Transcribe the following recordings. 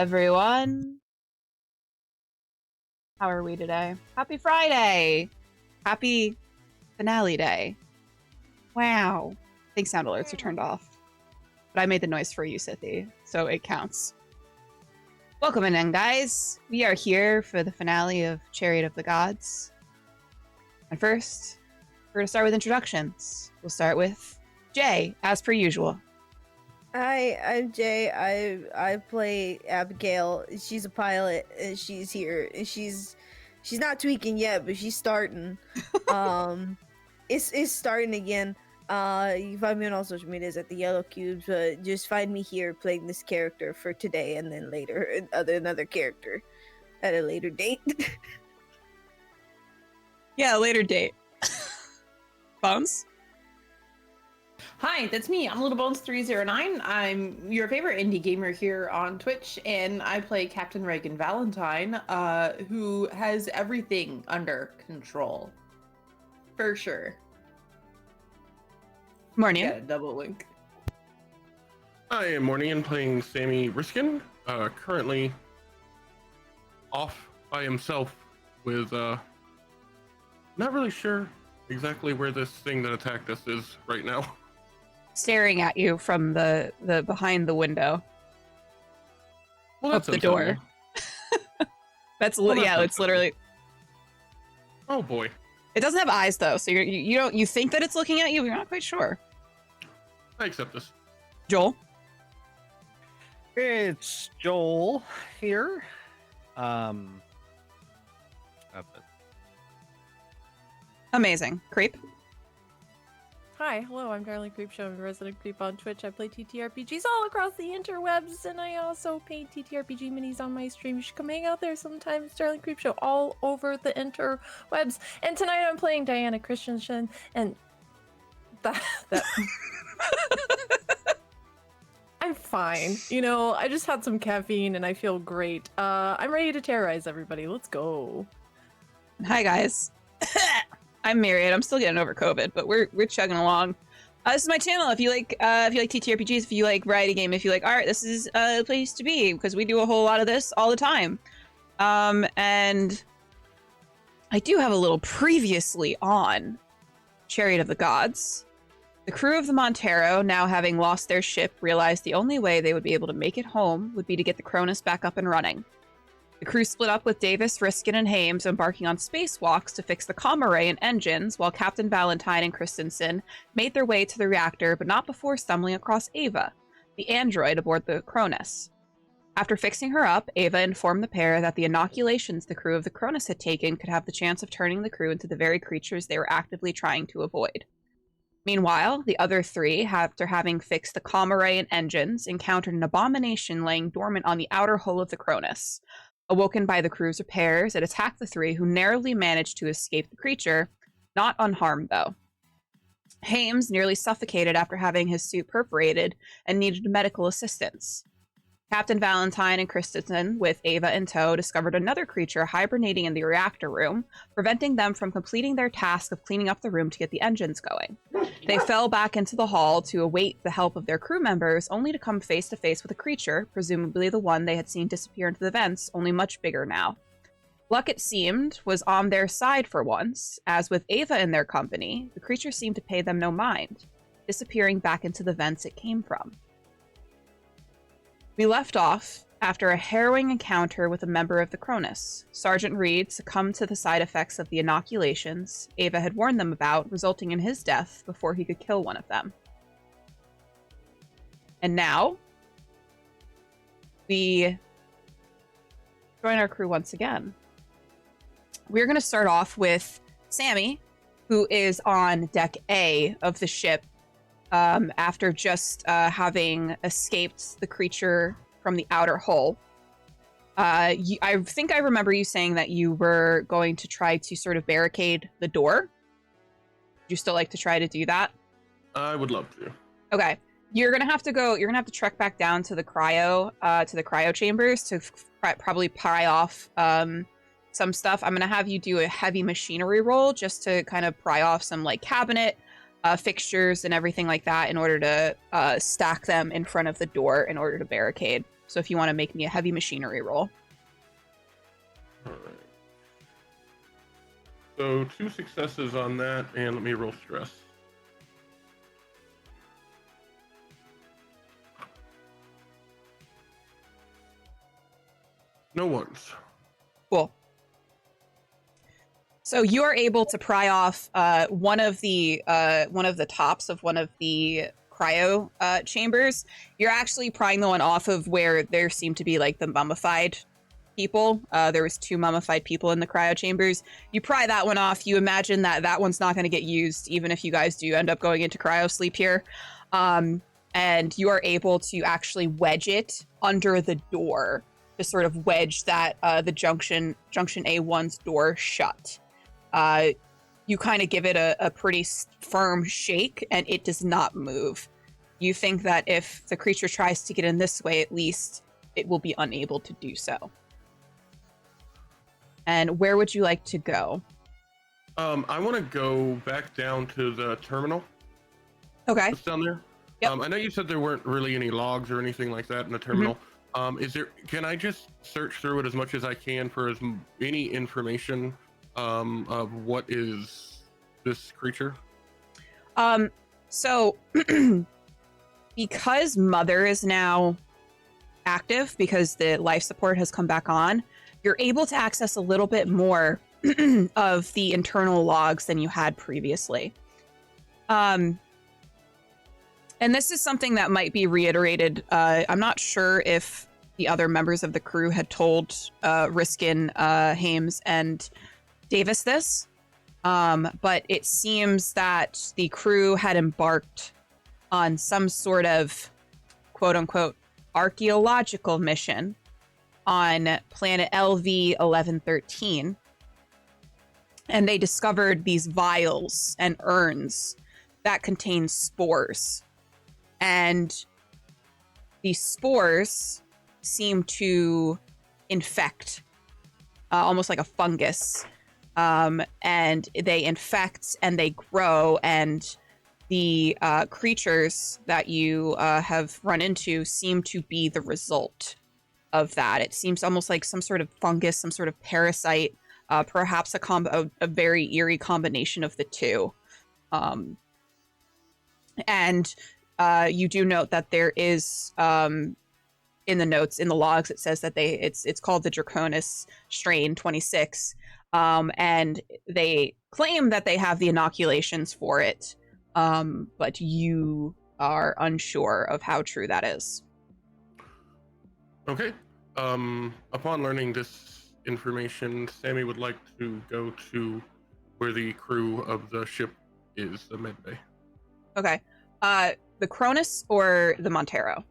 everyone. How are we today? Happy Friday! Happy finale day. Wow. I think sound alerts are turned off. But I made the noise for you, Sithy, so it counts. Welcome in, guys. We are here for the finale of Chariot of the Gods. And first, we're going to start with introductions. We'll start with Jay, as per usual. Hi, I'm Jay. I play Abigale. She's a pilot, and she's here. And she's not tweaking yet, but she's starting. It's starting again. You can find me on all social medias at TheYellowCubess, but just find me here playing this character for today, and then later another character at a later date. Yeah, a later date. Bones? Hi, that's me. I'm LittleBones309. I'm your favorite indie gamer here on Twitch, and I play Captain Reagan Valentine, who has everything under control. For sure. Mournian. Yeah, double link. I am Mournian playing Sammy Riskin, currently off by himself with, not really sure exactly where this thing that attacked us is right now. Staring at you from the behind the window. Well, Up the door. That's it's literally. Oh boy. It doesn't have eyes though, so you think that it's looking at you, but you're not quite sure. I accept this. Joel. It's Joel here. Amazing. Creep. Hi, hello, I'm DarlingCreepshow. I'm a resident creep on Twitch. I play TTRPGs all across the interwebs, and I also paint TTRPG minis on my stream. You should come hang out there sometimes. DarlingCreepshow all over the interwebs. And tonight I'm playing Diana Christensen, and that I'm fine. You know, I just had some caffeine and I feel great. I'm ready to terrorize everybody. Let's go. Hi guys. I'm Myriad. I'm still getting over COVID, but we're chugging along. This is my channel. If you like TTRPGs, if you like variety game, if you like art, this is a place to be because we do a whole lot of this all the time. And I do have a little previously on Chariot of the Gods. The crew of the Montero, now having lost their ship, realized the only way they would be able to make it home would be to get the Cronus back up and running. The crew split up with Davis, Riskin, and Hames, embarking on spacewalks to fix the comm array and engines, while Captain Valentine and Christensen made their way to the reactor, but not before stumbling across Ava, the android aboard the Cronus. After fixing her up, Ava informed the pair that the inoculations the crew of the Cronus had taken could have the chance of turning the crew into the very creatures they were actively trying to avoid. Meanwhile, the other three, after having fixed the comm array and engines, encountered an abomination laying dormant on the outer hull of the Cronus. Awoken by the crew's repairs, it attacked the three, who narrowly managed to escape the creature, not unharmed though. Hames nearly suffocated after having his suit perforated and needed medical assistance. Captain Valentine and Christensen, with Ava in tow, discovered another creature hibernating in the reactor room, preventing them from completing their task of cleaning up the room to get the engines going. They fell back into the hall to await the help of their crew members, only to come face to face with a creature, presumably the one they had seen disappear into the vents, only much bigger now. Luck, it seemed, was on their side for once, as with Ava in their company, the creature seemed to pay them no mind, disappearing back into the vents it came from. We left off after a harrowing encounter with a member of the Cronus. Sergeant Reed succumbed to the side effects of the inoculations Ava had warned them about, resulting in his death before he could kill one of them. And now, we join our crew once again. We're going to start off with Sammy, who is on deck A of the ship, after just having escaped the creature from the outer hull. I think I remember you saying that you were going to try to sort of barricade the door. Would you still like to try to do that? I would love to. Okay. You're gonna have to trek back down to the cryo chambers to probably pry off some stuff. I'm gonna have you do a heavy machinery roll just to kind of pry off some like cabinet fixtures and everything like that in order to stack them in front of the door in order to barricade. So if you want to make me a heavy machinery roll. All right. So 2 successes on that, and let me roll stress. No ones. Cool. So you are able to pry off one of the tops of one of the cryo chambers. You're actually prying the one off of where there seemed to be like the mummified people. There was 2 mummified people in the cryo chambers. You pry that one off. You imagine that that one's not going to get used, even if you guys do end up going into cryo sleep here. And you are able to actually wedge it under the door to sort of wedge that the junction A1's door shut. You kind of give it a pretty firm shake, and it does not move. You think that if the creature tries to get in this way, at least it will be unable to do so. And where would you like to go? I want to go back down to the terminal. Okay. What's down there? Yep. I know you said there weren't really any logs or anything like that in the terminal. Can I just search through it as much as I can for any information of what is this creature? So because Mother is now active, because the life support has come back on, you're able to access a little bit more of the internal logs than you had previously. And this is something that might be reiterated. I'm not sure if the other members of the crew had told Riskin, Hames, and Davis this, but it seems that the crew had embarked on some sort of quote-unquote archaeological mission on planet LV 1113, and they discovered these vials and urns that contain spores, and these spores seem to infect, almost like a fungus, and they infect and they grow, and the creatures that you have run into seem to be the result of that. It seems almost like some sort of fungus, some sort of parasite, perhaps a very eerie combination of the two. And you do note that there is in the notes, in the logs, it says that it's called the Draconis strain 26, and they claim that they have the inoculations for it, but you are unsure of how true that is. Okay. Upon learning this information, Sammy would like to go to where the crew of the ship is, the med bay. Okay. The Cronus or the Montero?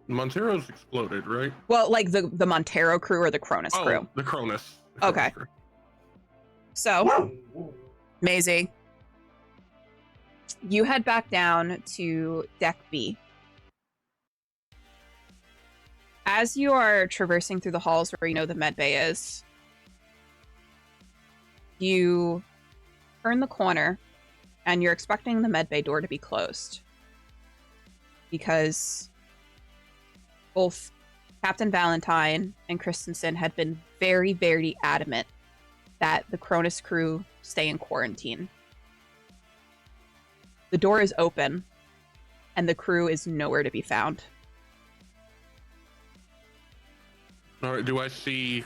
Montero's exploded, right? Well, like the Montero crew or the Cronus crew? Oh, the Cronus. Okay. Crew. So, Maisie, you head back down to Deck B. As you are traversing through the halls where you know the med bay is, you turn the corner and you're expecting the med bay door to be closed, because both Captain Valentine and Christensen had been very, very adamant that the Cronus crew stay in quarantine. The door is open, and the crew is nowhere to be found. All right, do I see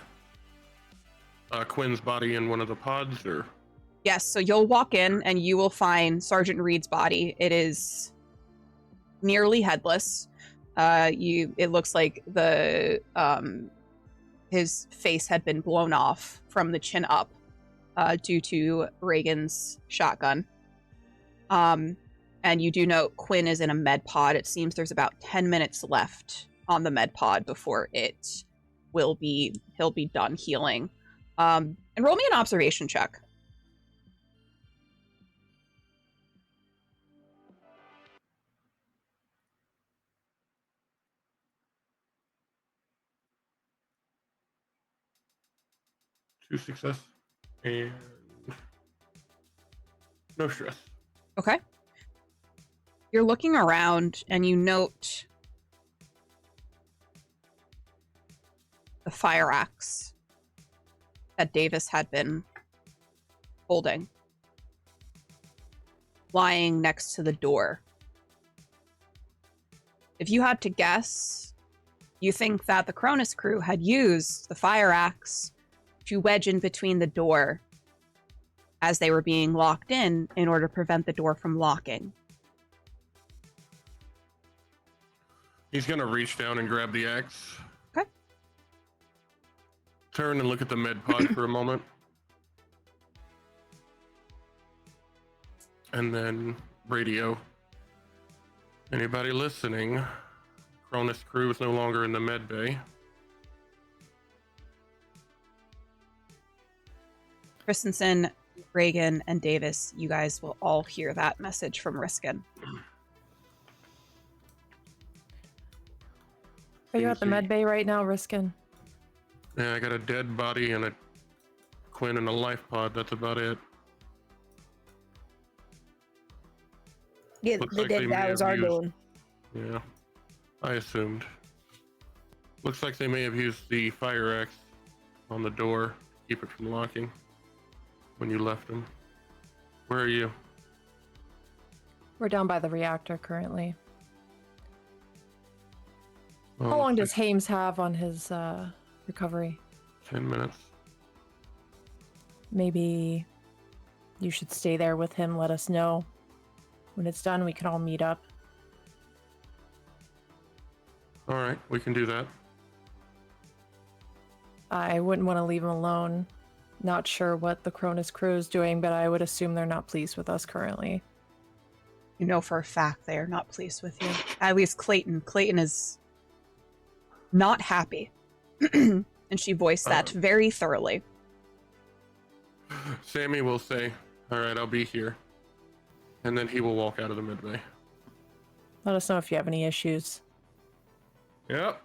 Quinn's body in one of the pods, or? Yes, so you'll walk in and you will find Sergeant Reed's body. It is nearly headless. It looks like his face had been blown off from the chin up due to Reagan's shotgun. And you do note Quinn is in a med pod. It seems there's about 10 minutes left on the med pod before he'll be done healing. And roll me an observation check. Two success and no stress. Okay. You're looking around and you note the fire axe that Davis had been holding, lying next to the door. If you had to guess, you think that the Cronus crew had used the fire axe to wedge in between the door as they were being locked in order to prevent the door from locking. He's gonna reach down and grab the axe. Okay. Turn and look at the med pod for a moment. And then radio. Anybody listening? Cronus crew is no longer in the med bay. Christensen, Reagan, and Davis, you guys will all hear that message from Riskin. Are you at the med bay right now, Riskin? Yeah, I got a dead body and a Quinn and a life pod. That's about it. Yeah, Looks the like they dead may guy was have our used- doing. Yeah, I assumed. Looks like they may have used the fire axe on the door to keep it from locking when you left them. Where are you? We're down by the reactor currently. Oh, How long looks does Hames have on his recovery? like 10 minutes. Maybe you should stay there with him. Let us know when it's done. We can all meet up. All right, we can do that. I wouldn't want to leave him alone. Not sure what the Cronus crew is doing, but I would assume they're not pleased with us currently. You know for a fact they are not pleased with you. At least Clayton. Clayton is not happy. And she voiced that very thoroughly. Sammy will say, all right, I'll be here. And then he will walk out of the med bay. Let us know if you have any issues. Yep.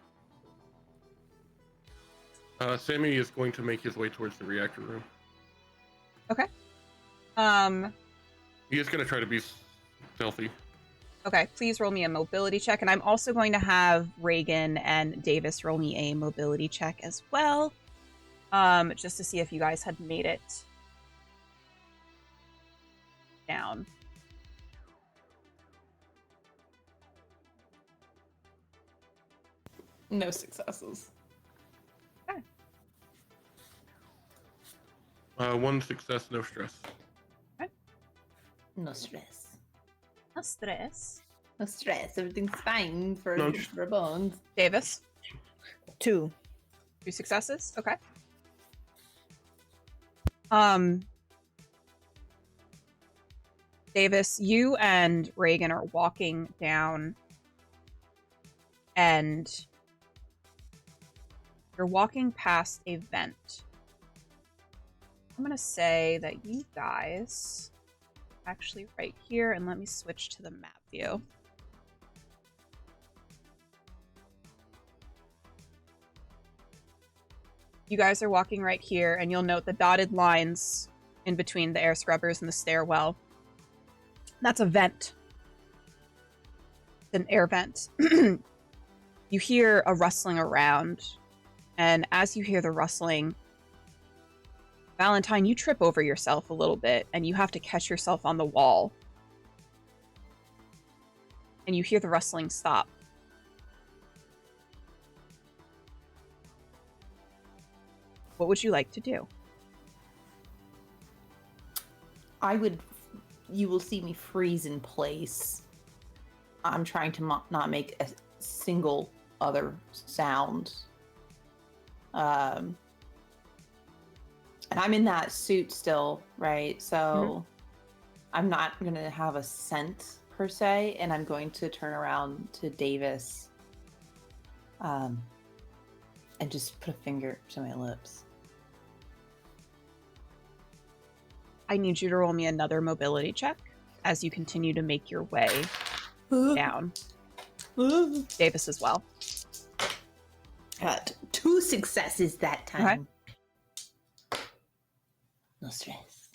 Sammy is going to make his way towards the reactor room. Okay. He is going to try to be stealthy. Okay, please roll me a mobility check. And I'm also going to have Reagan and Davis roll me a mobility check as well. Just to see if you guys had made it down. No successes. One success, no stress. No stress. No stress. No stress. Everything's fine for No for bones. Davis, 2. 2 successes. Okay. Davis, you and Reagan are walking down, and you're walking past a vent. I'm gonna say that you guys actually right here, and let me switch to the map view. You guys are walking right here, and you'll note the dotted lines in between the air scrubbers and the stairwell. That's a vent. An air vent. You hear a rustling around, and as you hear the rustling, Valentine, you trip over yourself a little bit, and you have to catch yourself on the wall. And you hear the rustling stop. What would you like to do? You will see me freeze in place. I'm trying to not make a single other sound. And I'm in that suit still, right? So I'm not going to have a scent per se, and I'm going to turn around to Davis and just put a finger to my lips. I need you to roll me another mobility check as you continue to make your way down. Davis as well. Got 2 successes that time. No stress.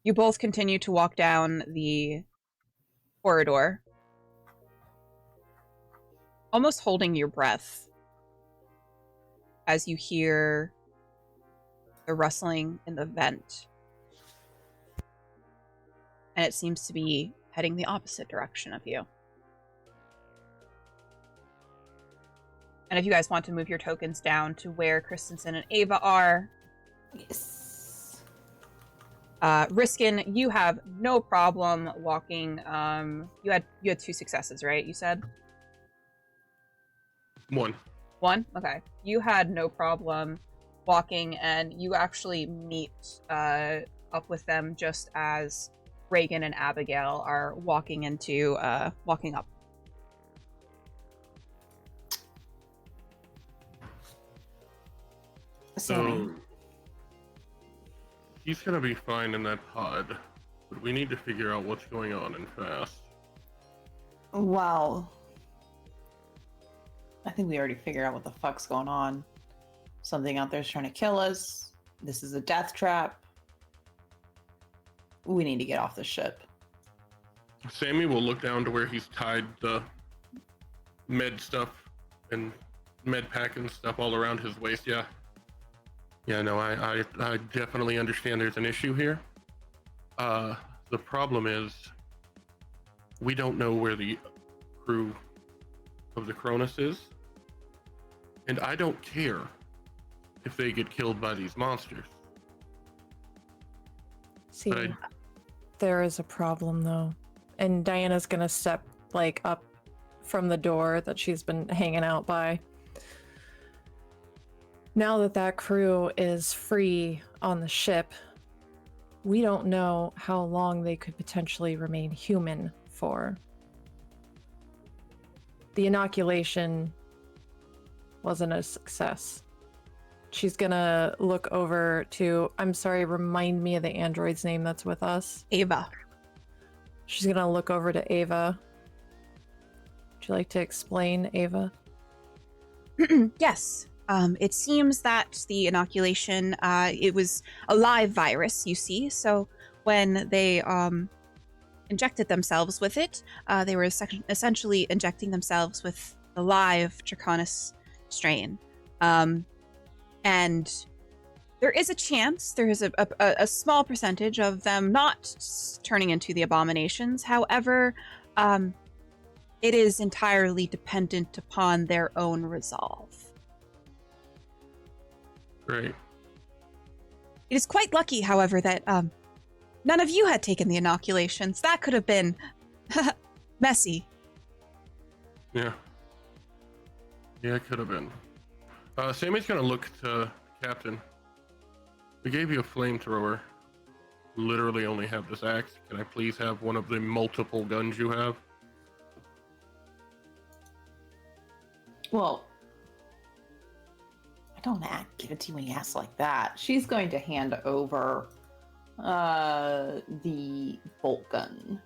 You both continue to walk down the corridor, almost holding your breath. as you hear the rustling in the vent. And it seems to be heading the opposite direction of you. And if you guys want to move your tokens down to where Christensen and Ava are. Yes. Riskin, you have no problem walking. You had 2 successes, right? You said? 1. 1? Okay. You had no problem walking, and you actually meet up with them just as Reagan and Abigale are walking up. So he's gonna be fine in that pod, but we need to figure out what's going on and fast. Well, I think we already figured out what the fuck's going on. Something out there's trying to kill us. This is a death trap. We need to get off the ship. Sammy will look down to where he's tied the med stuff and med pack and stuff all around his waist. Yeah, no, I definitely understand there's an issue here. The problem is we don't know where the crew of the Cronus is, and I don't care if they get killed by these monsters. See, But there is a problem though, and Diana's gonna step like up from the door that she's been hanging out by. Now that that crew is free on the ship, we don't know how long they could potentially remain human for. The inoculation wasn't a success. She's gonna look over to, I'm sorry, remind me of the android's name that's with us. Ava. She's gonna look over to Ava. Would you like to explain, Ava? Yes. It seems that the inoculation, it was a live virus, you see. So when they injected themselves with it, they were essentially injecting themselves with the live Cronus strain. And there is a chance, there is a small percentage of them not turning into the abominations. However, it is entirely dependent upon their own resolve. Great. It is quite lucky, however, that none of you had taken the inoculations. That could have been messy. Yeah, it could have been. Sammy's gonna look to Captain. We gave you a flamethrower. Literally only have this axe. Can I please have one of the multiple guns you have? Well, I don't give it to you when you ask like that. She's going to hand over the bolt gun,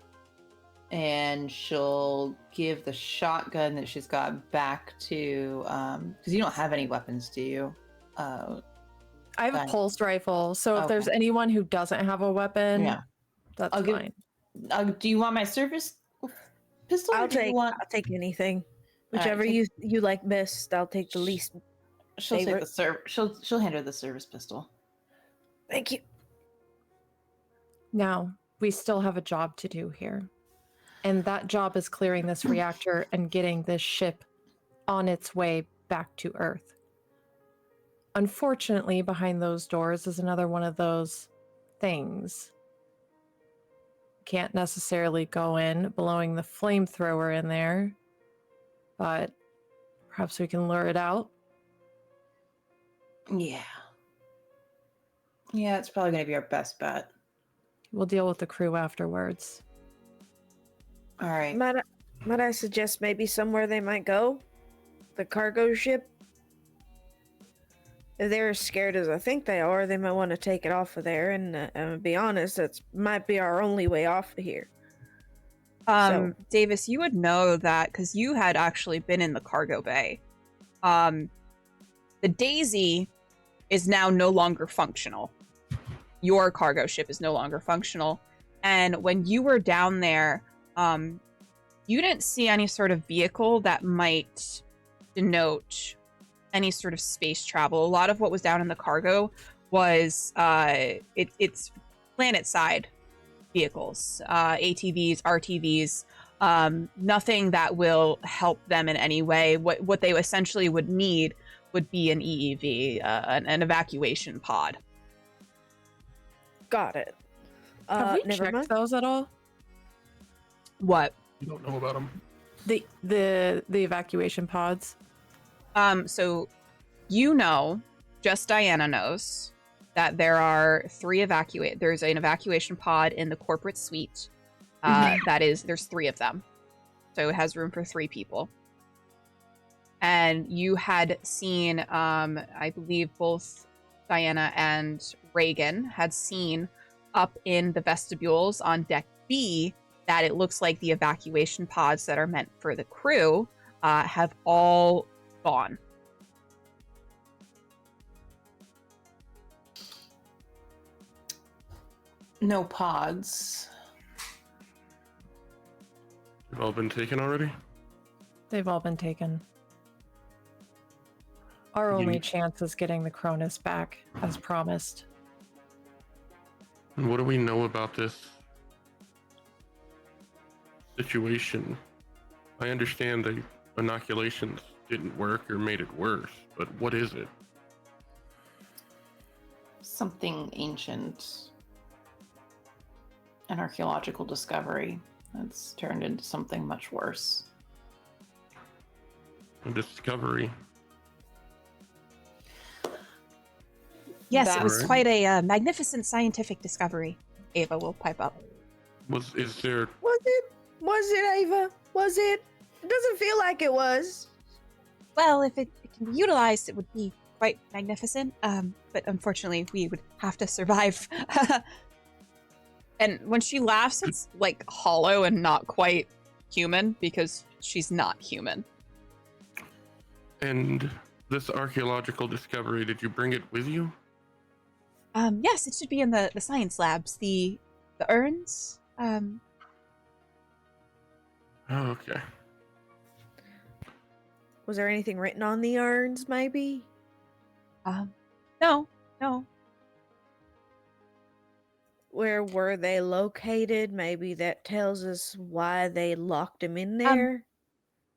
and she'll give the shotgun that she's got back to because you don't have any weapons, do you? I have a pulse rifle, so if there's anyone who doesn't have a weapon, yeah, that's fine. Do you want my service pistol? I'll take anything, whichever you like best. I'll take the least. She'll take the she'll hand her the service pistol. Thank you. Now, we still have a job to do here. And that job is clearing this reactor and getting this ship on its way back to Earth. Unfortunately, behind those doors is another one of those things. Can't necessarily go in, blowing the flamethrower in there, but perhaps we can lure it out. Yeah, it's probably going to be our best bet. We'll deal with the crew afterwards. All right. Might I suggest maybe somewhere they might go? The cargo ship? If they're as scared as I think they are, they might want to take it off of there. And be honest, that might be our only way off of here. Davis, you would know that because you had actually been in the cargo bay. The Daisy is now no longer functional. Your cargo ship is no longer functional. And when you were down there, you didn't see any sort of vehicle that might denote any sort of space travel. A lot of what was down in the cargo was it's planet side vehicles, ATVs, RTVs, nothing that will help them in any way. What they essentially would need would be an EEV, an evacuation pod. Got it. Have we never checked mind. those at all? What? You don't know about them. The evacuation pods. So just Diana knows that there are there's an evacuation pod in the corporate suite. There's 3 of them. So it has room for 3 people. And you had seen, I believe both Diana and Reagan had seen up in the vestibules on deck B that it looks like the evacuation pods that are meant for the crew have all gone. No pods. They've all been taken already? They've all been taken. Our You- only chance is getting the Cronus back, as promised. And what do we know about this situation? I understand the inoculations didn't work or made it worse, but what is it? Something ancient. An archaeological discovery that's turned into something much worse. A discovery. Yes, it was Right. quite a magnificent scientific discovery. Ava will pipe up. Is there Was it, Ava? Was it? It doesn't feel like it was. Well, if it can be utilized, it would be quite magnificent. But unfortunately, we would have to survive. And when she laughs, it's like hollow and not quite human because she's not human. and this archaeological discovery, did you bring it with you? Yes, it should be in the science labs. The urns. Oh, okay. Was there anything written on the urns, maybe? No. Where were they located? Maybe that tells us why they locked him in there.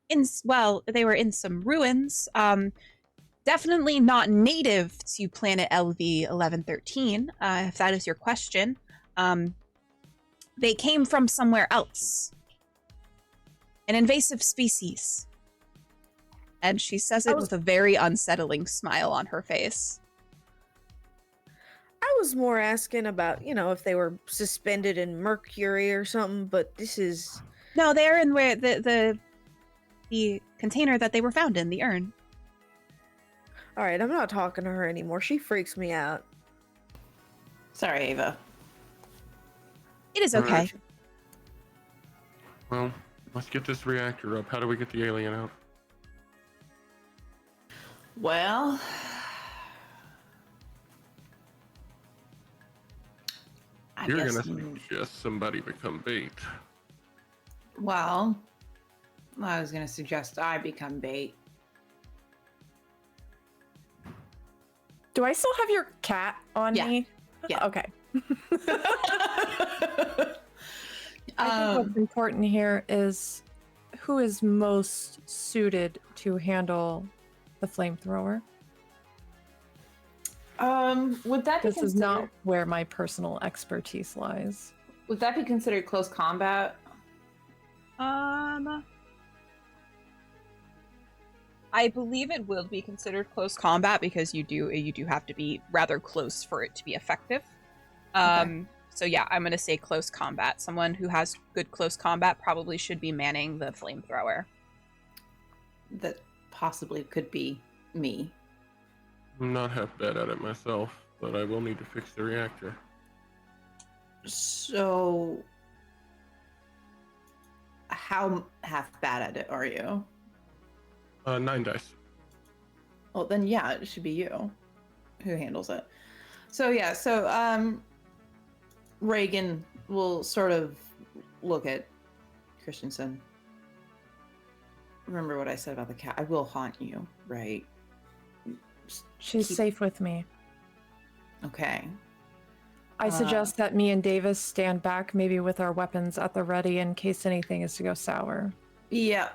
They were in some ruins. Definitely not native to planet LV 1113, if that is your question. They came from somewhere else. An invasive species. And she says it with a very unsettling smile on her face. I was more asking about, if they were suspended in mercury or something, but this is... No, they're in where the container that they were found in, the urn. All right, I'm not talking to her anymore. She freaks me out. Sorry, Ava. It is All okay. right. Well, let's get this reactor up. How do we get the alien out? Well, I You're guess. gonna suggest somebody become bait. Well, I was gonna suggest I become bait. Do I still have your cat on Yeah. me? Yeah. Okay. I think what's important here is who is most suited to handle the flamethrower. Would that be This is not considered? where my personal expertise lies. Would that be considered close combat? I believe it will be considered close combat because you do have to be rather close for it to be effective. So yeah, I'm gonna say close combat. Someone who has good close combat probably should be manning the flamethrower. That possibly could be me. I'm not half bad at it myself, but I will need to fix the reactor. So, how half bad at it are you? 9 dice. Well, then yeah, it should be you who handles it. So yeah, Reagan will sort of look at Christensen. Remember what I said about the cat? I will haunt you, right? She's safe with me. Okay. I suggest that me and Davis stand back, maybe with our weapons at the ready in case anything is to go sour. Yeah.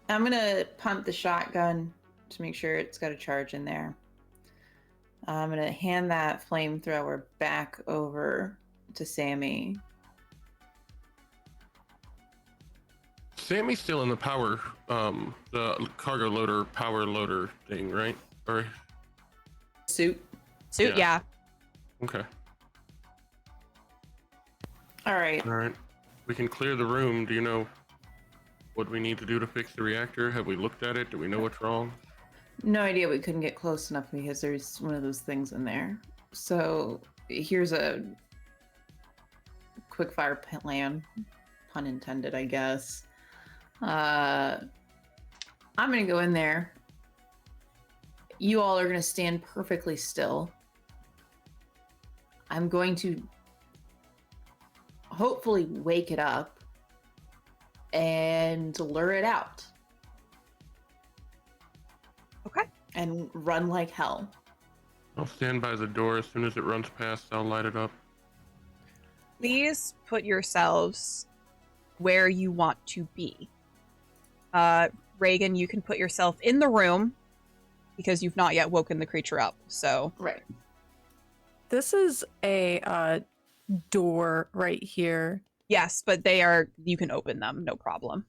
I'm gonna pump the shotgun to make sure it's got a charge in there. I'm gonna hand that flamethrower back over to Sammy. Sammy's still in the power, the cargo loader, power loader thing, right? Or Suit. Suit, yeah. Okay. All right. All right. We can clear the room. Do you know what we need to do to fix the reactor? Have we looked at it? Do we know what's wrong? No idea. We couldn't get close enough because there's one of those things in there. So here's a quickfire plan, pun intended, I guess. I'm gonna go in there. You all are gonna stand perfectly still. I'm going to hopefully wake it up and lure it out. Okay. And run like hell. I'll stand by the door. As soon as it runs past, I'll light it up. Please put yourselves where you want to be. Reagan, you can put yourself in the room because you've not yet woken the creature up. So Right. This is a door right here. yes, but you can open them, no problem.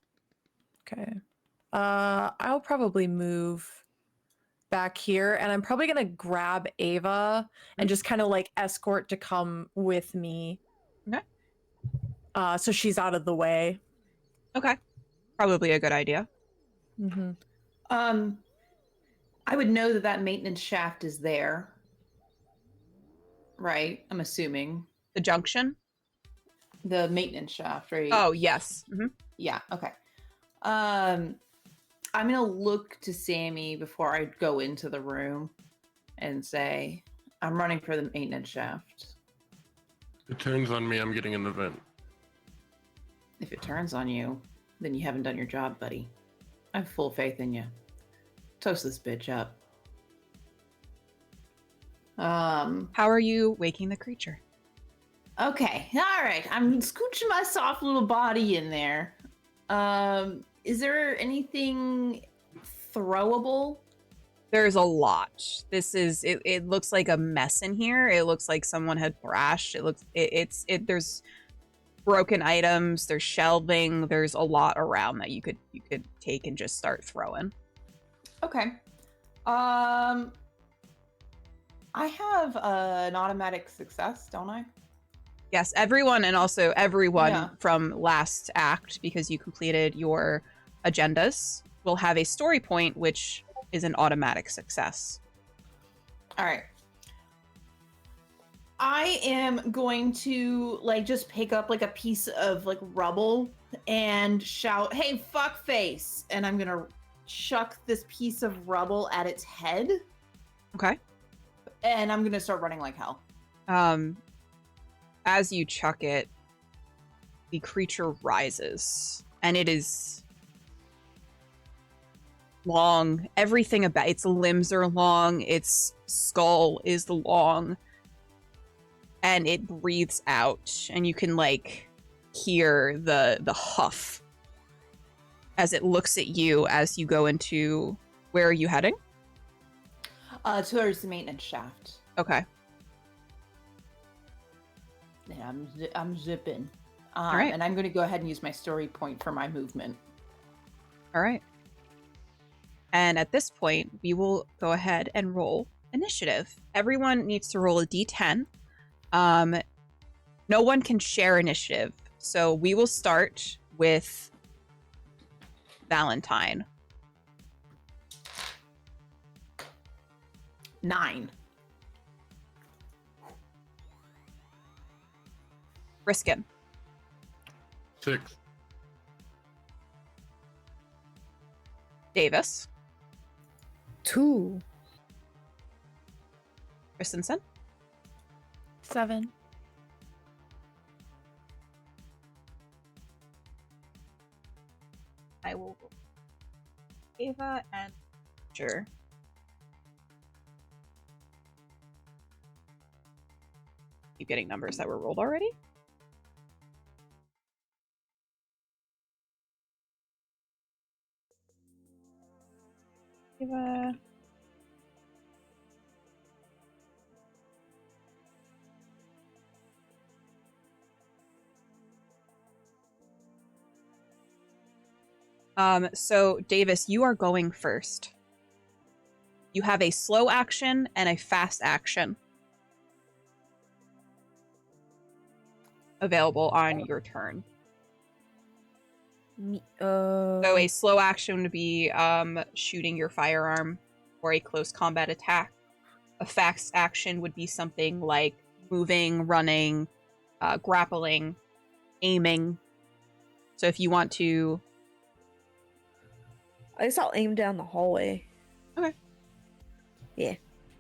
Okay. I'll probably move back here, and I'm probably gonna grab Ava and just kind of like escort to come with me. Okay. So she's out of the way. Okay. Probably a good idea. Mm-hmm. I would know that that maintenance shaft is there. Right? I'm assuming. The junction? The maintenance shaft, right? Oh, yes. Mm-hmm. Yeah, okay. I'm gonna look to Sammy before I go into the room and say, I'm running for the maintenance shaft. If it turns on me, I'm getting in the vent. If it turns on you, then you haven't done your job, buddy. I have full faith in you. Toast this bitch up. How are you waking the creature? Okay, all right. I'm scooching my soft little body in there. Is there anything throwable? There's a lot. It looks like a mess in here. It looks like someone had thrashed. There's broken items, there's shelving, there's a lot around that you could take and just start throwing. Okay. I have an automatic success, don't I? Yes, everyone, and also everyone Yeah. from last act, because you completed your agendas, will have a story point, which is an automatic success. All right. I am going to just pick up a piece of rubble and shout, "Hey, fuckface!" And I'm gonna chuck this piece of rubble at its head. Okay. And I'm gonna start running like hell. As you chuck it, the creature rises, and it is long. Everything about its limbs are long, its skull is long, and it breathes out, and you can hear the huff as it looks at you as you go into. Where are you heading? Towards the maintenance shaft. Okay. Yeah, I'm zipping. All right. And I'm going to go ahead and use my story point for my movement. All right. And at this point, we will go ahead and roll initiative. Everyone needs to roll a d10. No one can share initiative. So we will start with Valentine. 9. Riskin. 6. Davis. 2. Christensen. 7. I will roll Ava and Sure. Keep getting numbers that were rolled already. Give a... So Davis, you are going first. You have a slow action and a fast action available on your turn. So a slow action would be shooting your firearm or a close combat attack. A fast action would be something like moving, running, grappling, aiming. So if you want to... I guess I'll aim down the hallway. Okay. Yeah.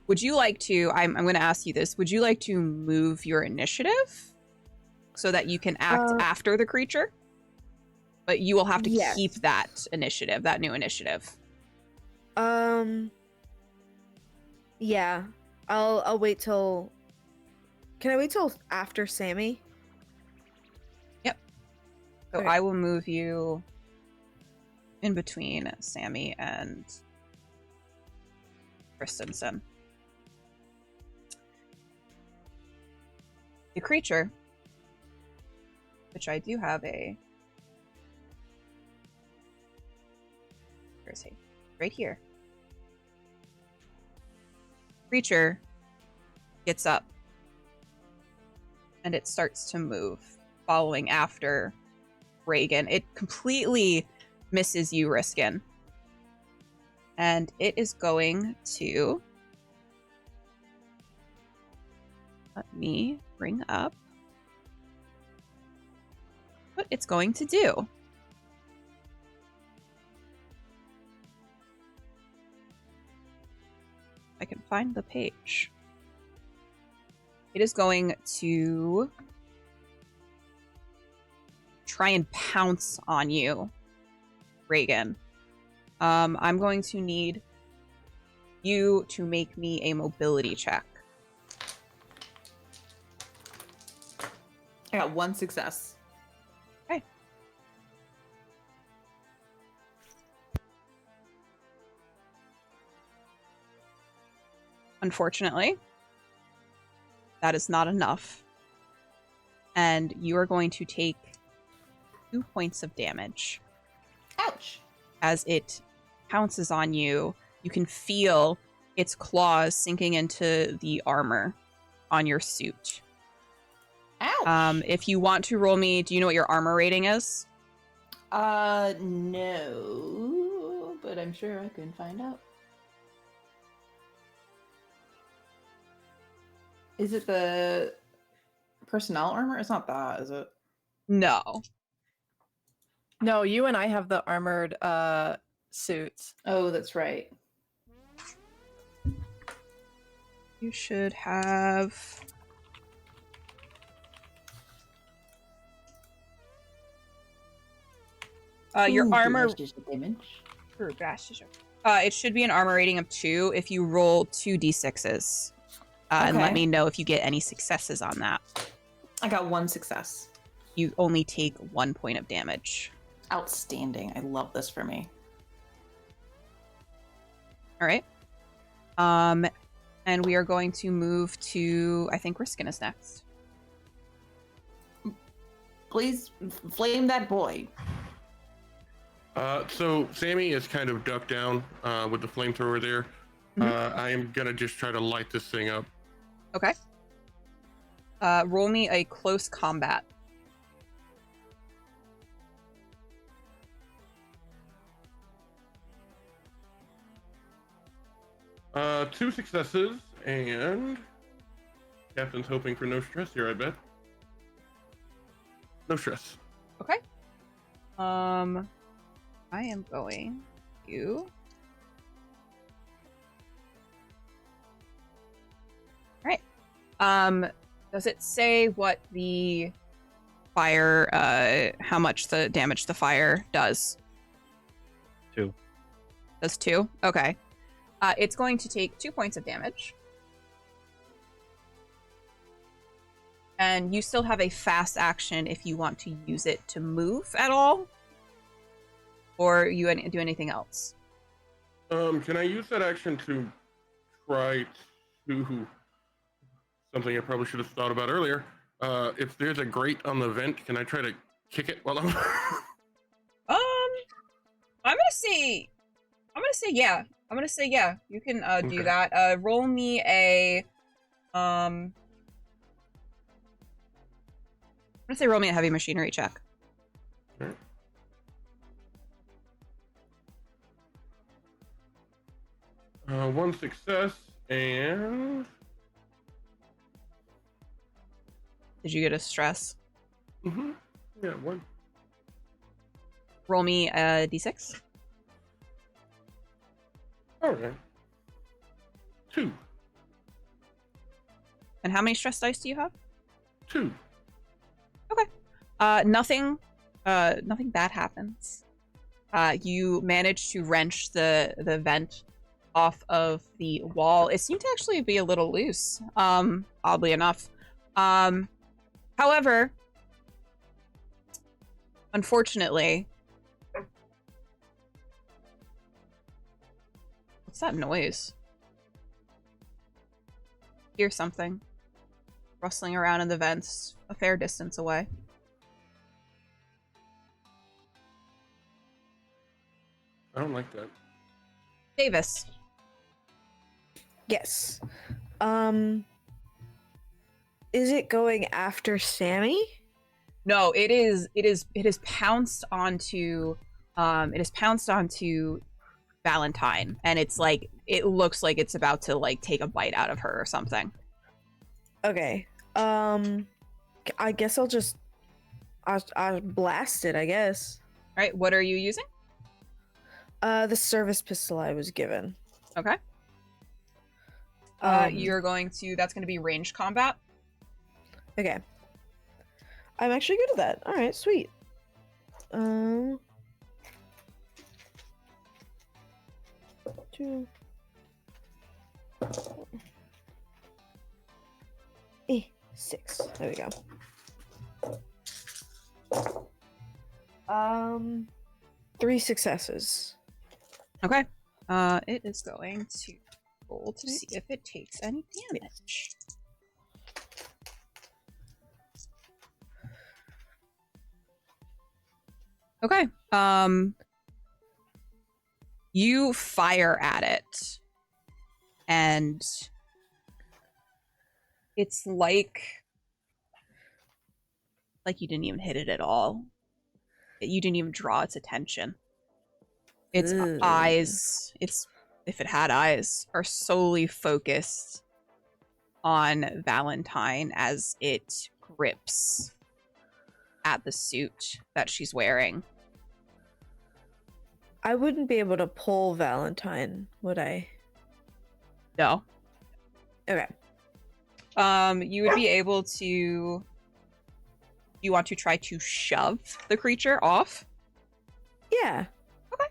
Would you like to... I'm going to ask you this. Would you like to move your initiative so that you can act after the creature? But you will have to keep that initiative, that new initiative. Yeah. I'll wait till... Can I wait till after Sammy? Yep. So Okay. I will move you in between Sammy and Christensen. The creature, which I do have a... Where's he? Right here. Creature gets up and it starts to move, following after Reagan. It completely misses you, Riskin. And it is going to... Let me bring up what it's going to do. I can find the page. It is going to try and pounce on you, Reagan. I'm going to need you to make me a mobility check. I got 1 success. Okay. Unfortunately, that is not enough. And you are going to take 2 points of damage. Ouch. As it pounces on you, you can feel its claws sinking into the armor on your suit. Ouch. If you want to roll me, do you know what your armor rating is? No, but I'm sure I can find out. Is it the personnel armor? It's not that, is it? No. No, you and I have the armored suits. Oh, that's right. You should have... your armor... it should be an armor rating of 2 if you roll 2 d6s. And let Okay. me know if you get any successes on that. I got 1 success. You only take 1 point of damage. Outstanding. I love this for me. All right. And we are going to move to... I think Riskin is next. Please flame that boy. So Sammy is kind of ducked down with the flamethrower there. I am gonna just try to light this thing up. Okay. Roll me a close combat. Two successes, and Captain's hoping for no stress here, I bet. No stress. Okay. I am going to... Alright. Does it say what the fire, how much the damage the fire does? 2. Does 2? Okay. It's going to take 2 points of damage. And you still have a fast action if you want to use it to move at all, or you do anything else. Can I use that action to try to something I probably should have thought about earlier? If there's a grate on the vent, can I try to kick it while I'm? I'm gonna say yeah. You can do Okay. that. Roll me a I'm gonna say roll me a heavy machinery check. Alright. One success and. Did you get a stress? Mm-hmm. Yeah, one. Roll me a d6. Okay. 2. And how many stress dice do you have? 2. Nothing bad happens. You manage to wrench the vent off of the wall. It seemed to actually be a little loose, oddly enough. However, unfortunately, what's that noise? Hear something rustling around in the vents a fair distance away. I don't like that. Davis. Yes. Is it going after Sammy? No, it is pounced onto Valentine, and it's like it looks like it's about to like take a bite out of her or something. Okay. I guess I'll blast it, I guess. All right, what are you using? The service pistol I was given. Okay. You're going to that's going to be ranged combat. Okay. I'm actually good at that. All right, sweet. Two. 6. There we go. 3 successes. Okay. It is going to roll to see if it takes any damage. Okay. You fire at it, and it's like you didn't even hit it at all. You didn't even draw its attention. Its Ugh. eyes, if it had eyes, are solely focused on Valentine as it grips at the suit that she's wearing. I wouldn't be able to pull Valentine, would I? No. Okay. You would be able to. You want to try to shove the creature off? Yeah. Okay.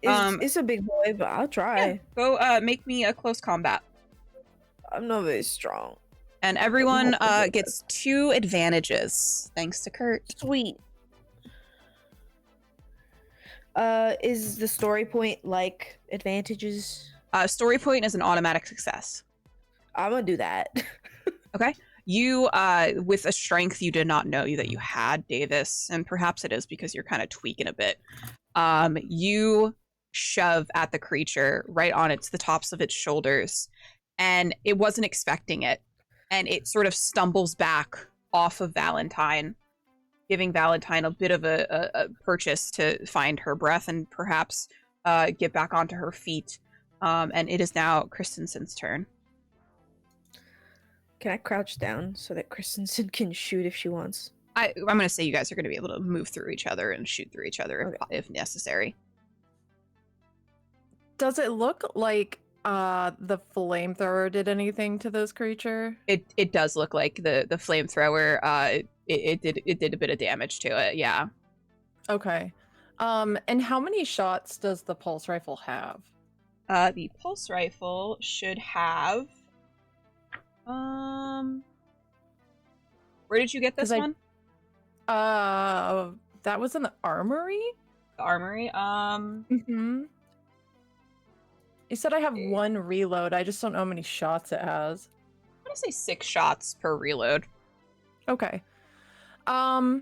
It's a big boy, but I'll try. Yeah. Go make me a close combat. I'm not very strong. And everyone gets 2 advantages, thanks to Kurt. Sweet. Is the story point like advantages? Story point is an automatic success. I'm gonna do that. Okay. You, with a strength you did not know that you had, Davis, and perhaps it is because you're kind of tweaking a bit. You shove at the creature right on the tops of its shoulders, and it wasn't expecting it, and it sort of stumbles back off of Valentine, giving Valentine a bit of a purchase to find her breath and perhaps get back onto her feet. And it is now Christensen's turn. Can I crouch down so that Christensen can shoot if she wants? I'm going to say you guys are going to be able to move through each other and shoot through each other if necessary. Does it look like the flamethrower did anything to this creature? It does look like the flamethrower. It did a bit of damage to it. Yeah. Okay. And how many shots does the pulse rifle have? The pulse rifle should have Where did you get this 'Cause one? That was in the armory? The armory. Mm-hmm. You said I have one reload. I just don't know how many shots it has. I'm gonna say 6 shots per reload. Okay. Yeah,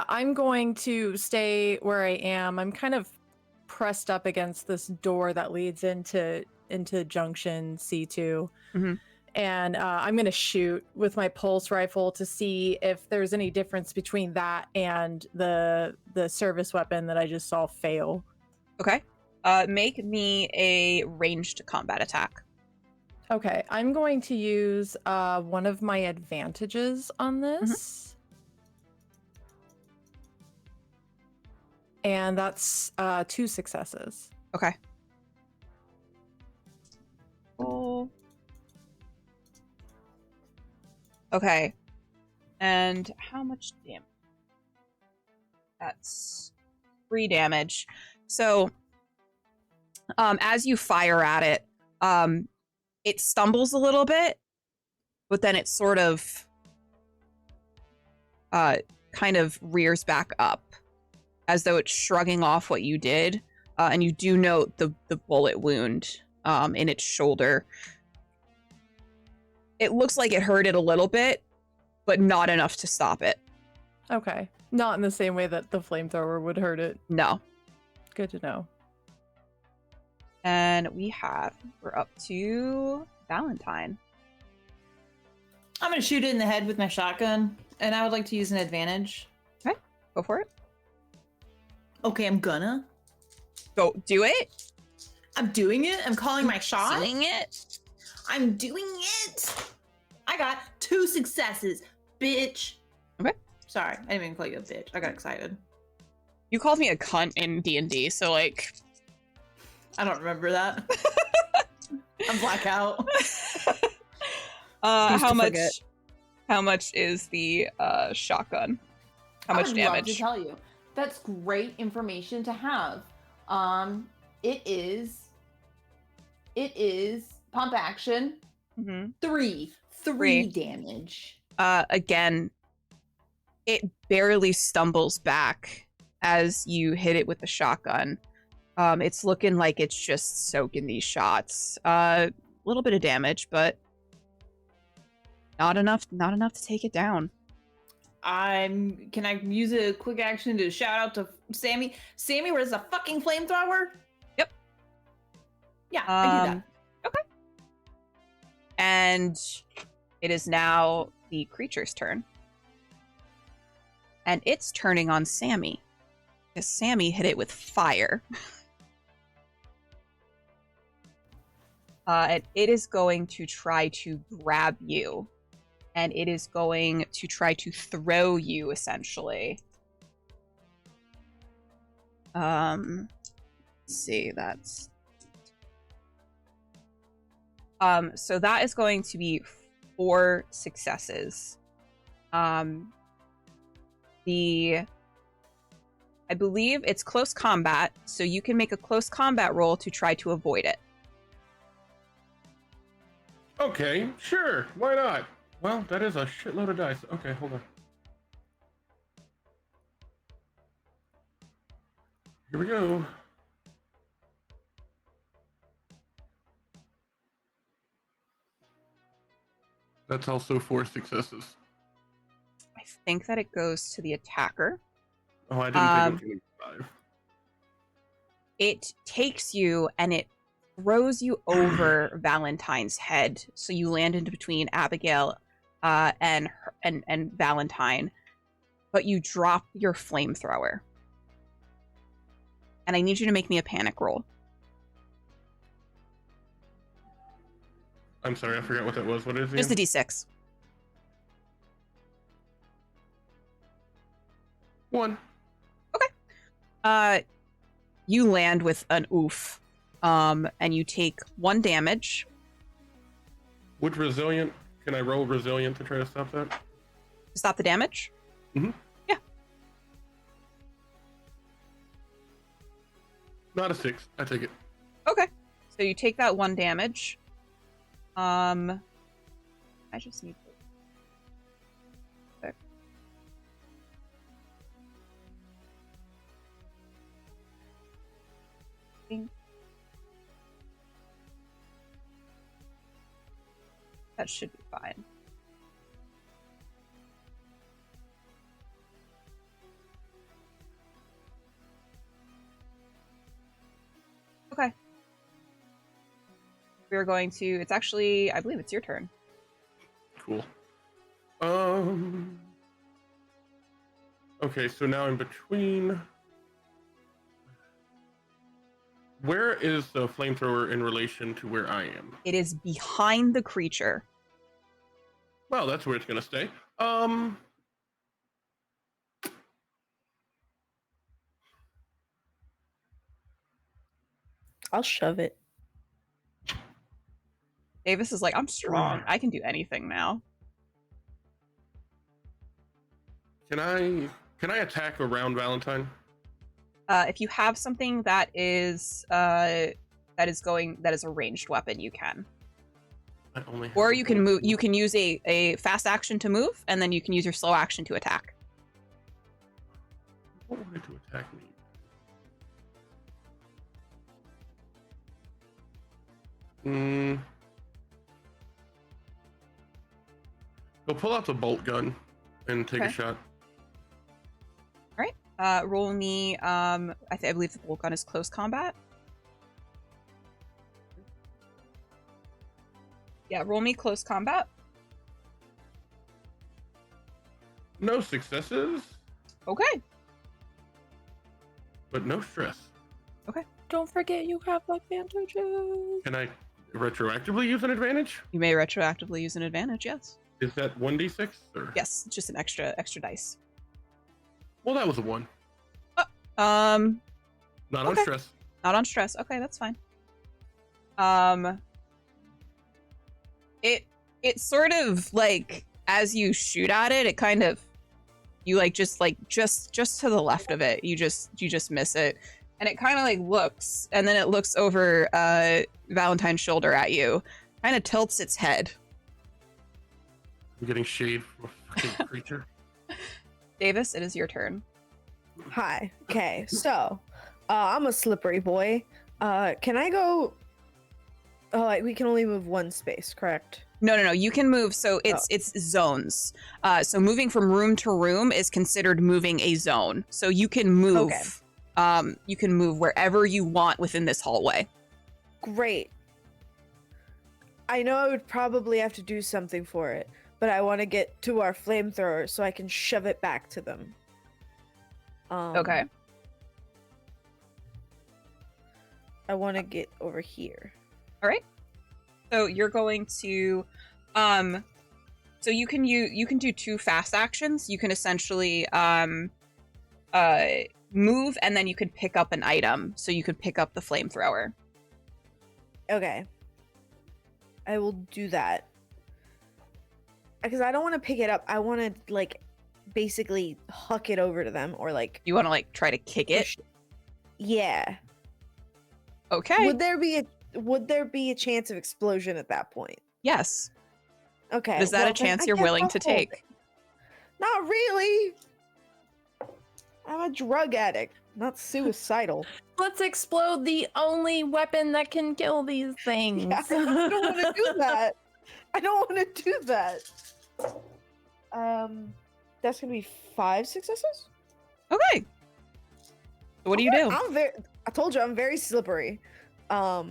I'm going to stay where I am. I'm kind of pressed up against this door that leads into junction C2. Mhm. And I'm going to shoot with my pulse rifle to see if there's any difference between that and the service weapon that I just saw fail. Okay. Make me a ranged combat attack. Okay, I'm going to use one of my advantages on this. And that's 2 successes. Okay. Oh. Okay. And how much damage? That's 3 damage. So, as you fire at it, it stumbles a little bit, but then it sort of kind of rears back up as though it's shrugging off what you did. And you do note the bullet wound in its shoulder. It looks like it hurt it a little bit, but not enough to stop it. Okay. Not in the same way that the flamethrower would hurt it. No. Good to know. And we're up to Valentine. I'm gonna shoot it in the head with my shotgun, and I would like to use an advantage. Okay, go for it. Okay, I'm gonna. Go do it. I'm doing it. I'm calling my shot. Doing it. I'm doing it. I got 2 successes, bitch. Okay. Sorry, I didn't even call you a bitch. I got excited. You called me a cunt in D&D, so like. I don't remember that. I'm blackout. How much? forget. How much is the shotgun? How much I would damage? love to tell you. That's great information to have. It is pump action. Mm-hmm. 3 damage. Again, it barely stumbles back as you hit it with the shotgun. It's looking like it's just soaking these shots. A little bit of damage, but not enough to take it down. Can I use a quick action to shout out to Sammy? Sammy, where's the fucking flamethrower? Yep. Yeah, I do that. Okay. And it is now the creature's turn. And it's turning on Sammy. Because Sammy hit it with fire. And it is going to try to grab you. And it is going to try to throw you, essentially. Let's see, that's... So that is going to be 4 successes. I believe it's close combat, so you can make a close combat roll to try to avoid it. Okay, sure. Why not? Well, that is a shitload of dice. Okay, hold on. Here we go. That's also 4 successes. I think that it goes to the attacker. Oh, I didn't think it was 5. It takes you and it throws you over Valentine's head, so you land in between Abigale and Valentine, but you drop your flamethrower. And I need you to make me a panic roll. I'm sorry, I forgot what that was. What is it? Just a d6. 1. You land with an oof, and you take 1 damage. Would resilient? Can I roll resilient to try to stop that? To stop the damage? Mm-hmm. Yeah. Not a 6. I take it. Okay. So you take that 1 damage. I just need think that should be fine. Okay. We're going to, it's actually, I believe it's your turn. Cool. Okay, so now in between. Where is the flamethrower in relation to where I am? It is behind the creature. Well, that's where it's gonna stay. I'll shove it. Davis is like, I'm strong. I can do anything now. Can I attack around Valentine? If you have something that is a ranged weapon, you can. I only have Or a you can bolt. move. You can use a fast action to move, and then you can use your slow action to attack. What wanted to attack me? He'll pull out the bolt gun and take a Okay. shot. Roll me. I believe the bolt gun is close combat. Yeah, roll me close combat. No successes, Okay. but no stress. Don't forget you have advantages. Can I retroactively use an advantage? You may retroactively use an advantage. Yes. Is that 1d6 or? Yes, it's just an extra dice. Well, that was a 1. Um, Not on Okay. stress. not on stress. Okay, that's fine. It sort of like as you shoot at it, it kind of you just to the left of it. You just miss it, and it kind of like looks, and then it looks over Valentine's shoulder at you, kind of tilts its head. I'm getting shade from a fucking creature. Davis, it is your turn. Hi. Okay, so I'm a slippery boy. Can I go? Oh, we can only move one space, correct? No. You can move. So it's zones. So moving from room to room is considered moving a zone. So you can move. Okay. You can move wherever you want within this hallway. Great. I know I would probably have to do something for it, but I want to get to our flamethrower so I can shove it back to them. Okay. I want to get over here. All right. So you're going to, so you can do 2 fast actions. You can essentially move, and then you could pick up an item. So you could pick up the flamethrower. Okay. I will do that. Because I don't want to pick it up. I want to, like, basically huck it over to them or, like... You want to, like, try to kick it? push- Yeah. Okay. Would there be a chance of explosion at that point? Yes. Okay. Is that well, a then chance I you're guess willing I'll to hold take? it. Not really. I'm a drug addict, not suicidal. Let's explode the only weapon that can kill these things. Yeah, I don't want to do that. I don't want to do that. That's gonna be 5 successes. Okay. So what do you do? I told you I'm very slippery. I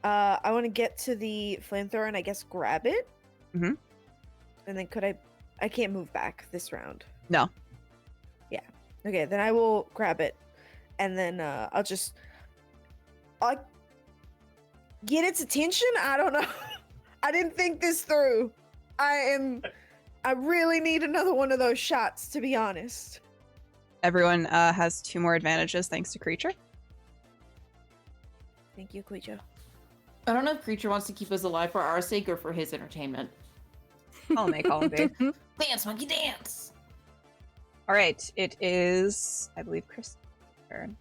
want to get to the flamethrower and I guess grab it. Mhm. And then I can't move back this round. No. Yeah. Okay, then I will grab it, and then I'll get its attention. I don't know. I didn't think this through. I really need another one of those shots, to be honest. Everyone has 2 more advantages thanks to creature. Thank you, Queejo. I don't know if Creature wants to keep us alive for our sake or for his entertainment. I'll make all of it. Dance, monkey, dance! All right. It is, I believe, Chris' turn.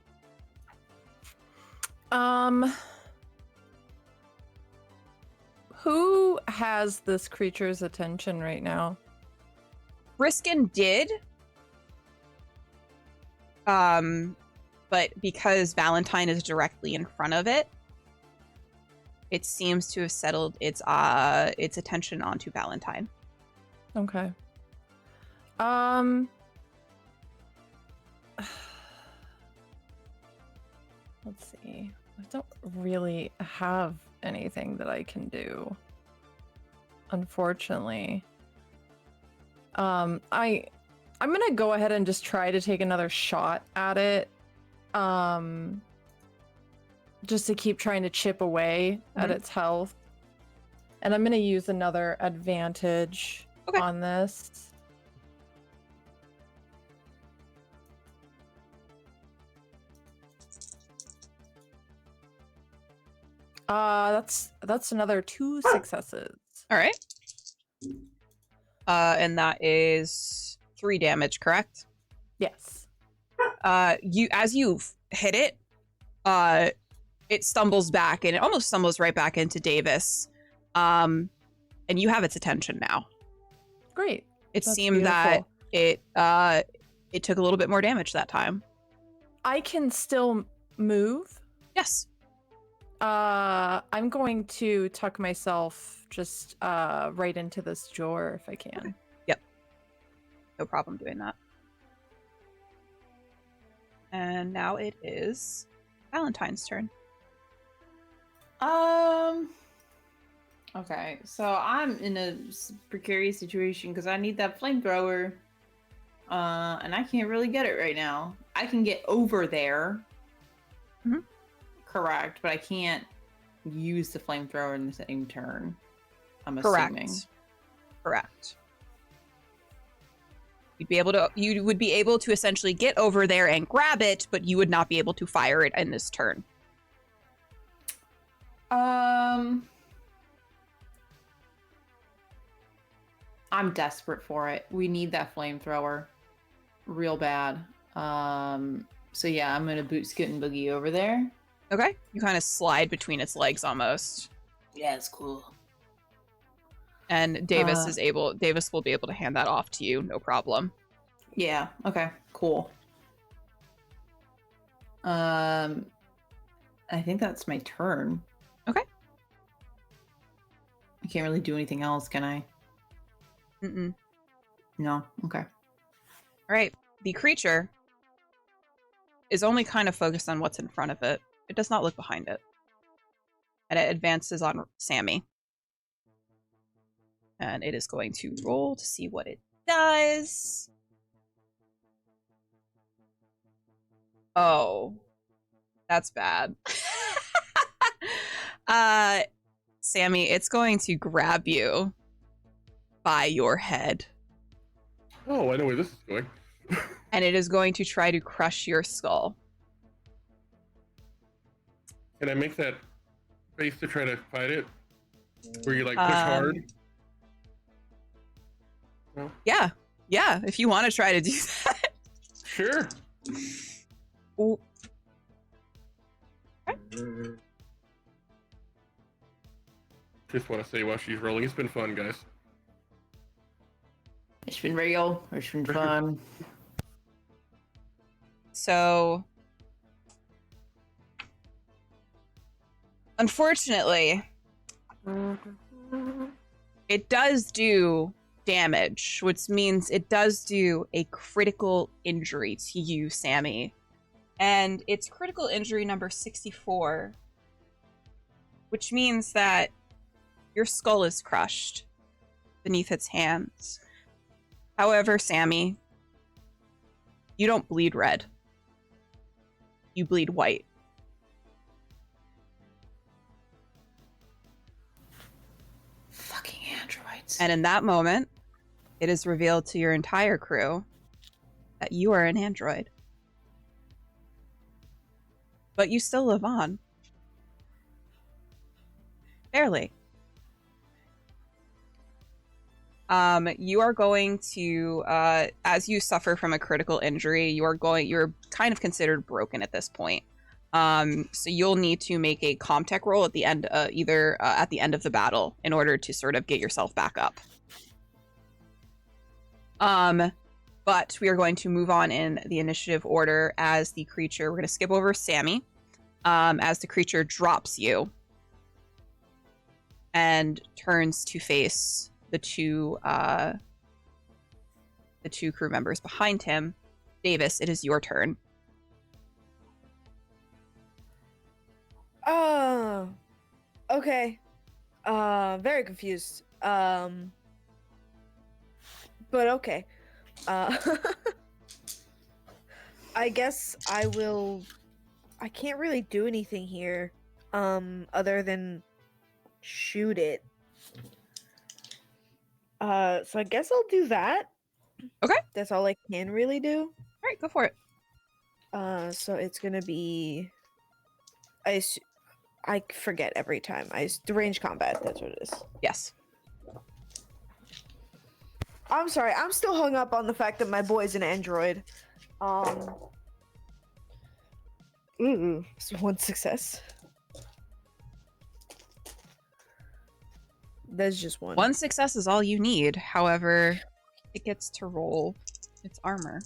Who has this creature's attention right now? Riskin did. But but because Valentine is directly in front of it, it seems to have settled its attention onto Valentine. Okay. Let's see. I don't really have anything that I can do, unfortunately. I'm gonna go ahead and just try to take another shot at it. Just to keep trying to chip away at its health. And I'm gonna use another advantage on this. That's another 2 successes. All right. And that is 3 damage, correct? Yes. As you hit it, it stumbles back, and it almost stumbles right back into Davis. And you have its attention now. Great. It That's seemed beautiful. that it took a little bit more damage that time. I can still move. Yes. I'm going to tuck myself just right into this drawer if I can. Okay. Yep. No problem doing that. And now it is Valentine's turn. Okay, so I'm in a precarious situation because I need that flamethrower, and I can't really get it right now. I can get over there, correct, but I can't use the flamethrower in the same turn. I'm assuming. Correct. You would be able to essentially get over there and grab it, but you would not be able to fire it in this turn. I'm desperate for it. We need that flamethrower real bad. So yeah, I'm gonna boot scoot and boogie over there. Okay. You kind of slide between its legs almost. Yeah, it's cool. And Davis will be able to hand that off to you, no problem. Yeah, okay, cool. I think that's my turn. Okay. I can't really do anything else, can I? Mm-mm. No? Okay. All right. The creature is only kind of focused on what's in front of it. It does not look behind it. And it advances on Sammy. And it is going to roll to see what it does. Oh. That's bad. Sammy, it's going to grab you by your head. Oh, I know where this is going. And it is going to try to crush your skull. Can I make that face to try to fight it? Where you like push hard? No? Yeah. If you want to try to do that. Sure. Ooh. Just want to say while she's rolling, it's been fun, guys. It's been real. It's been fun. So, unfortunately, it does do damage, which means it does do a critical injury to you, Sammy. And it's critical injury number 64, which means that your skull is crushed beneath its hands. However, Sammy, you don't bleed red. You bleed white. Fucking androids. And in that moment, it is revealed to your entire crew that you are an android. But you still live on. Barely. You are going to, as you suffer from a critical injury, you're kind of considered broken at this point. So you'll need to make a Comtech roll at the end, either at the end of the battle, in order to sort of get yourself back up. But we are going to move on in the initiative order as the creature. We're going to skip over Sammy as the creature drops you and turns to face the two crew members behind him. Davis, it is your turn. Okay. Very confused. But okay. I guess I can't really do anything here, other than shoot it. So I guess I'll do that. Okay. That's all I can really do. All right, go for it. So it's gonna be, I forget every time. The range combat. That's what it is. Yes. I'm sorry. I'm still hung up on the fact that my boy's an android. It's one success. That's just one. One success is all you need. However, it gets to roll its armor.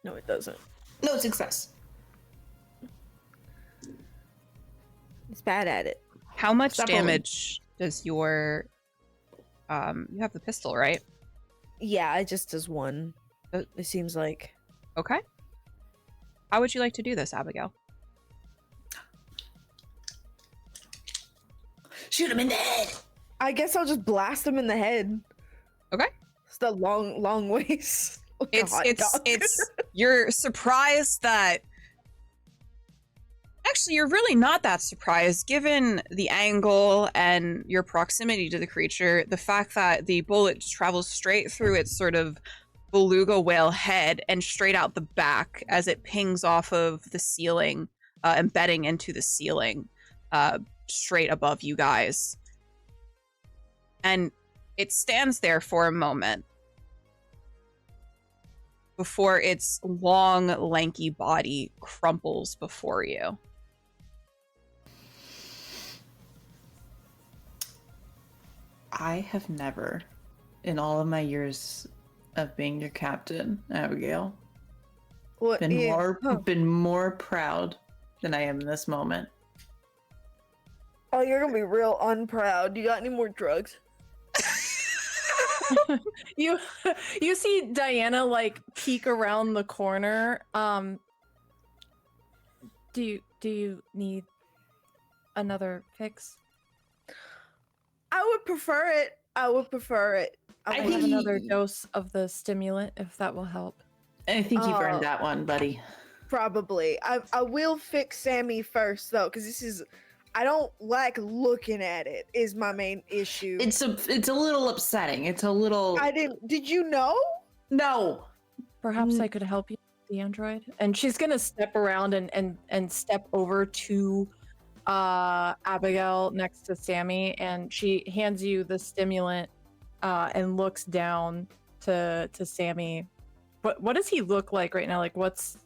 No, it doesn't. No success. It's bad at it. How much Stop damage does your you have the pistol, right? Yeah, it just does one. It seems like. Okay. How would you like to do this, Abigale? Shoot him in the head. I guess I'll just blast him in the head. Okay. It's the long ways. Like a hot dog. It's you're surprised that actually you're really not that surprised given the angle and your proximity to the creature. The fact that the bullet travels straight through its sort of beluga whale head and straight out the back as it pings off of the ceiling, embedding into the ceiling, straight above you guys. And it stands there for a moment before its long, lanky body crumples before you. I have never, in all of my years of being your captain, Abigale, What? been more proud than I am in this moment. Oh, you're gonna be real unproud. You got any more drugs? You see Diana like peek around the corner. Do you need another fix? I would prefer it. I would I think have another dose of the stimulant if that will help. I think you've earned that one, buddy. probably. I will fix Sammy first though, because this is. I don't like looking at it. Is my main issue. It's a little upsetting. It's a little. I didn't. Did you know? No. Perhaps I could help you, the android. And she's gonna step around and step over to Abigale next to Sammy, and she hands you the stimulant and looks down to Sammy. What does he look like right now? Like, what's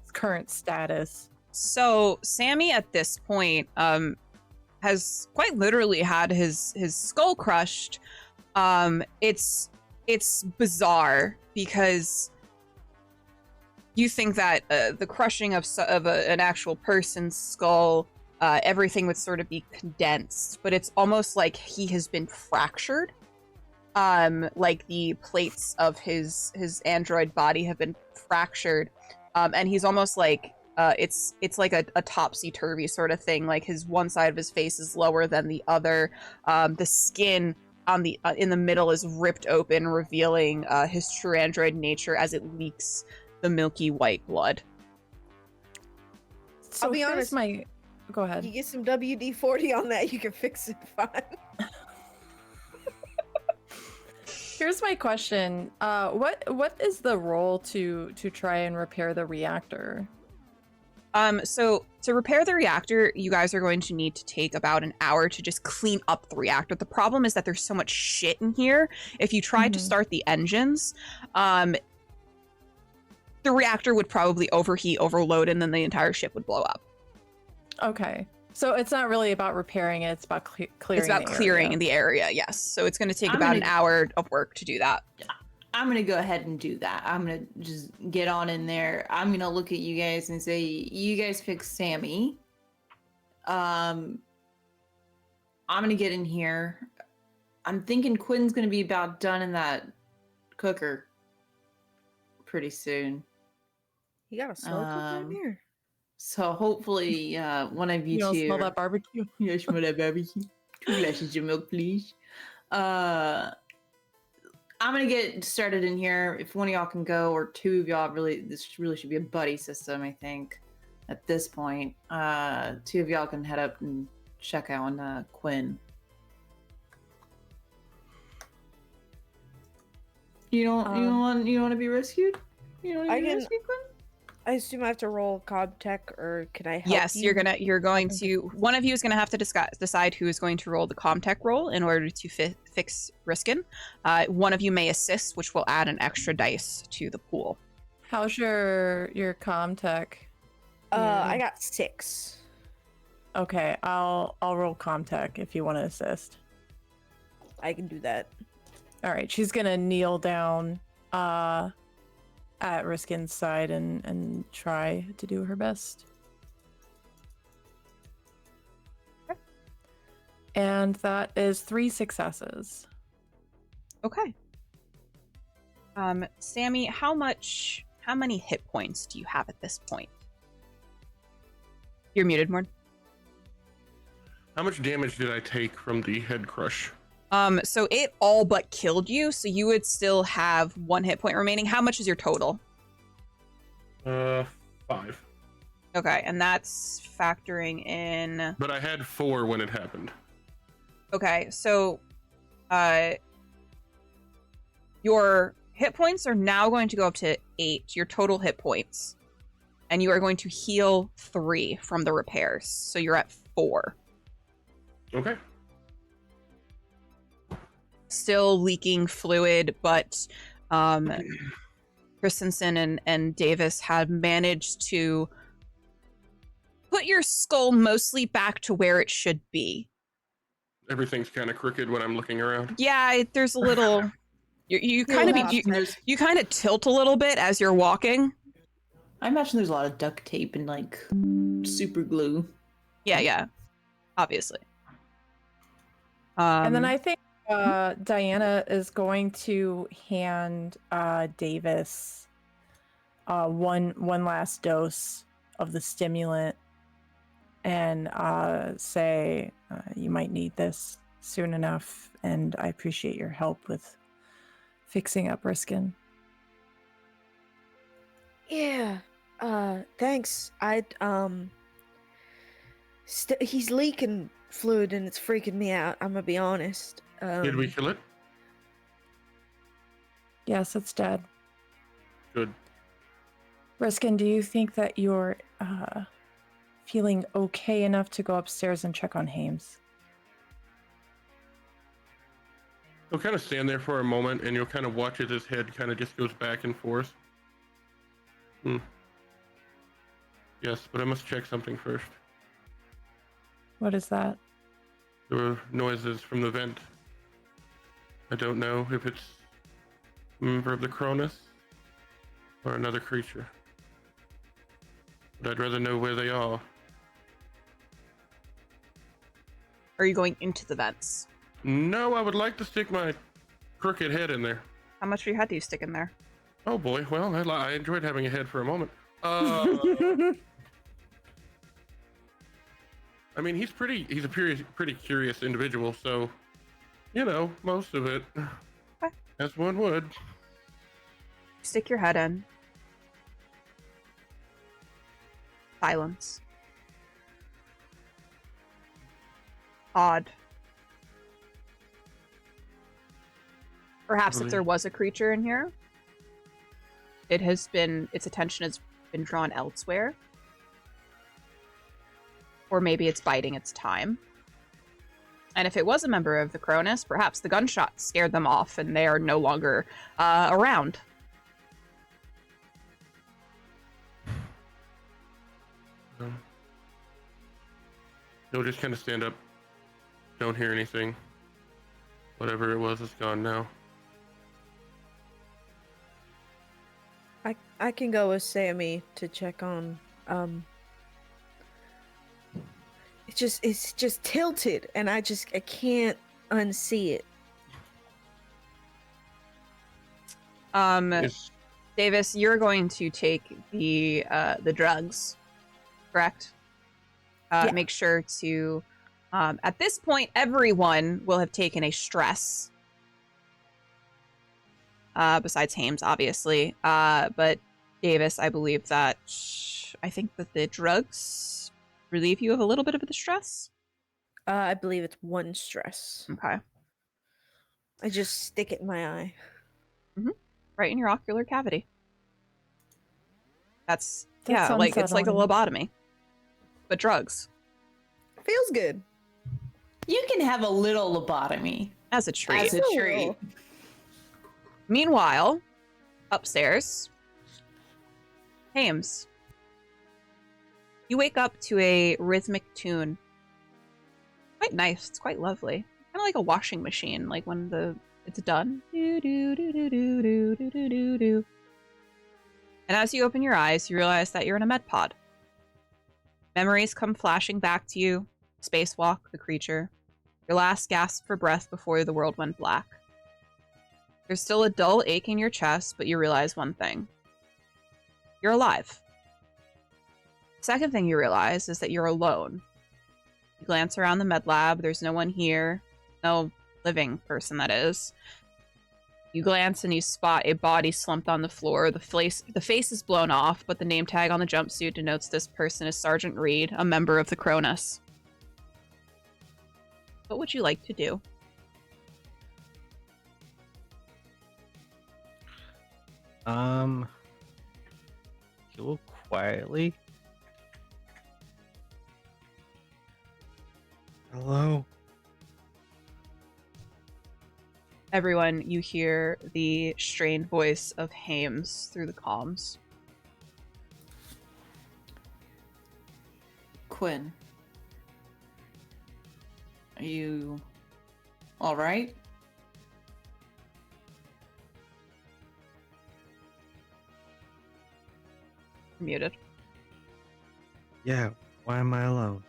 his current status? So Sammy at this point has quite literally had his skull crushed. It's bizarre because you think that the crushing of an actual person's skull, everything would sort of be condensed, but it's almost like he has been fractured. Like the plates of his android body have been fractured, and he's almost like it's like a topsy-turvy sort of thing. Like his one side of his face is lower than the other. The skin on the in the middle is ripped open, revealing his true android nature as it leaks the milky white blood. So I'll be honest. Go ahead. You get some WD-40 on that, you can fix it fine. Here's my question. What is the role to try and repair the reactor? So to repair the reactor, you guys are going to need to take about an hour to just clean up the reactor. The problem is that there's so much shit in here. If you tried to start the engines, the reactor would probably overheat, overload, and then the entire ship would blow up. Okay. So it's not really about repairing it, it's about clearing It's about the clearing area. the area, yes. So it's going to take about an hour of work to do that. I'm gonna go ahead and do that. I'm gonna just get on in there. I'm gonna look at you guys and say, you guys fix Sammy. I'm gonna get in here. I'm thinking Quinn's gonna be about done in that cooker pretty soon. You got a slow cooker in here? So hopefully, one of you You don't two. smell that barbecue? Yeah, smell that barbecue. 2 glasses of milk, please. I'm gonna get started in here. If one of y'all can go, or 2 of y'all, this really should be a buddy system, I think. At this point, 2 of y'all can head up and check out on Quinn. You don't want to be rescued? You don't want to be rescued, Quinn? I assume I have to roll cob tech, or can I help Yes, you? you're going to. One of you is going to have to decide who is going to roll the Comtech roll in order to fix Riskin. One of you may assist, which will add an extra dice to the pool. How's your Comtech? I got 6. Okay, I'll roll Comtech if you want to assist. I can do that. All right, she's gonna kneel down at Riskin's side and try to do her best. Okay. And that is 3 successes. Okay. Sammy, how many hit points do you have at this point? You're muted, Morn. How much damage did I take from the head crush? So it all but killed you, so you would still have 1 hit point remaining. How much is your total? 5. Okay, and that's factoring in... But I had 4 when it happened. Okay, so your hit points are now going to go up to 8, your total hit points. And you are going to heal 3 from the repairs. So you're at 4. Okay. Still leaking fluid, but Christensen and Davis had managed to put your skull mostly back to where it should be. Everything's kind of crooked when I'm looking around. Yeah, there's a little... You kind of tilt a little bit as you're walking. I imagine there's a lot of duct tape and like super glue. Yeah, obviously. And then I think Diana is going to hand Davis one last dose of the stimulant and say you might need this soon enough, and I appreciate your help with fixing up Riskin. Yeah. Thanks. He's leaking fluid and it's freaking me out. I'm gonna be honest. Did we kill it? Yes, it's dead. Good. Riskin, do you think that you're feeling okay enough to go upstairs and check on Hames? He'll kind of stand there for a moment, and you'll kind of watch as his head kind of just goes back and forth. Yes, but I must check something first. What is that? There were noises from the vent. I don't know if it's a member of the Cronus or another creature. But I'd rather know where they are. Are you going into the vents? No, I would like to stick my crooked head in there. How much of your head do you stick in there? Oh boy, well, I enjoyed having a head for a moment. I mean, he's a pretty curious individual, so, you know, most of it, Okay. as one would. Stick your head in. Silence. Odd. Perhaps if there was a creature in here, its attention has been drawn elsewhere. Or maybe it's biding its time. And if it was a member of the Cronus, perhaps the gunshot scared them off and they are no longer around. He'll just kind of stand up. Don't hear anything. Whatever it was is gone now. I can go with Sammy to check on. It's just tilted, and I can't unsee it. Yes. Davis, you're going to take the drugs, correct? Yeah. Make sure to. At this point, everyone will have taken a stress. Besides Hames, obviously. But Davis, I believe that I think that the drugs relieve you of a little bit of the stress. I believe it's 1 stress. Okay. I just stick it in my eye. Right in your ocular cavity. That's That's yeah, like it's like a unsettling. lobotomy, but drugs Feels good. You can have a little lobotomy as a treat. as a treat. Meanwhile, upstairs, Hames, you wake up to a rhythmic tune. Quite nice. It's quite lovely. Kind of like a washing machine, like when it's done. Do, do, do, do, do, do, do, do, do, do. And as you open your eyes, you realize that you're in a med pod. Memories come flashing back to you. Spacewalk, the creature. Your last gasp for breath before the world went black. There's still a dull ache in your chest, but you realize one thing. You're alive. Second thing you realize is that you're alone. You glance around the med lab. There's no one here. No living person, that is. You glance and you spot a body slumped on the floor. The face is blown off, but the name tag on the jumpsuit denotes this person is Sergeant Reed, a member of the Cronus. What would you like to do? Heal quietly. Hello. Everyone, you hear the strained voice of Hames through the comms. Quinn, are you all right? You're muted. Yeah. Why am I alone?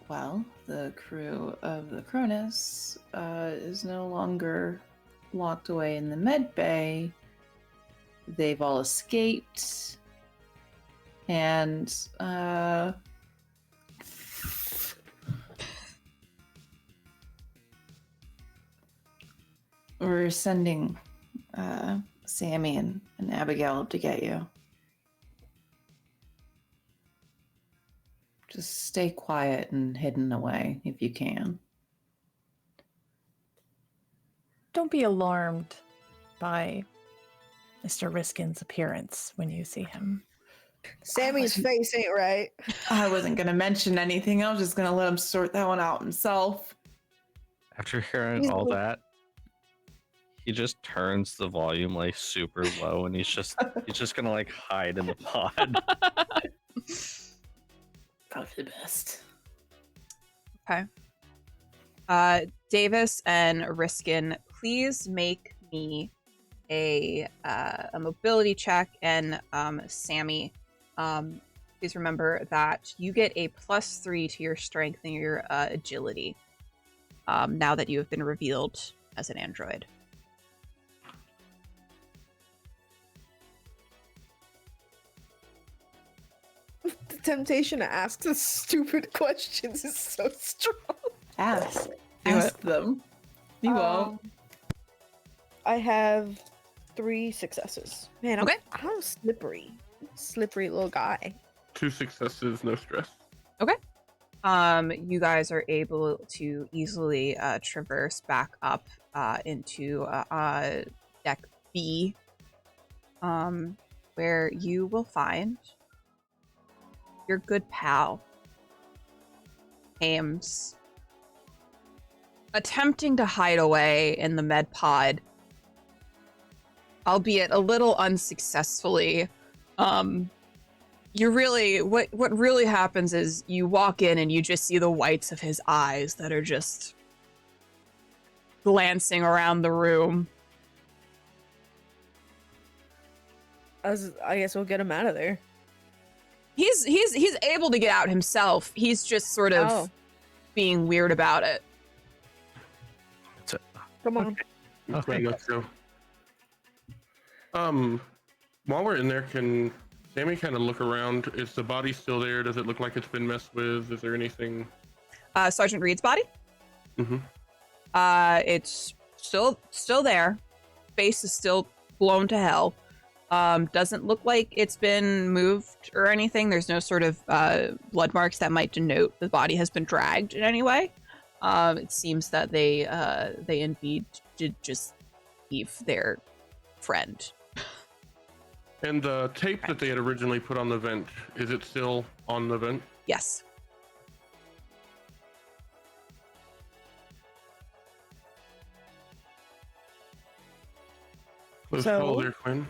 Well, the crew of the Cronus is no longer locked away in the med bay. They've all escaped. And we're sending Sammy and Abigale up to get you. Just stay quiet and hidden away if you can. Don't be alarmed by Mr. Riskin's appearance when you see him. Sammy's face ain't right. I wasn't going to mention anything. I was just going to let him sort that one out himself. After hearing all that, he just turns the volume like super low, and he's just gonna like hide in the pod. Probably the best. Okay. Davis and Riskin, please make me a mobility check, and Sammy, please remember that you get a +3 to your strength and your agility now that you have been revealed as an android. The temptation to ask the stupid questions is so strong. Ask it. them. You won't. I have 3 successes. Man, Okay. I'm slippery. Slippery little guy. 2 successes, no stress. You guys are able to easily traverse back up into deck B, where you will find your good pal, Hames, attempting to hide away in the med pod, albeit a little unsuccessfully. You really, what really happens is you walk in and you just see the whites of his eyes that are just glancing around the room. I guess we'll get him out of there. He's able to get out himself. He's just sort of being weird about it. Come on. Okay, let's go. While we're in there, can Sammy kind of look around? Is the body still there? Does it look like it's been messed with? Is there anything? Sergeant Reed's body? Mm-hmm. It's still there. Face is still blown to hell. Doesn't look like it's been moved or anything. There's no sort of blood marks that might denote the body has been dragged in any way. It seems that they indeed did just leave their friend. And the tape that they had originally put on the vent, is it still on the vent? Yes. Let's So- call there, Quinn.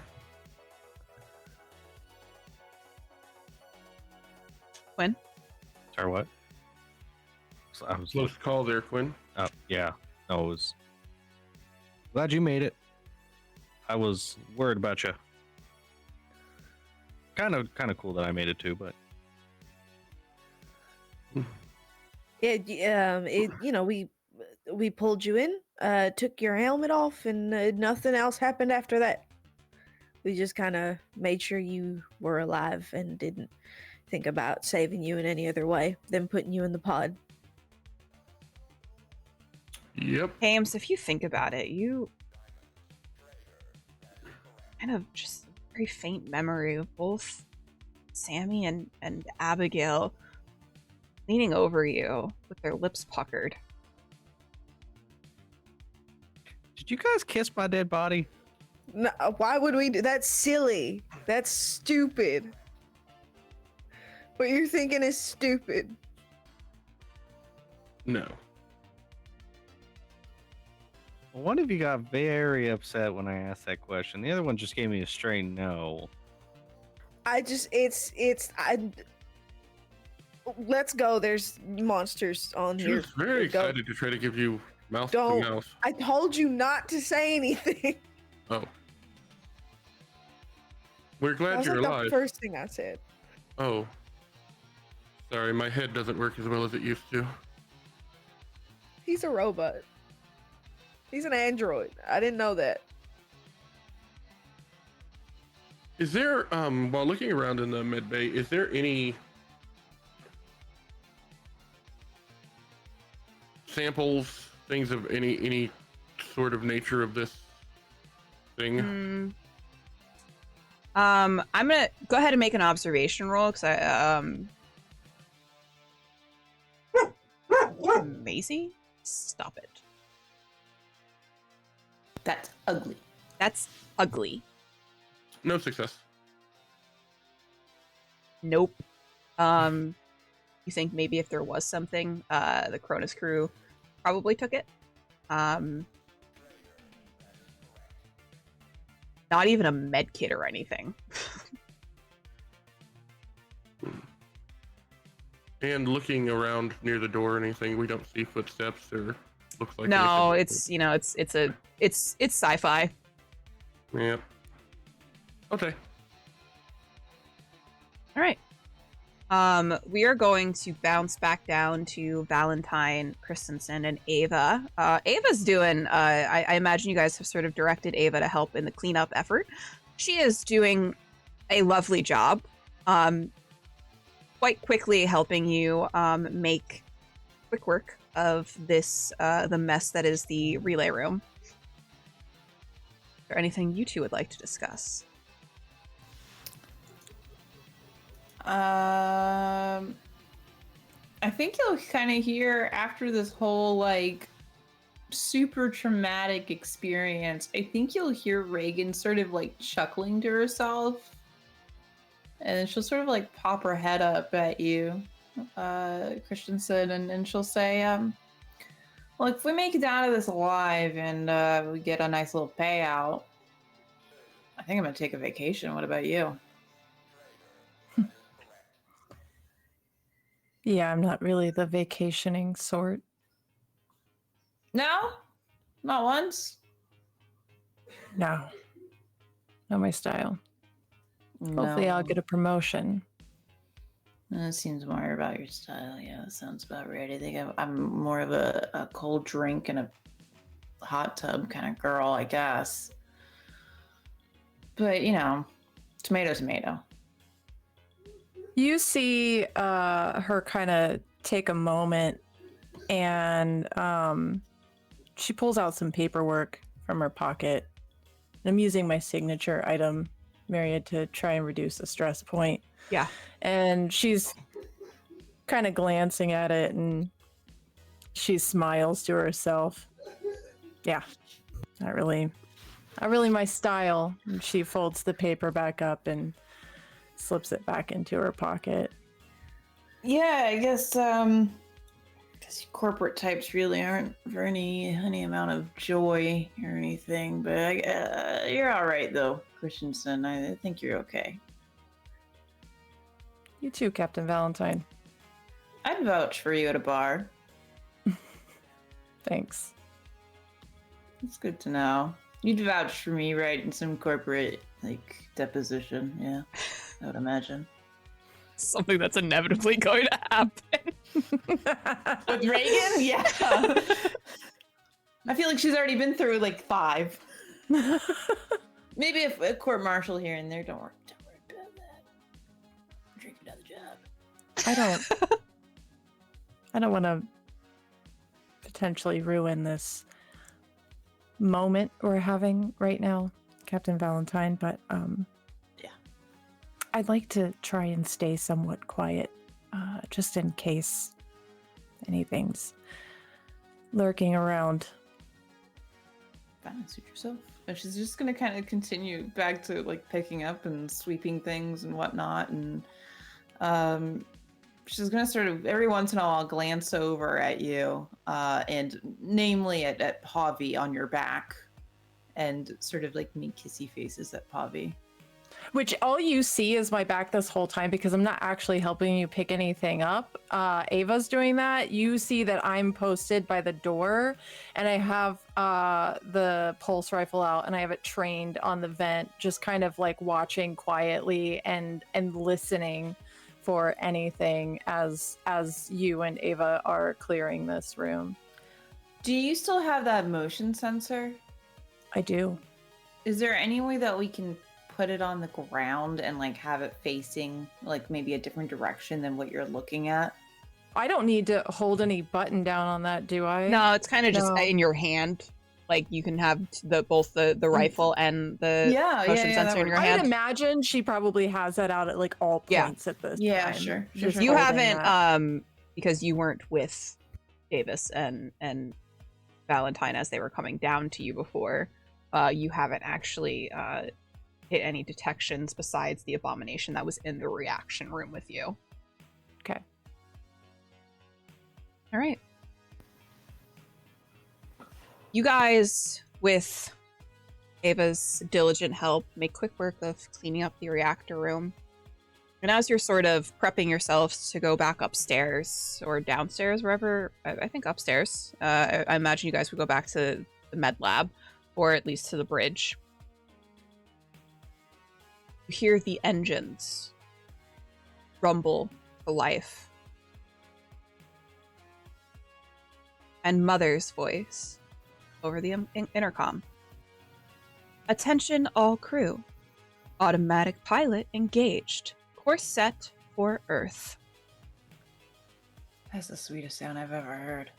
Quinn? Sorry, what? So I was. Close call there, Quinn. Oh, yeah. No, it was. Glad you made it. I was worried about you. Kind of cool that I made it too, but We pulled you in, took your helmet off, and nothing else happened after that. We just kind of made sure you were alive and didn't think about saving you in any other way than putting you in the pod. Yep. Ames, if you think about it, you kind of just a very faint memory of both Sammy and Abigale leaning over you with their lips puckered. did you guys kiss my dead body? No, why would we do that's silly. That's stupid. What you're thinking is stupid. No. One of you got very upset when I asked that question. The other one just gave me a straight no. Let's go. There's monsters on She here. was very Let's go. excited to try to give you mouth Don't. to mouth. I told you not to say anything. Oh. We're That glad was you're like alive. the first thing I said. Oh. Sorry, my head doesn't work as well as it used to. He's a robot. He's an android. I didn't know that. Is there, while looking around in the med bay, is there any samples, things of any sort of nature of this thing? I'm gonna go ahead and make an observation roll because Maisie, stop it. That's ugly. That's ugly. No success. Nope. You think maybe if there was something, the Cronus crew probably took it. Not even a med kit or anything. And looking around near the door or anything, we don't see footsteps or looks like No, anything. it's sci-fi. Yep. Okay. All right. We are going to bounce back down to Valentine, Christensen, and Ava. Ava's doing, I imagine you guys have sort of directed Ava to help in the cleanup effort. She is doing a lovely job, quite quickly helping you make quick work of this, the mess that is the relay room. Is there anything you two would like to discuss? I think you'll kind of hear after this whole like super traumatic experience. I think you'll hear Reagan sort of like chuckling to herself, and then she'll sort of like pop her head up at you, Christensen, and she'll say, "Well, if we make it out of this alive and we get a nice little payout, I think I'm gonna take a vacation. What about you?" Yeah, I'm not really the vacationing sort. No, not once. No. Not my style. Hopefully I'll get a promotion. That seems more about your style. Yeah, that sounds about right. I think I'm more of a cold drink and a hot tub kind of girl, I guess. But, tomato, tomato. You see her kind of take a moment and she pulls out some paperwork from her pocket. I'm using my signature item, Myriad, to try and reduce the stress point. Yeah. And she's kind of glancing at it and she smiles to herself. Yeah, not really my style. And she folds the paper back up and slips it back into her pocket. Yeah, I guess corporate types really aren't for any amount of joy or anything, but you're all right though, Christensen. I think you're okay. You too, Captain Valentine. I'd vouch for you at a bar. Thanks. It's good to know. You'd vouch for me, right, in some corporate deposition, yeah, I would imagine. Something that's inevitably going to happen. With Reagan? Yeah. I feel like she's already been through 5. Maybe a court martial here and there. Don't worry about that. I'm drinking out the job. I don't want to potentially ruin this moment we're having right now, Captain Valentine, but yeah. I'd like to try and stay somewhat quiet, just in case anything's lurking around. Fine, suit yourself. And she's just gonna kind of continue back to picking up and sweeping things and whatnot, and she's gonna sort of every once in a while glance over at you, and namely at Pavi on your back, and sort of make kissy faces at Pavi. Which all you see is my back this whole time because I'm not actually helping you pick anything up. Ava's doing that. You see that I'm posted by the door and I have the pulse rifle out and I have it trained on the vent, just kind of watching quietly and listening for anything as you and Ava are clearing this room. Do you still have that motion sensor? I do. Is there any way that we can put it on the ground and have it facing maybe a different direction than what you're looking at? I don't need to hold any button down on that, do I? No, it's kind of just in your hand. You can have both the rifle and the motion sensor in your hand. I'd imagine she probably has that out at all points at this time. Sure. You haven't because you weren't with Davis and Valentine as they were coming down to you before. You haven't actually hit any detections besides the abomination that was in the reaction room with you. Okay. All right. You guys, with Ava's diligent help, make quick work of cleaning up the reactor room. And as you're sort of prepping yourselves to go back upstairs or downstairs, wherever, I think upstairs, I imagine you guys would go back to the med lab, or at least to the bridge. You hear the engines rumble to life. And Mother's voice over the intercom. Attention all crew. Automatic pilot engaged. Course set for Earth. That's the sweetest sound I've ever heard.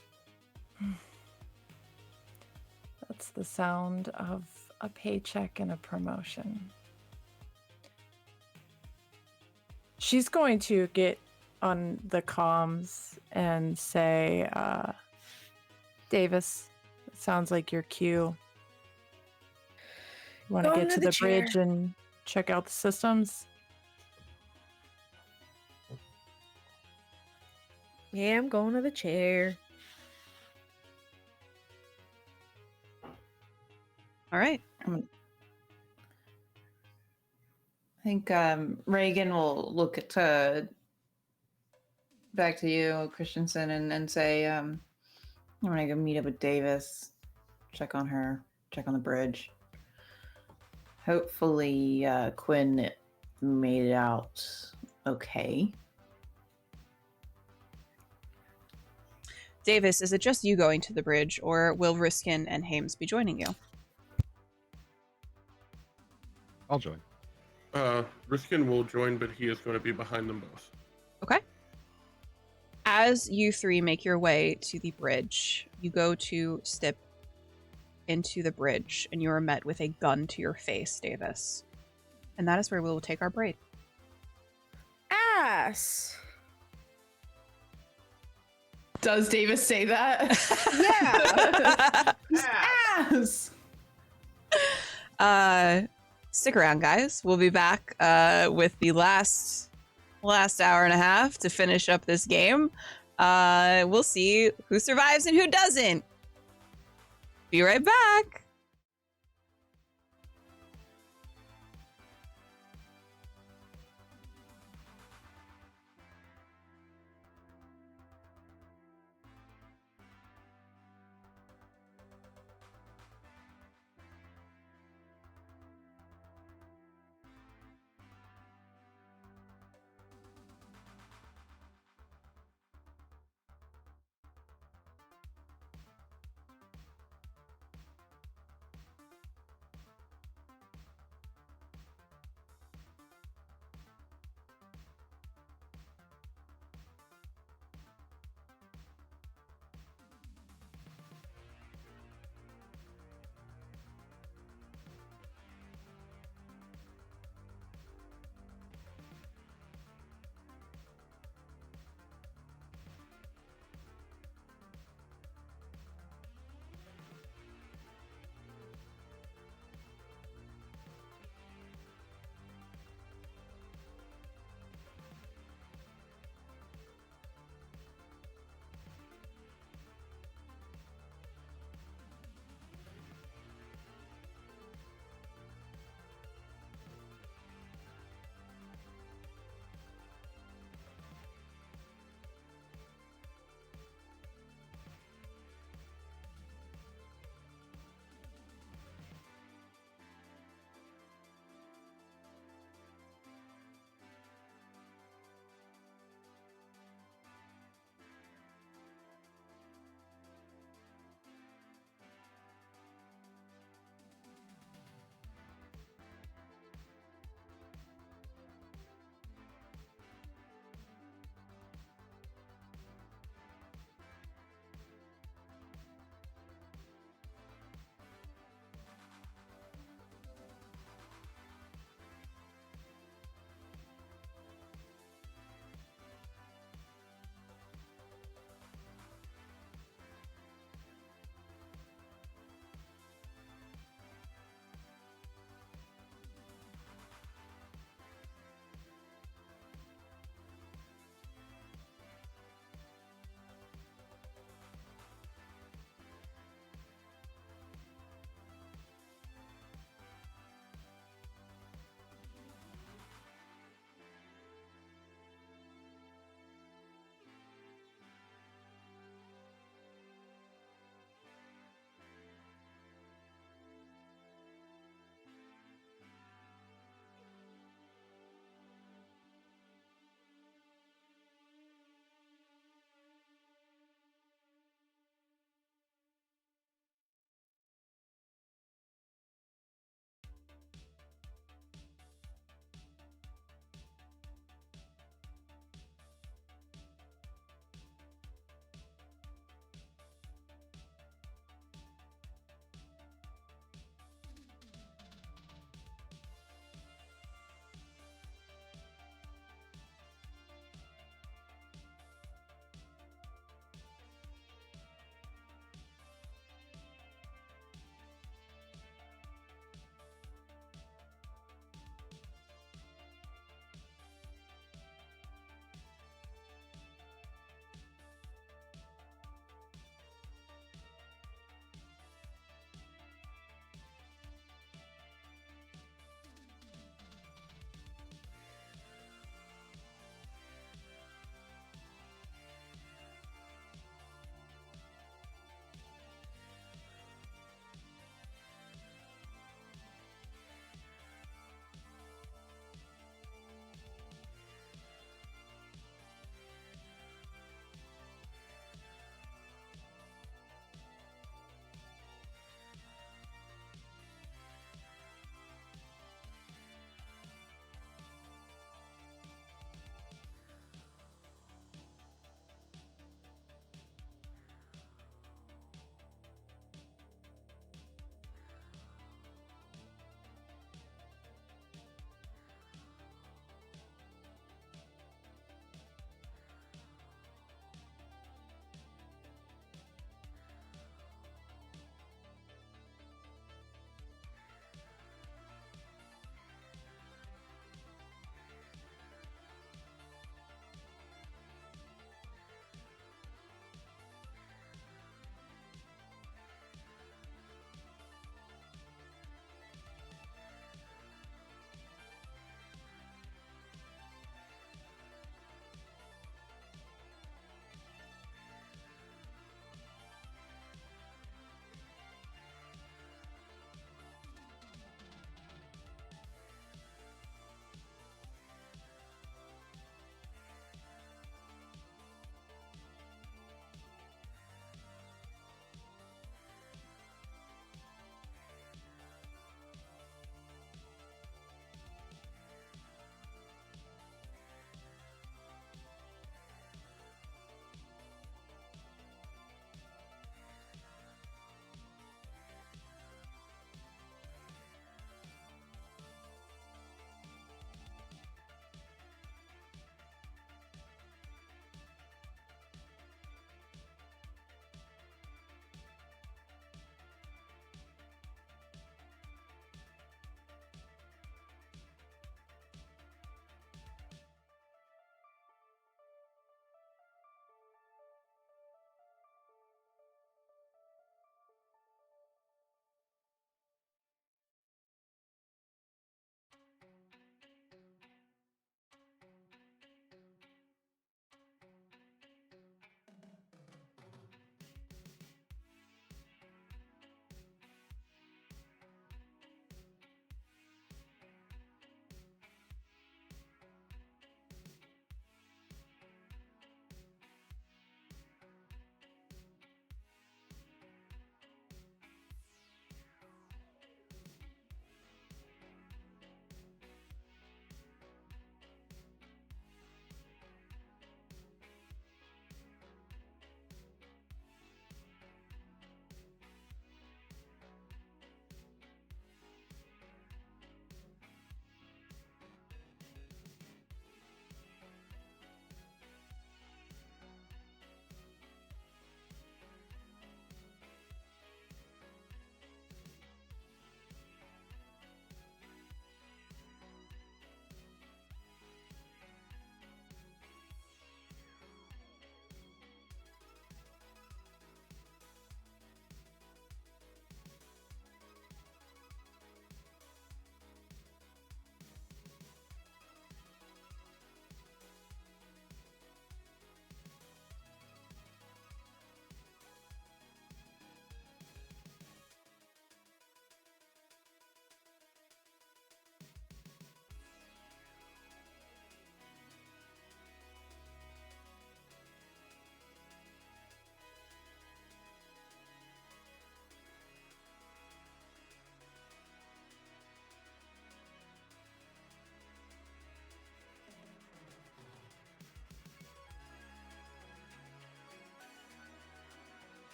That's the sound of a paycheck and a promotion. She's going to get on the comms and say, Davis, it sounds like your cue. You want to get to the bridge and check out the systems? Yeah, I'm going to the chair. All right. I think Reagan will look at back to you, Christensen, and say, I'm gonna go meet up with Davis, check on her, check on the bridge. Hopefully, Quinn made it out okay. Davis, is it just you going to the bridge, or will Riskin and Hames be joining you? I'll join. Riskin will join, but he is going to be behind them both. Okay. As you three make your way to the bridge, you go to step into the bridge, and you are met with a gun to your face, Davis. And that is where we will take our break. Ass. Does Davis say that? Yeah. Ass. Stick around, guys. We'll be back with the last hour and a half to finish up this game. We'll see who survives and who doesn't. Be right back.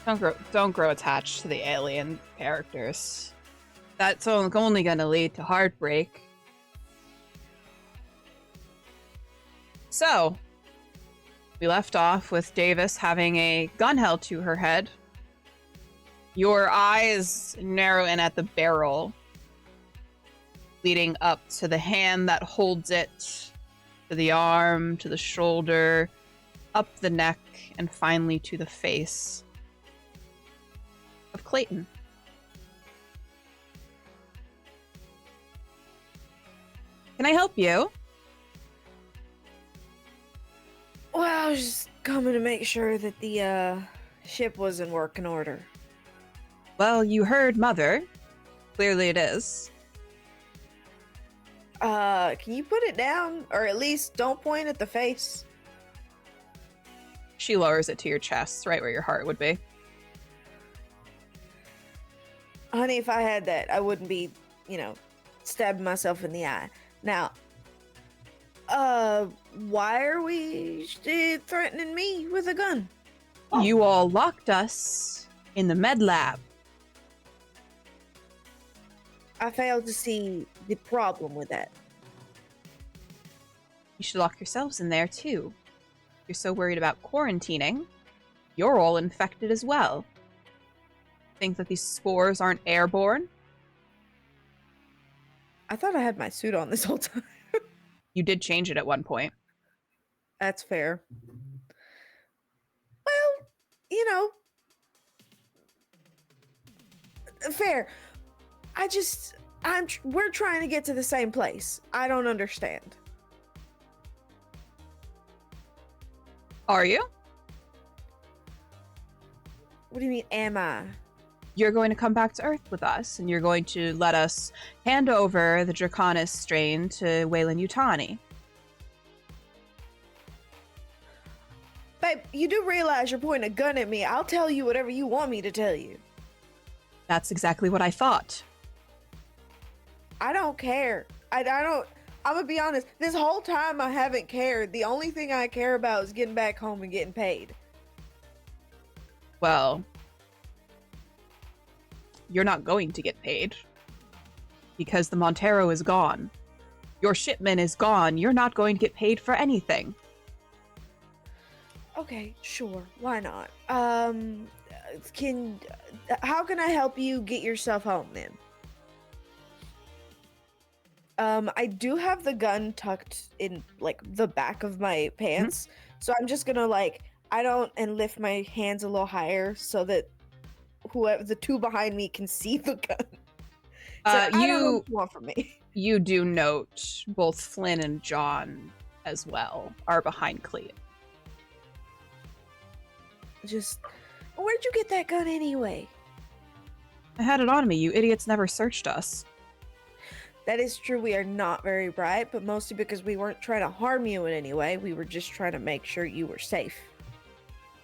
Don't grow attached to the alien characters. That's only gonna lead to heartbreak. So, we left off with Davis having a gun held to her head. Your eyes narrow in at the barrel, leading up to the hand that holds it, to the arm, to the shoulder, up the neck, and finally to the face of Clayton. Can I help you? Well, I was just coming to make sure that the ship was in working order. Well, you heard Mother. Clearly it is. Can you put it down? Or at least don't point at the face. She lowers it to your chest, right where your heart would be. Honey, if I had that, I wouldn't be, stabbing myself in the eye. Now, why are we threatening me with a gun? You all locked us in the med lab. I failed to see the problem with that. You should lock yourselves in there too. You're so worried about quarantining. You're all infected as well. Think that these spores aren't airborne? I thought I had my suit on this whole time. You did change it at one point. That's fair. Well, fair. We're trying to get to the same place. I don't understand. Are you? What do you mean, am I? You're going to come back to Earth with us, and you're going to let us hand over the Draconis strain to Weyland-Yutani. Babe, you do realize you're pointing a gun at me. I'll tell you whatever you want me to tell you. That's exactly what I thought. I don't care. I'm gonna be honest. This whole time I haven't cared. The only thing I care about is getting back home and getting paid. Well, you're not going to get paid. Because the Montero is gone. Your shipment is gone. You're not going to get paid for anything. Okay, sure. Why not? How can I help you get yourself home then? I do have the gun tucked in the back of my pants. So I'm just gonna and lift my hands a little higher so that whoever the two behind me can see the gun. I don't know what you want from me. You do note both Flynn and John as well are behind Clayton. Where'd you get that gun anyway? I had it on me. You idiots never searched us. That is true. We are not very bright, but mostly because we weren't trying to harm you in any way. We were just trying to make sure you were safe.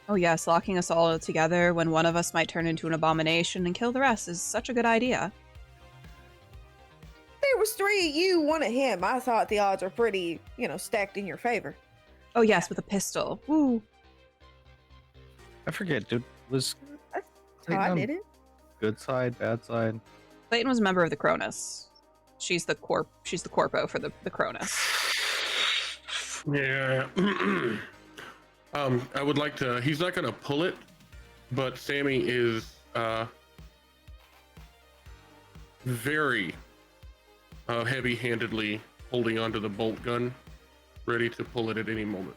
Oh yes, locking us all together when one of us might turn into an abomination and kill the rest is such a good idea. There was 3 of you, 1 of him. I thought the odds were pretty, stacked in your favor. Oh yes, with a pistol. Woo. I forget, dude. Was That's how I did it. good side, bad side? Clayton was a member of the Cronus. She's the corpo for the Cronus. Yeah. I would like to. He's not gonna pull it, but Sammy is very heavy-handedly holding onto the bolt gun, ready to pull it at any moment.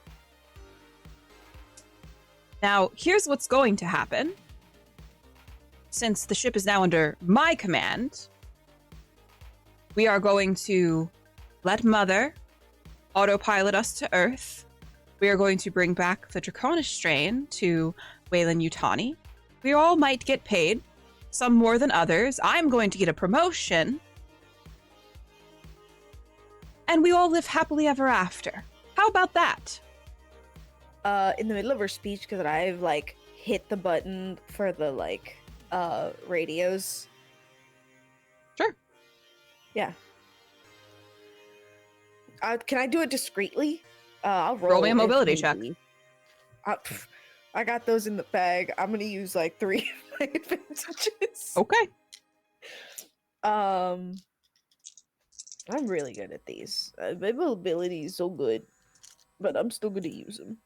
Now, here's what's going to happen. Since the ship is now under my command, we are going to let Mother autopilot us to Earth. We are going to bring back the Draconis strain to Weyland-Yutani. We all might get paid, some more than others. I'm going to get a promotion. And we all live happily ever after. How about that? In the middle of her speech, because I've hit the button for the radios. Sure. Yeah. Can I do it discreetly? I'll Roll me a if mobility need check. be. I got those in the bag. I'm gonna use like 3 of my advantages. Okay. I'm really good at these. My ability is so good, but I'm still gonna use them.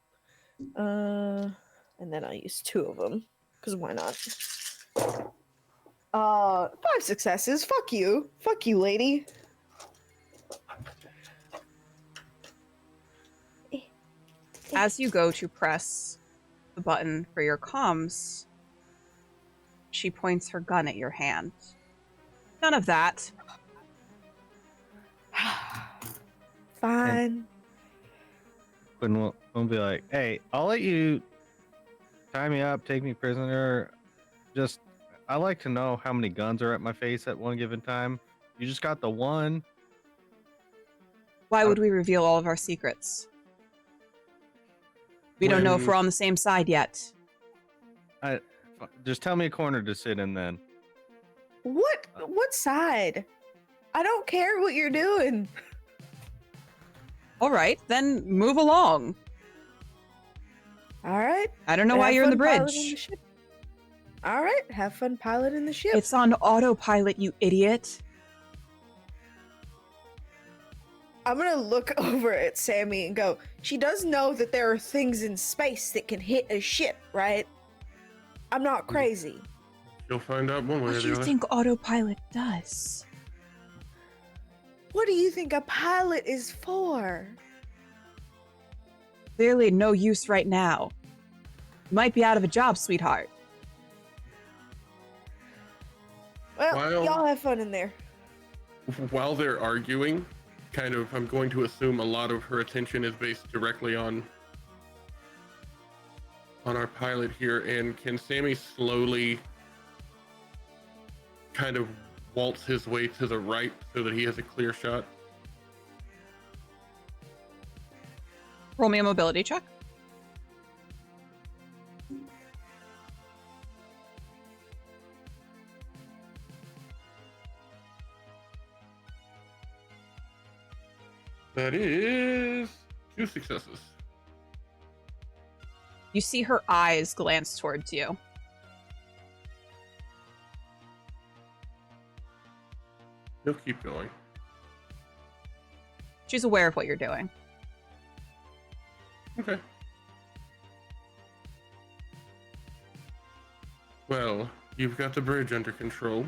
And then I use 2 of them, because why not? 5 successes. Fuck you, lady. As you go to press the button for your comms, she points her gun at your hand. None of that. Fine. Quinn will be like, "Hey, I'll let you tie me up, take me prisoner. Just, I like to know how many guns are at my face at one given time. You just got the one." Why would we reveal all of our secrets? We don't know if we're on the same side yet. Just tell me a corner to sit in then. What side? I don't care what you're doing. All right, then move along. All right. I don't know why you're in the bridge. All right, have fun piloting the ship. It's on autopilot, you idiot. I'm gonna look over at Sammy and go, she does know that there are things in space that can hit a ship, right? I'm not crazy. You'll find out one way or What do the you other. think autopilot does? What do you think a pilot is for? Clearly no use right now. You might be out of a job, sweetheart. Well, y'all have fun in there. While they're arguing, I'm going to assume a lot of her attention is based directly on our pilot here. And can Sammy slowly kind of waltz his way to the right so that he has a clear shot? Roll me a mobility check. That is 2 successes. You see her eyes glance towards you. He'll keep going. She's aware of what you're doing. Okay. Well, you've got the bridge under control.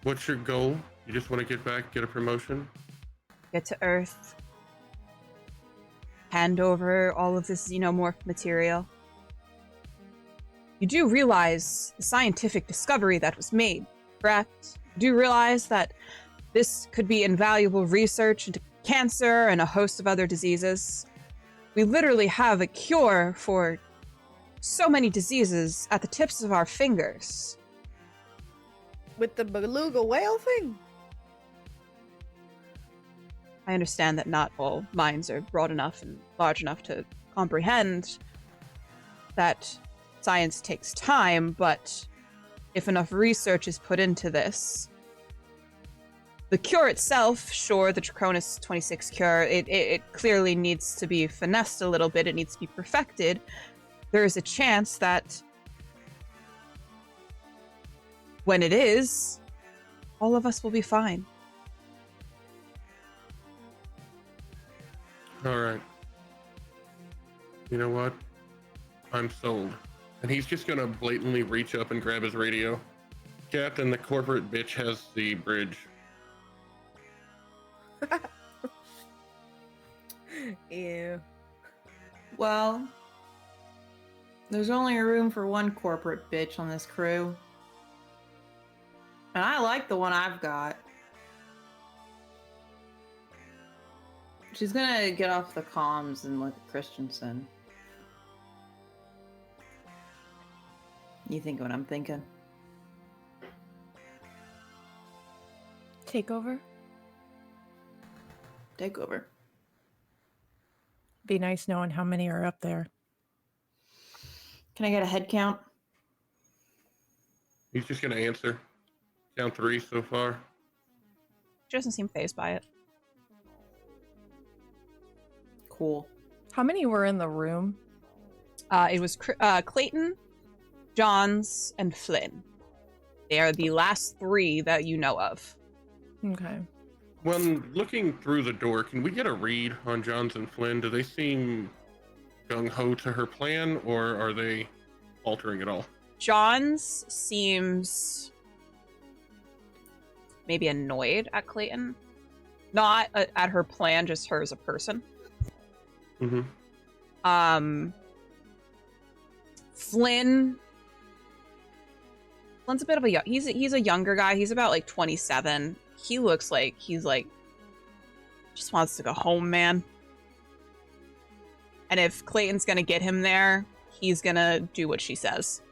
What's your goal? You just want to get back, get a promotion? Get to Earth. Hand over all of this xenomorph material. You do realize the scientific discovery that was made, correct? You do realize that this could be invaluable research into cancer and a host of other diseases. We literally have a cure for so many diseases at the tips of our fingers. With the beluga whale thing? I understand that not all minds are broad enough and large enough to comprehend that science takes time, but if enough research is put into this, the cure itself, sure, the Cronus 26 cure, it clearly needs to be finessed a little bit, it needs to be perfected. There is a chance that when it is, all of us will be fine. All right. You know what? I'm sold. And he's just gonna blatantly reach up and grab his radio. Captain, the corporate bitch has the bridge. Yeah. Well, there's only room for one corporate bitch on this crew. And I like the one I've got. She's gonna get off the comms and look at Christensen. You think what I'm thinking? Take over. Take over. Be nice knowing how many are up there. Can I get a head count? He's just gonna answer. Count 3 so far. She doesn't seem fazed by it. Cool. How many were in the room? It was Clayton, Johns, and Flynn. They are the last 3 that you know of. Okay. When looking through the door, can we get a read on Johns and Flynn? Do they seem gung-ho to her plan, or are they altering it all? Johns seems maybe annoyed at Clayton. Not at her plan, just her as a person. Mm-hmm. Flynn's a bit of a he's a younger guy. He's about like 27. He looks like he's like just wants to go home, man. And if Clayton's gonna get him there, he's gonna do what she says.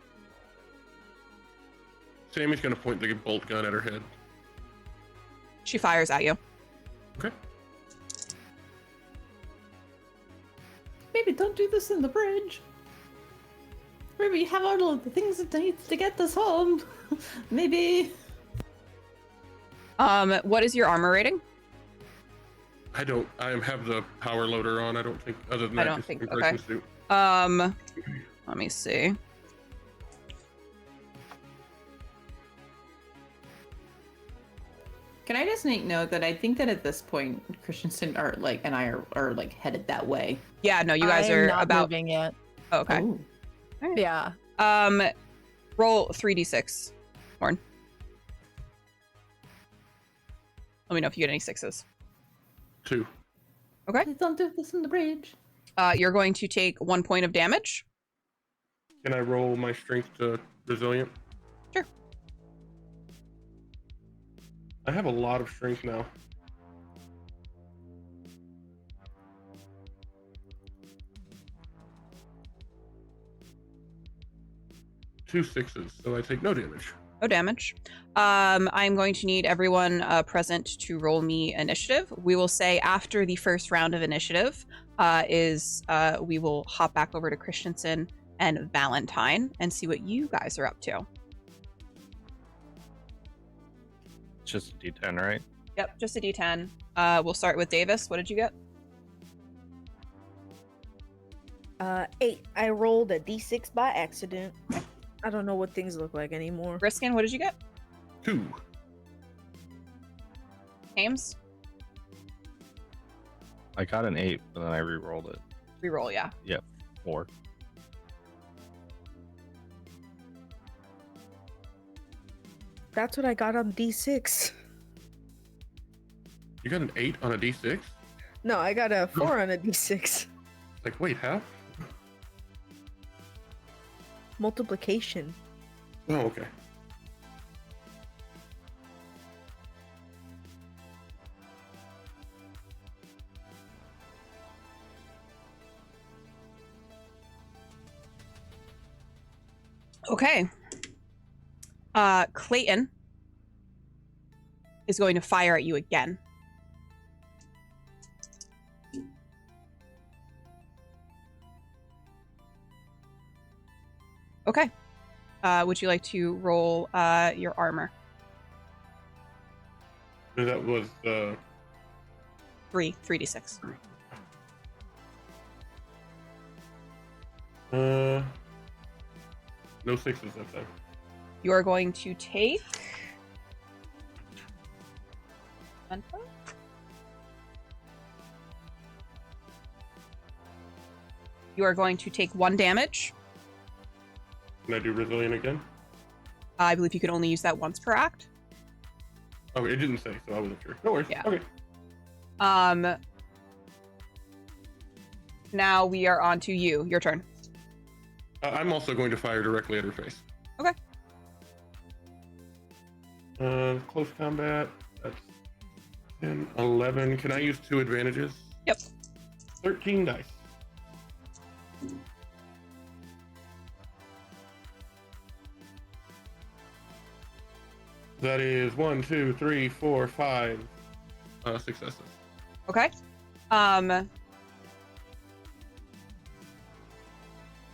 Sammy's gonna point the bolt gun at her head. She fires at you. Okay. Maybe don't do this in the bridge. Maybe have all of the things it needs to get this home. Maybe. What is your armor rating? I have the power loader on. I don't think, other than I that, don't just think- compression okay. suit. Let me see. Can I just make note that I think that at this point, Christensen and I are like headed that way. Yeah, no, you guys I am are not about. moving yet. Oh, okay. Ooh. Yeah. Roll 3d6, Horn. Let me know if you get any 6s. 2. Okay. Please don't do this in the bridge. You're going to take 1 point of damage. Can I roll my strength to resilient? Sure. I have a lot of strength now. Two 6s, so I take no damage. No damage. I'm going to need everyone present to roll me initiative. We will say after the first round of initiative we will hop back over to Christensen and Valentine and see what you guys are up to. It's just a D10, right? Yep, just a D10. We'll start with Davis. What did you get? 8. I rolled a D6 by accident. I don't know what things look like anymore. Riskin, what did you get? 2. Ames? I got an 8, but then I re-rolled it. Reroll, yeah. 4. That's what I got on D6. You got an 8 on a D6? No, I got a 4 on a D6. Like, wait, half? Multiplication. Oh, okay. Okay. Clayton is going to fire at you again. Okay. Would you like to roll your armor? That was 3d6. no 6s that time. You are going to take. You are going to take 1 damage. Can I do resilient again? I believe you can only use that once per act. Okay, it didn't say, so I wasn't sure. No worries. Yeah. Okay. Now we are on to you. Your turn. I'm also going to fire directly at her face. Okay. Close combat. That's 10, 11. Can I use 2 advantages? Yep. 13 dice. That is 1, 2, 3, 4, 5 successes. Okay.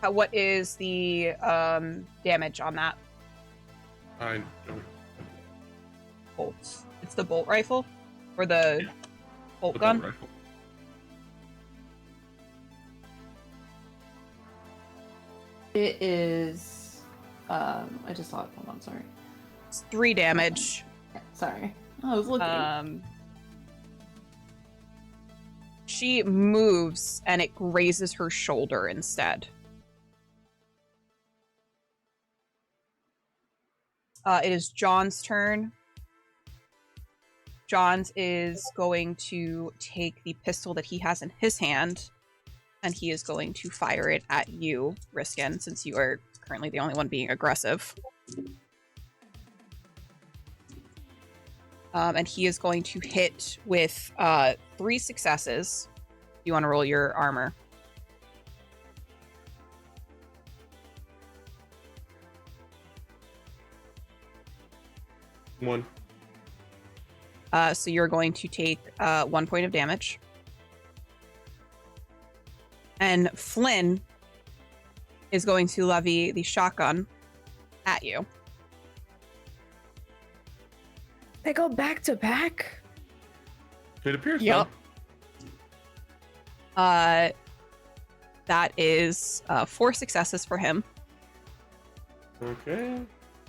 What is the damage on that I don't. bolt? It's the bolt rifle or the bolt The gun? bolt rifle. It is. I just saw it. Hold on, sorry. It's 3 damage. Sorry. I was looking. She moves and it grazes her shoulder instead. It is John's turn. John's is going to take the pistol that he has in his hand, and he is going to fire it at you, Riskin, since you are currently the only one being aggressive. And he is going to hit with 3 successes. You want to roll your armor. One. So you're going to take 1 point of damage. And Flynn is going to levy the shotgun at you. They go back to back? It appears Yep. so. That is 4 successes for him. Okay.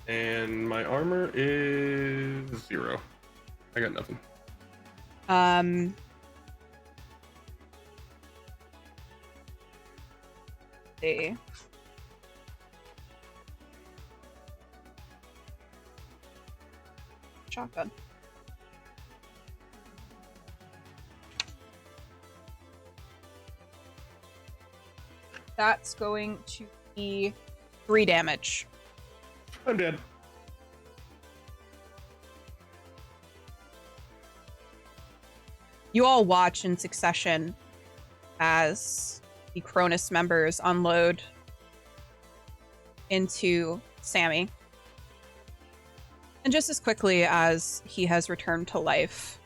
And my armor is 0. I got nothing. See. Shotgun. That's going to be 3 damage. I'm dead. You all watch in succession as the Cronus members unload into Sammy. And just as quickly as he has returned to life,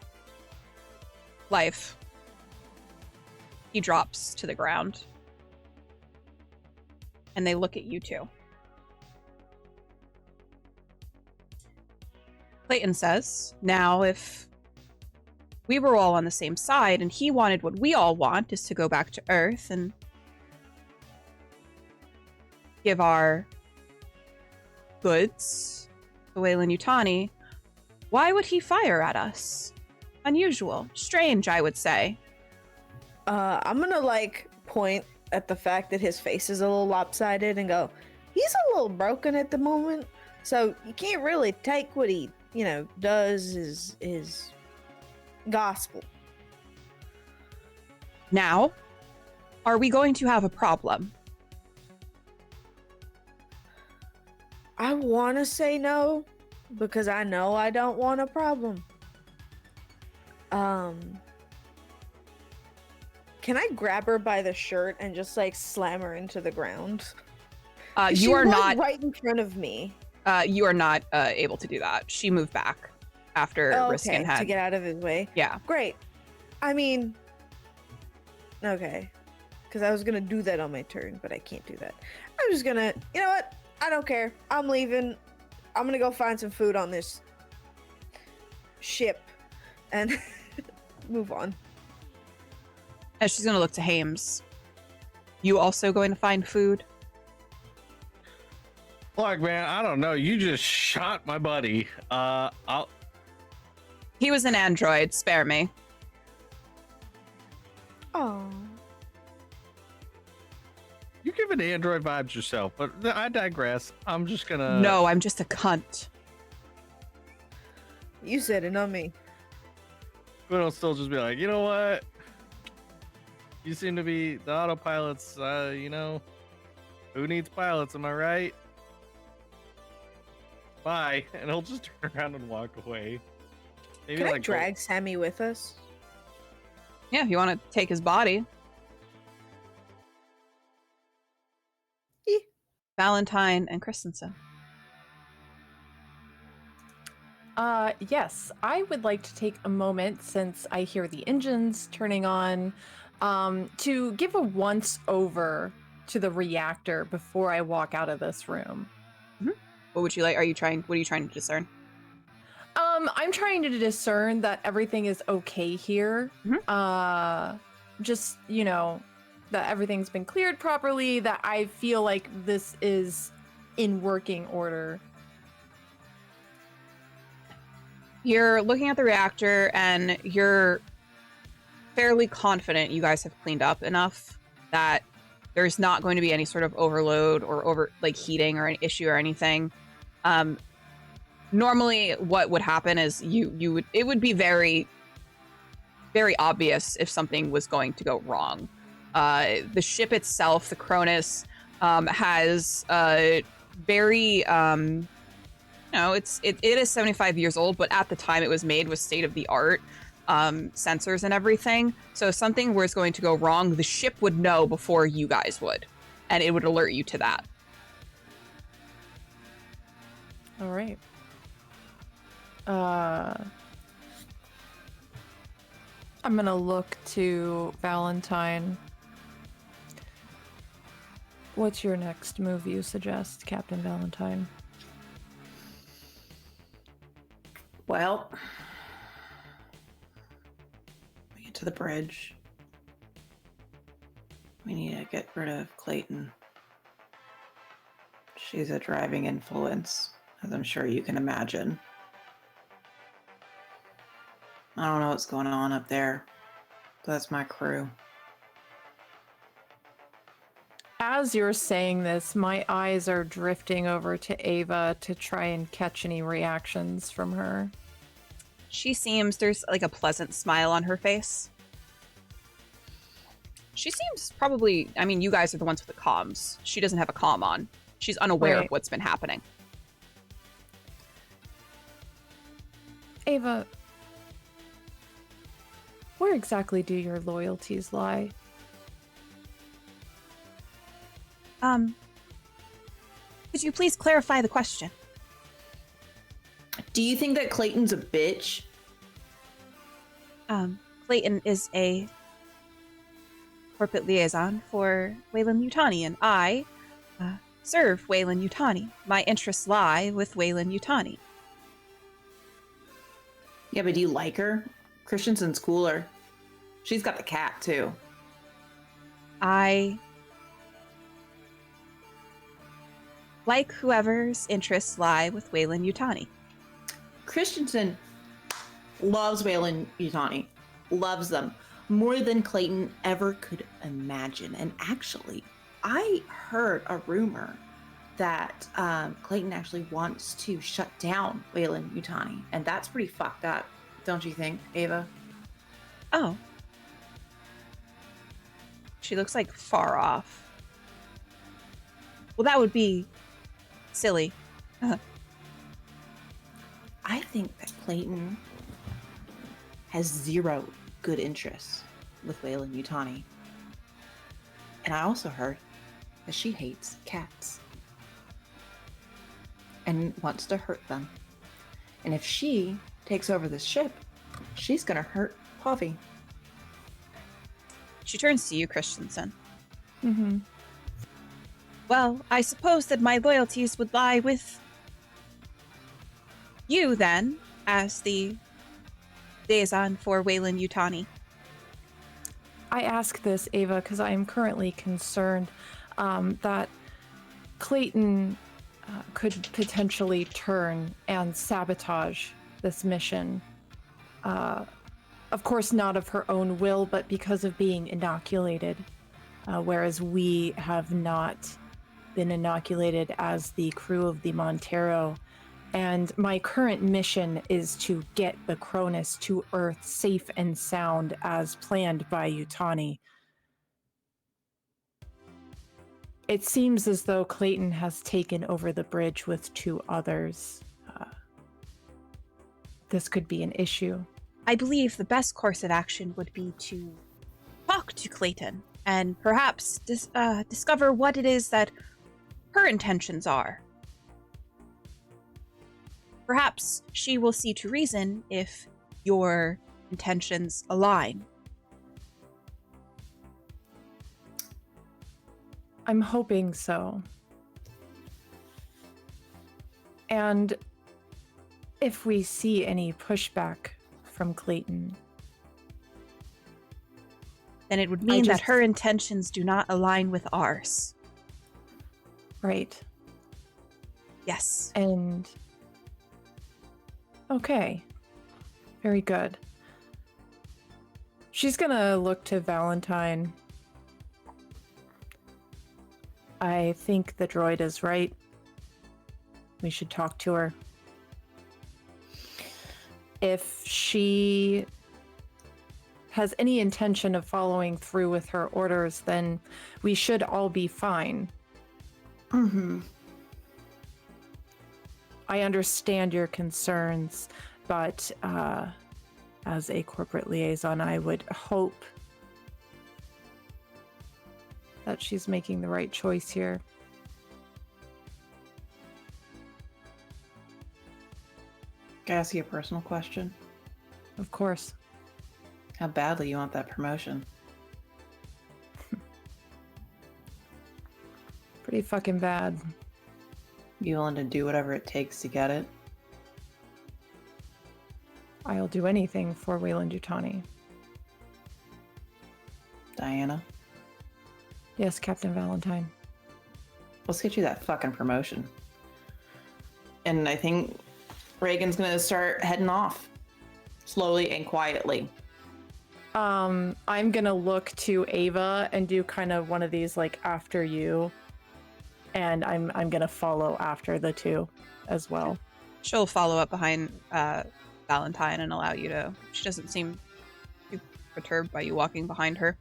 he drops to the ground. And they look at you two. Clayton says, now if we were all on the same side and he wanted what we all want, is to go back to Earth and give our goods to Weyland-Yutani, why would he fire at us? Unusual. Strange, I would say. I'm gonna point at the fact that his face is a little lopsided and go, he's a little broken at the moment, so you can't really take what he, does is gospel. Now, are we going to have a problem? I want to say no, because I know I don't want a problem. Can I grab her by the shirt and just slam her into the ground? You are not right in front of me. You are not able to do that. She moved back after Riskin had to get out of his way. Yeah. Great. I mean, okay, because I was gonna do that on my turn, but I can't do that. I'm just gonna, you know what? I don't care. I'm leaving. I'm gonna go find some food on this ship and move on. And she's gonna look to Hames. You also going to find food? Look, man, I don't know. You just shot my buddy. He was an android. Spare me. Oh. You give an android vibes yourself, but I digress. I'm just gonna. No, I'm just a cunt. You said it, not me. Quinn will still just be like, you know what? You seem to be the autopilots. Who needs pilots? Am I right? Bye, and he'll just turn around and walk away. Maybe Can I drag Sammy with us? Yeah, if you want to take his body. Valentine and Christensen. Yes, I would like to take a moment, since I hear the engines turning on, to give a once over to the reactor before I walk out of this room. Mm-hmm. What would you like? What are you trying to discern? I'm trying to discern that everything is okay here. Mm-hmm. Just, that everything's been cleared properly, that I feel like this is in working order. You're looking at the reactor and you're fairly confident you guys have cleaned up enough that there's not going to be any sort of overload or heating or an issue or anything. Normally what would happen is it would be very, very obvious if something was going to go wrong. The ship itself, the Cronus, has very it is 75 years old, but at the time it was made was state of the art sensors and everything. So if something was going to go wrong, the ship would know before you guys would, and it would alert you to that. All right. I'm gonna look to Valentine. What's your next move you suggest, Captain Valentine? Well, we get to the bridge. We need to get rid of Clayton. She's a driving influence, as I'm sure you can imagine. I don't know what's going on up there. That's my crew. As you're saying this, my eyes are drifting over to Ava to try and catch any reactions from her. There's like a pleasant smile on her face. She seems probably, I mean, you guys are the ones with the comms. She doesn't have a comm on. She's unaware of what's been happening. Ava, where exactly do your loyalties lie? Could you please clarify the question? Do you think that Clayton's a bitch? Clayton is a corporate liaison for Weyland-Yutani, and I serve Weyland-Yutani. My interests lie with Weyland-Yutani. Yeah, but do you like her? Christensen's cooler. She's got the cat, too. I like whoever's interests lie with Weyland-Yutani. Christensen loves Weyland-Yutani. Loves them more than Clayton ever could imagine. And actually, I heard a rumor that Clayton actually wants to shut down Weyland-Yutani. And that's pretty fucked up, don't you think, Ava? Oh. She looks like far off. Well, that would be silly. I think that Clayton has zero good interests with Weyland-Yutani. And I also heard that she hates cats and wants to hurt them. And if she takes over this ship, she's gonna hurt Pavi. She turns to you, Christensen. Mm-hmm. Well, I suppose that my loyalties would lie with you, then, as the liaison for Weyland-Yutani. I ask this, Ava, because I am currently concerned that Clayton could potentially turn and sabotage this mission. Of course, not of her own will, but because of being inoculated, whereas we have not been inoculated as the crew of the Montero. And my current mission is to get the Cronus to Earth safe and sound as planned by Yutani. It seems as though Clayton has taken over the bridge with two others. This could be an issue. I believe the best course of action would be to talk to Clayton and perhaps discover what it is that her intentions are. Perhaps she will see to reason if your intentions align. I'm hoping so. And if we see any pushback from Clayton, then it would mean that just- her intentions do not align with ours. Right. Yes. And okay. Very good. She's gonna look to Valentine. I think the droid is right. We should talk to her. If she has any intention of following through with her orders, then we should all be fine. Mm-hmm. I understand your concerns, but as a corporate liaison, I would hope that she's making the right choice here. Can I ask you a personal question? Of course. How badly you want that promotion? Pretty fucking bad. You willing to do whatever it takes to get it? I'll do anything for Weyland-Yutani. Diana, Yes, Captain Valentine. let's get you that fucking promotion. And I think Reagan's gonna start heading off. Slowly and quietly. I'm gonna look to Ava and do kind of one of these like after you. And I'm gonna follow after the two as well. She'll follow up behind Valentine and allow you to. She doesn't seem too perturbed by you walking behind her.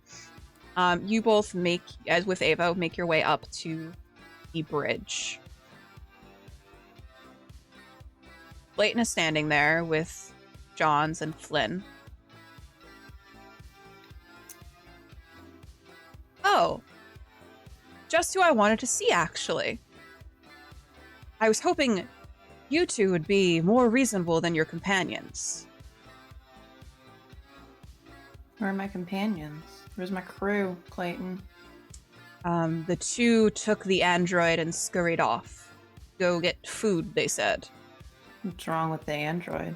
You both make, as with Ava, make your way up to the bridge. Clayton is standing there with Johns and Flynn. Oh, just who I wanted to see, actually. I was hoping you two would be more reasonable than your companions. Where are my companions? Where's my crew, Clayton? The two took the android and scurried off. Go get food, they said. What's wrong with the android?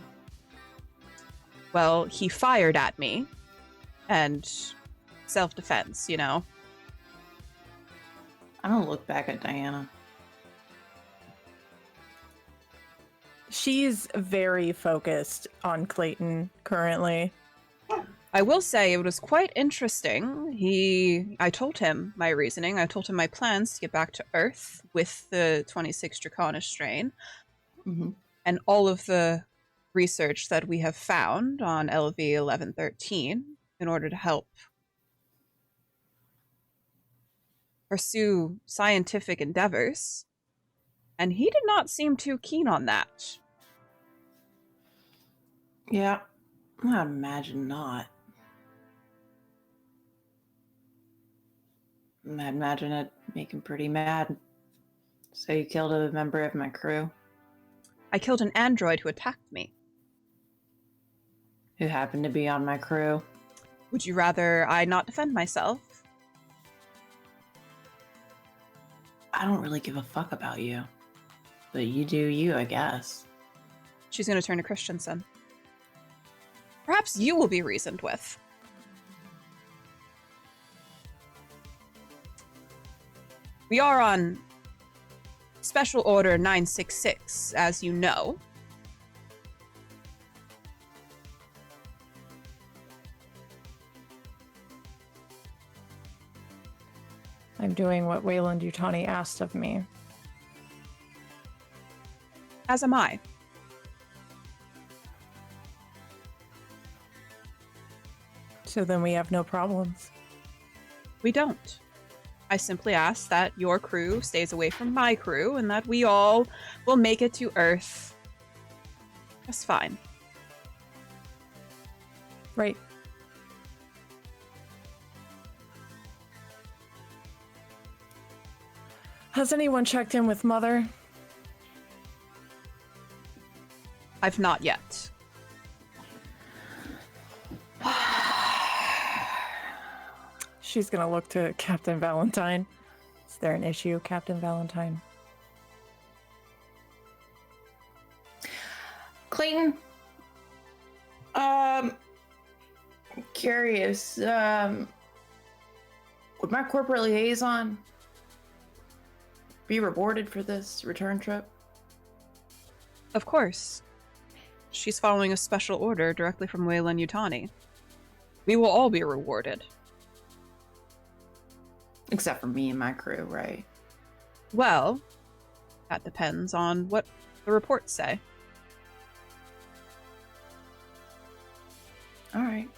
Well, he fired at me. And self-defense, you know. I don't look back at Diana. She's very focused on Clayton currently. I will say it was quite interesting. I told him my reasoning. I told him my plans to get back to Earth with the 26 Draconis strain. Mm-hmm. And all of the research that we have found on LV 1113 in order to help pursue scientific endeavors. And he did not seem too keen on that. Yeah, I imagine not. I imagine it make him pretty mad. So you killed a member of my crew I killed an android who attacked me. who happened to be on my crew. Would you rather I not defend myself? I don't really give a fuck about you. But you do you, I guess. She's going to turn to Christensen. Perhaps you will be reasoned with. We are on Special Order 966, as you know. I'm doing what Weyland-Yutani asked of me. As am I. So then we have no problems. We don't. I simply ask that your crew stays away from my crew and that we all will make it to Earth just fine. Right. Has anyone checked in with Mother? I've not yet. She's gonna look to Captain Valentine. Is there an issue, Captain Valentine? Clayton, curious, Would my corporate liaison be rewarded for this return trip? Of course. She's following a special order directly from Weyland-Yutani. We will all be rewarded. Except for me and my crew, right? Well, that depends on what the reports say. All right.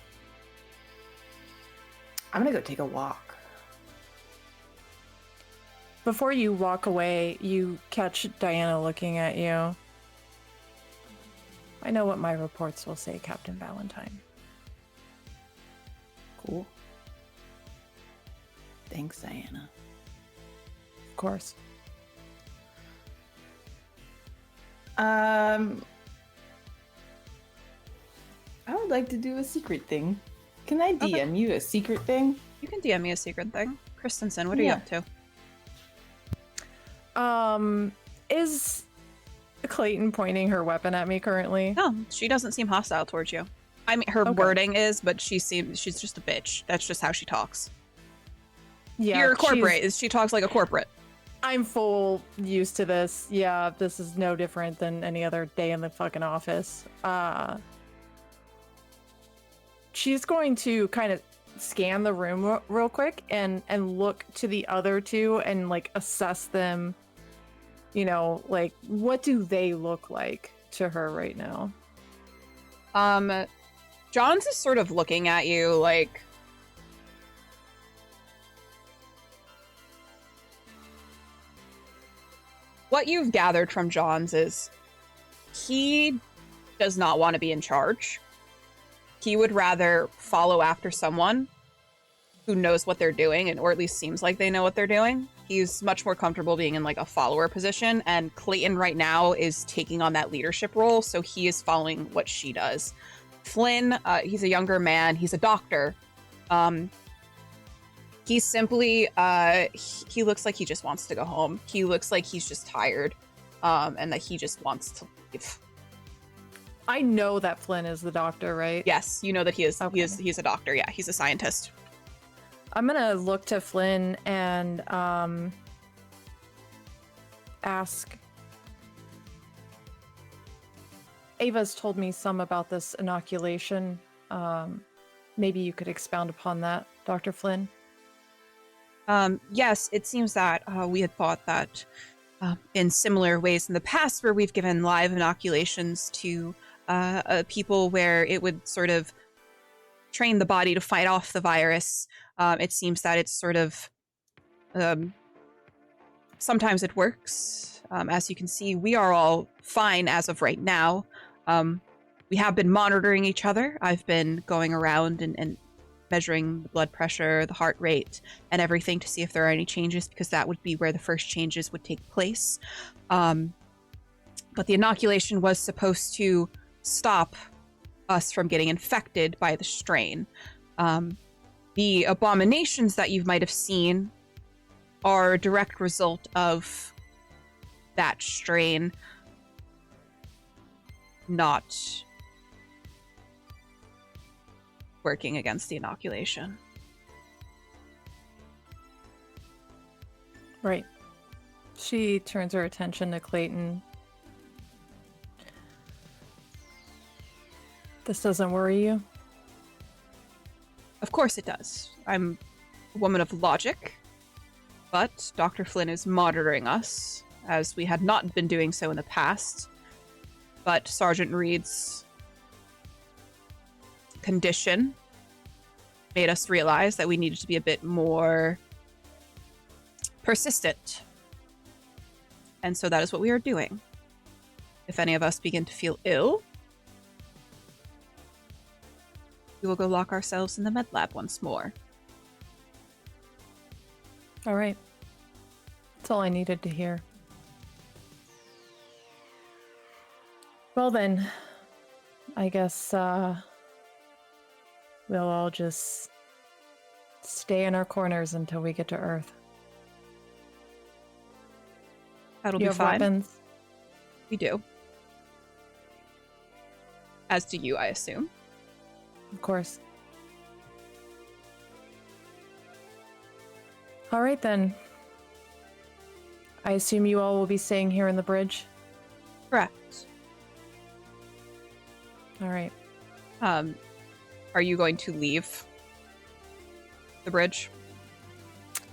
I'm gonna go take a walk. Before you walk away, you catch Diana looking at you. I know what my reports will say, Captain Valentine. Cool. Thanks, Diana. Of course. I would like to do a secret thing. Can I DM you a secret thing? You can DM me a secret thing. Christensen, what are you up to? Is Clayton pointing her weapon at me currently? No, she doesn't seem hostile towards you. I mean, her wording is, but she's just a bitch. That's just how she talks. Yeah, You're a corporate. She talks like a corporate. I'm full used to this. Yeah, this is no different than any other day in the fucking office. She's going to kind of scan the room real quick and look to the other two and like assess them. You know, like what do they look like to her right now? John's is sort of looking at you like, what you've gathered from John's is he does not want to be in charge. He would rather follow after someone who knows what they're doing, and or at least seems like they know what they're doing. He's much more comfortable being in like a follower position, and Clayton right now is taking on that leadership role, so he is following what she does. Flynn, he's a younger man, he's a doctor. He's simply, he looks like he just wants to go home. He looks like he's just tired, and that he just wants to leave. I know that Flynn is the doctor, right? Yes, you know that he is. Okay. He's a doctor. Yeah, he's a scientist. I'm gonna look to Flynn and ask. Ava's told me some about this inoculation. Maybe you could expound upon that, Dr. Flynn. Yes, it seems that we had thought that in similar ways in the past, where we've given live inoculations to people where it would sort of train the body to fight off the virus. It seems that it's sort of sometimes it works. As you can see, we are all fine as of right now. We have been monitoring each other. I've been going around and measuring the blood pressure, the heart rate, and everything to see if there are any changes, because that would be where the first changes would take place. But the inoculation was supposed to stop us from getting infected by the strain. The abominations that you might have seen are a direct result of that strain not working against the inoculation. Right. She turns her attention to Clayton. This doesn't worry you? Of course it does. I'm a woman of logic, but Dr. Flynn is monitoring us, as we had not been doing so in the past. But Sergeant Reed's condition made us realize that we needed to be a bit more persistent. And so that is what we are doing. If any of us begin to feel ill, we will go lock ourselves in the med lab once more. All right. That's all I needed to hear. Well then, I guess we'll all just stay in our corners until we get to Earth. That'll You be have fine. weapons? We do. As do you, I assume. Of course. All right, then. I assume you all will be staying here in the bridge? Correct. All right. Are you going to leave the bridge?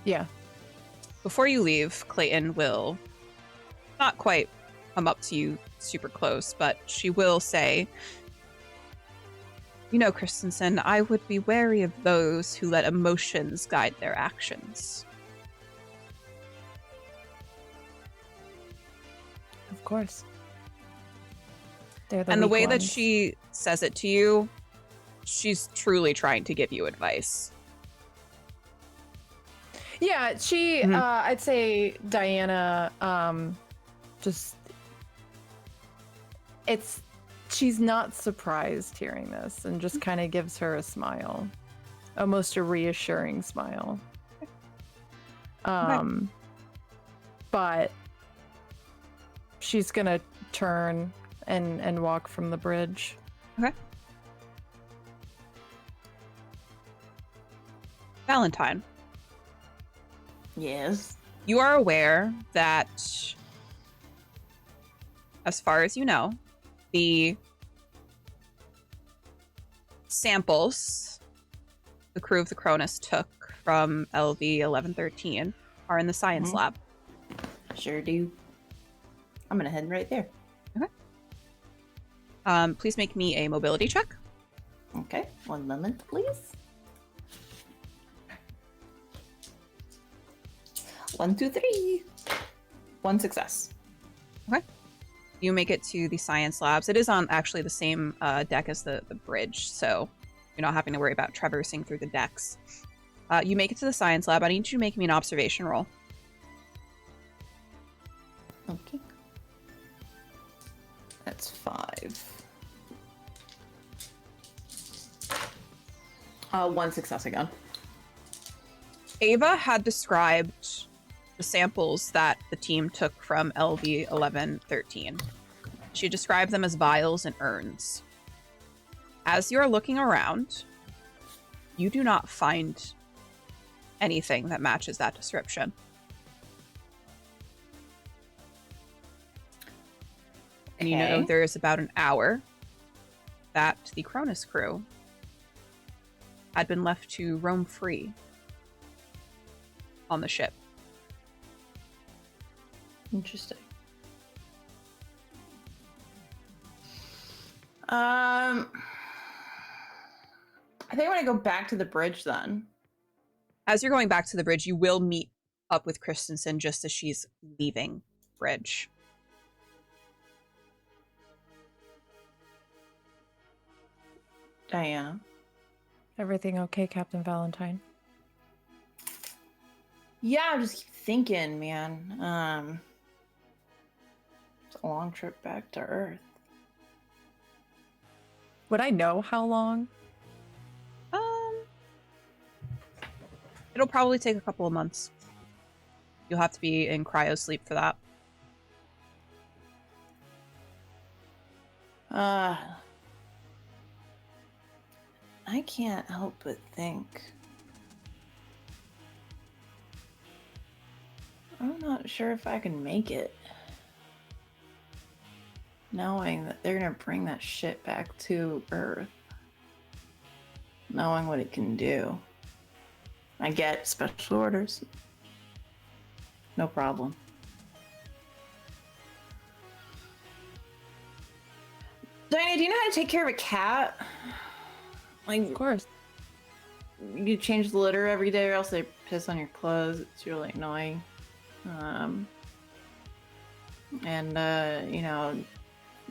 Yeah. Before you leave, Clayton will not quite come up to you super close, but she will say, you know, Christensen, I would be wary of those who let emotions guide their actions. Of course. They're the And the weak way that ones. she says it to you, she's truly trying to give you advice. Yeah, she, Mhm. I'd say Diana, she's not surprised hearing this and just kind of gives her a smile. Almost a reassuring smile. But she's gonna turn and walk from the bridge. Okay. Valentine, Yes. you are aware that, as far as you know, the samples the crew of the Cronus took from LV 1113 are in the science Mhm. lab. Sure do. I'm gonna head right there. Please make me a mobility check. Okay, 1 moment, please. 1, 2, 3. 1 success. You make it to the science labs. It is on actually the same deck as the bridge, so you're not having to worry about traversing through the decks. You make it to the science lab. I need you to make me an observation roll. Okay. That's 5. 1 success again. Ava had described the samples that the team took from LV 1113. She described them as vials and urns. As you're looking around, you do not find anything that matches that description. And you know Okay. there's about an hour that the Cronus crew had been left to roam free on the ship. Interesting. I think I'm gonna go back to the bridge then. As you're going back to the bridge, you will meet up with Christensen just as she's leaving bridge. Diana. Everything okay, Captain Valentine? Yeah, I just keep thinking, man. It's a long trip back to Earth. Would I know how long? It'll probably take a couple of months. You'll have to be in cryo sleep for that. I can't help but think. I'm not sure if I can make it. Knowing that they're gonna bring that shit back to Earth. Knowing what it can do. I get special orders. No problem. Diana, do you know how to take care of a cat? Like, Of course. you change the litter every day or else they piss on your clothes. It's really annoying. You know,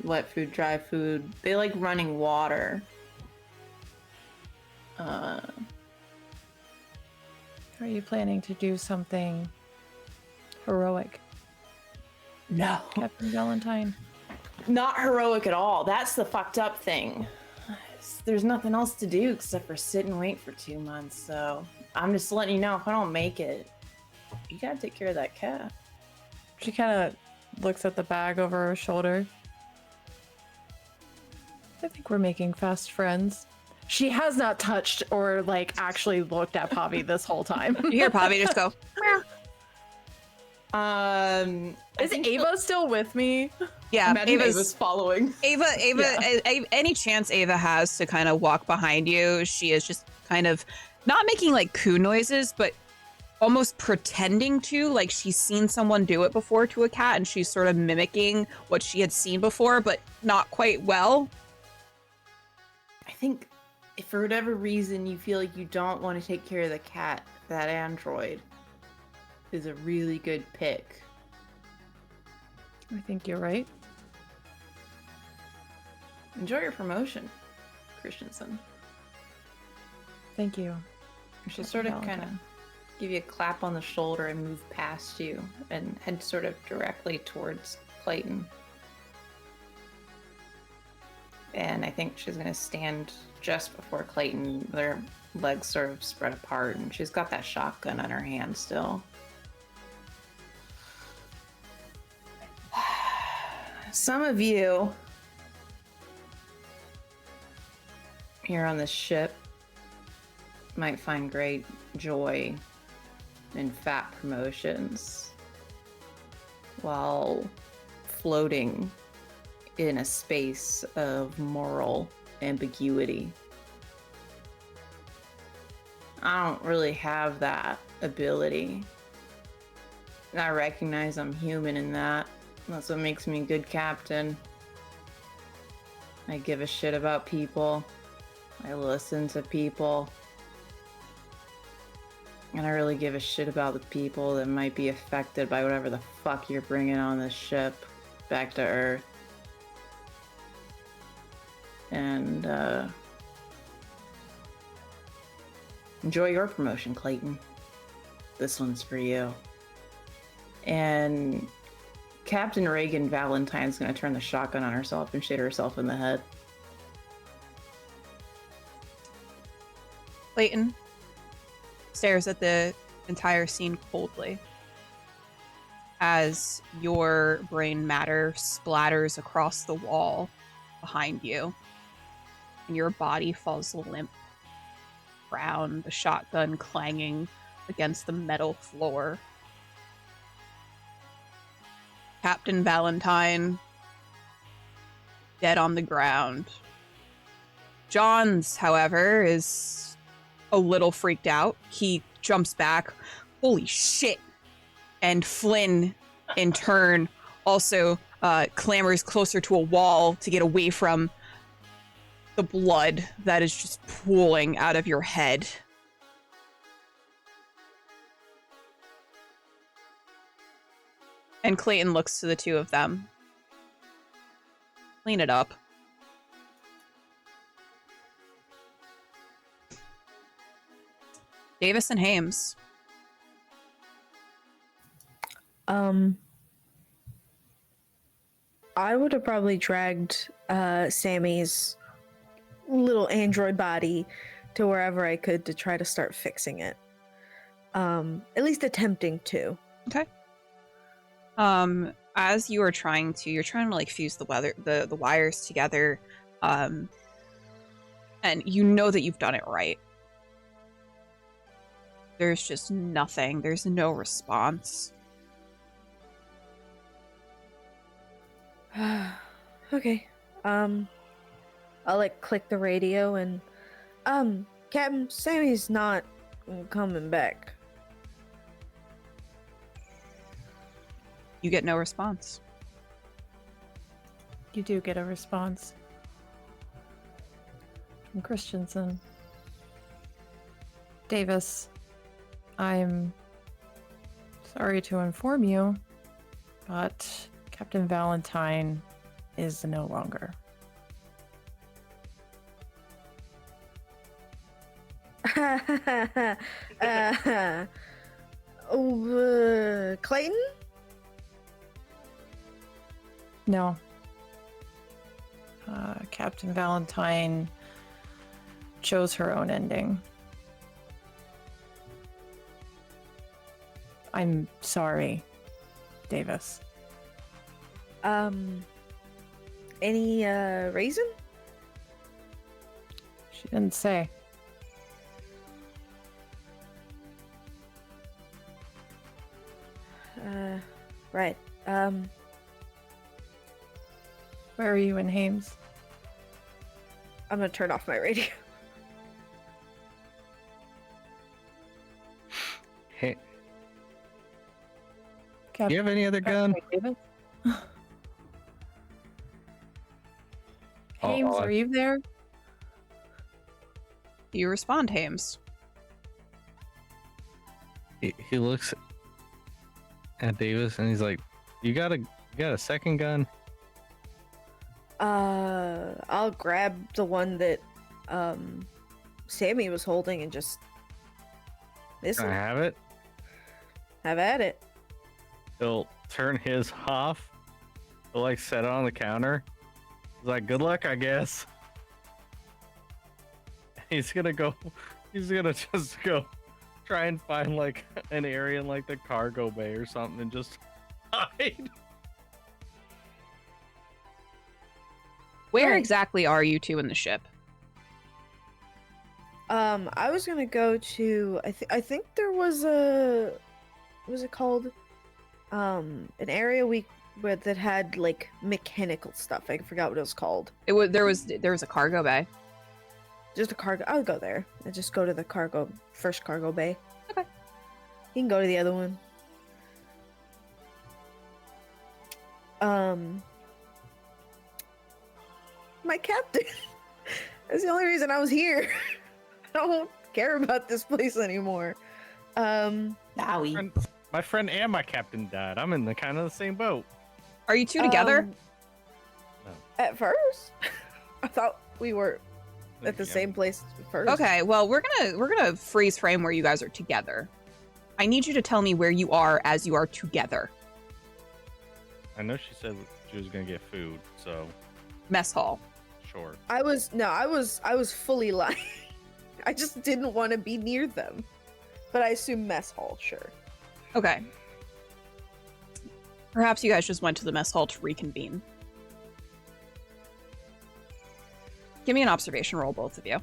wet food, dry food. They like running water. Are you planning to do something heroic, No. Captain Valentine? Not heroic at all. That's the fucked up thing. There's nothing else to do except for sit and wait for 2 months. So I'm just letting you know, if I don't make it, you gotta take care of that cat. She kind of looks at the bag over her shoulder. I think we're making fast friends. She has not touched or like actually looked at Pavi this whole time. You hear Pavi just go, Is Ava still with me? yeah, Imagine Ava's Ava's following. Ava, any chance Ava has to kind of walk behind you, she is just kind of not making like coo noises, but almost pretending to, like she's seen someone do it before to a cat and she's sort of mimicking what she had seen before, but not quite well. I think if for whatever reason you feel like you don't want to take care of the cat, that android is a really good pick. I think you're right. Enjoy your promotion, Christensen. Thank you. She'll sort of kind of give you a clap on the shoulder and move past you and head sort of directly towards Clayton. And I think she's going to stand just before Clayton, their legs sort of spread apart, and she's got that shotgun on her hand still. Some of you here on this ship might find great joy in fat promotions while floating in a space of moral ambiguity. I don't really have that ability. I recognize I'm human in that. That's what makes me a good captain. I give a shit about people. I listen to people. And I really give a shit about the people that might be affected by whatever the fuck you're bringing on this ship back to Earth. And, enjoy your promotion, Clayton. This one's for you. And Captain Reagan Valentine's gonna turn the shotgun on herself and shoot herself in the head. Clayton stares at the entire scene coldly as your brain matter splatters across the wall behind you and your body falls limp around, the shotgun clanging against the metal floor. Captain Valentine dead on the ground. Johns, however, is a little freaked out. He jumps back. Holy shit. And Flynn, in turn, also clambers closer to a wall to get away from the blood that is just pooling out of your head. And Clayton looks to the two of them. Clean it up. Davis and Hames. I would have probably dragged Sammy's little android body to wherever I could to try to start fixing it. At least attempting to. Okay. As you are trying to, you're trying to like fuse the wires together, and you know that you've done it right. There's just nothing. There's no response. Okay. I'll like click the radio and Captain Sammy's not coming back. You get no response. You do get a response from Christensen. Davis, I'm sorry to inform you, but Captain Valentine is no longer. Clayton? No. Captain Valentine chose her own ending. I'm sorry, Davis. Any reason? She didn't say. Right. Where are you in Hames? I'm gonna turn off my radio. Hey, do Captain you have any other gun? Davis? Oh, Hames, oh, are you there? Do you respond, Hames? He looks at Davis and he's like, you got a second gun? I'll grab the one that Sammy was holding and just Can listen. I have it? Have at it. He'll turn his off. He'll like set it on the counter. He's like, good luck, I guess. He's gonna just go try and find like an area in like the cargo bay or something and just hide. Where Right. exactly are you two in the ship? I was gonna go to I think there was a what was it called? An area that had like mechanical stuff. I forgot what it was called. There was a cargo bay. Just a cargo. I'll go there. I just go to the first cargo bay. Okay. You can go to the other one. My captain. That's the only reason I was here. I don't care about this place anymore. Wowie. My friend and my captain died. I'm in the kind of the same boat. Are you two together? No. At first, I thought we were at the same place first. Okay, well we're gonna freeze frame where you guys are together. I need you to tell me where you are as you are together. I know she said she was gonna get food, so Mess hall. sure. I was fully lying. I just didn't want to be near them. But I assume mess hall, sure. Okay. Perhaps you guys just went to the mess hall to reconvene. Give me an observation roll, both of you.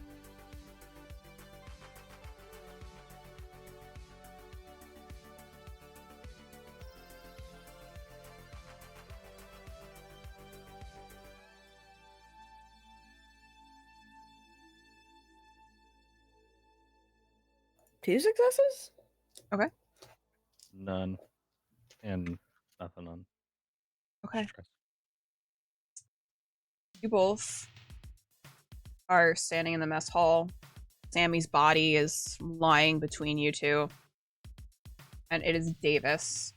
Two successes? None. And nothing on. Okay. Stress. You both are standing in the mess hall. Sammy's body is lying between you two. And it is Davis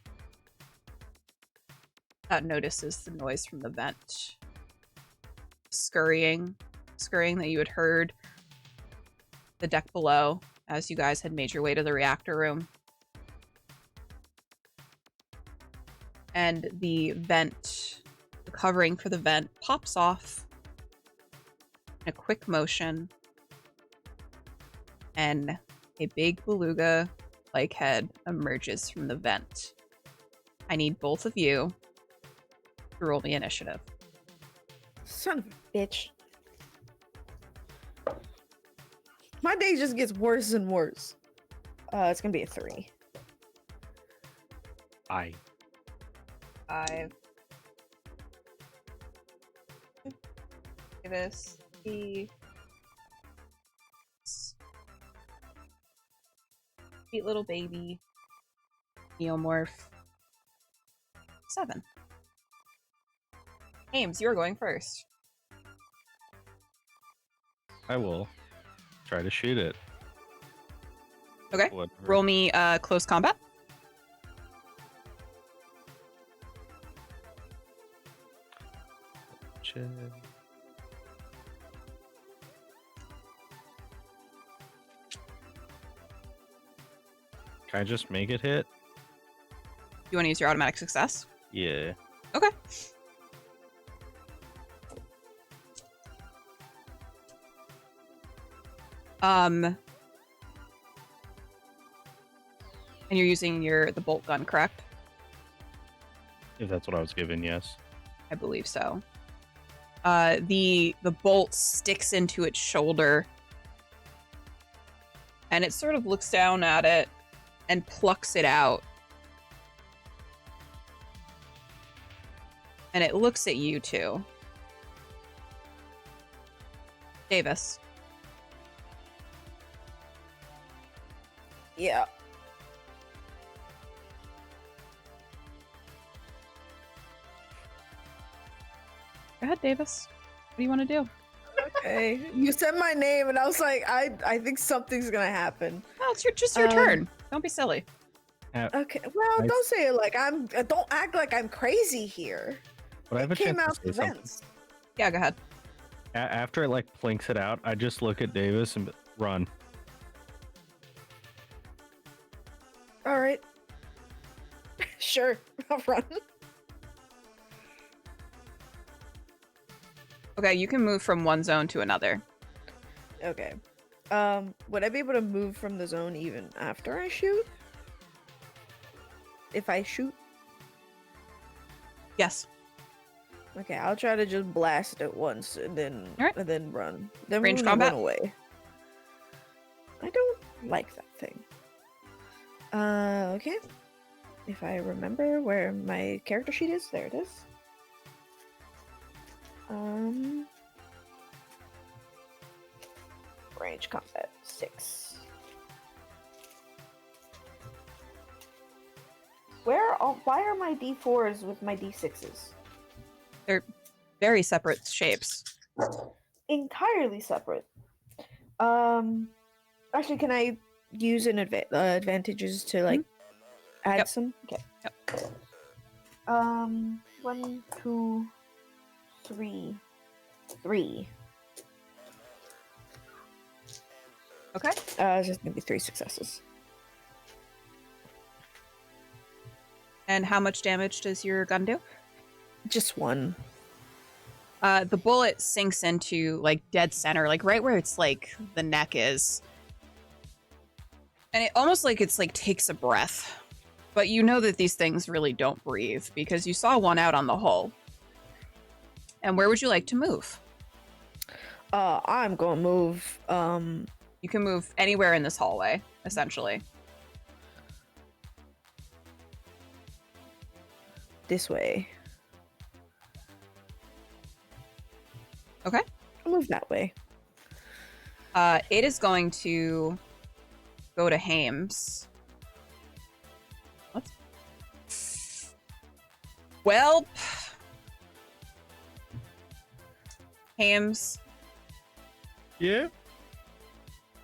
that notices the noise from the vent. Scurrying that you had heard the deck below as you guys had made your way to the reactor room. And the vent, the covering for the vent pops off in a quick motion, and a big beluga-like head emerges from the vent. I need both of you to roll me initiative. Son of a bitch. My day just gets worse and worse. It's gonna be a 3. I 5. Davis, the sweet little baby neomorph. 7. Ames, you're going first. I will try to shoot it. Okay. Whatever. Roll me close combat. Check. Can I just make it hit? You want to use your automatic success? Yeah. Okay. And you're using the bolt gun, correct? If that's what I was given, yes. I believe so. The bolt sticks into its shoulder and it sort of looks down at it and plucks it out. And it looks at you two. Davis. Yeah. Go ahead, Davis. What do you want to do? Okay. You said my name, and I was like, I think something's gonna happen. Oh, it's just your turn. Don't be silly. Okay. Well, don't say it like I'm. Don't act like I'm crazy here. But I have a Came chance out to say something. events. Yeah, go ahead. After it like plinks it out, I just look at Davis and run. All right. Sure, I'll run. Okay, you can move from one zone to another. Okay. Would I be able to move from the zone even after I shoot? If I shoot? Yes. Okay, I'll try to just blast it once and then Alright. and then run. Then Range run combat? away. I don't like that thing. Okay. If I remember where my character sheet is, there it is. Range combat 6. Why are my D4s with my D6s? They're very separate shapes. Entirely separate. Actually, can I use an advantages to like add Yep. some? Okay. Yep. 1, 2, 3. Okay. It's just gonna be 3 successes. And how much damage does your gun do? Just 1. The bullet sinks into like dead center, like right where it's like the neck is. And it almost like it's like takes a breath. But you know that these things really don't breathe because you saw one out on the hull. And where would you like to move? I'm gonna move. You can move anywhere in this hallway, essentially. This way. Okay. I'll move that way. It is going to go to Hames. What? Well, Hames, Yeah.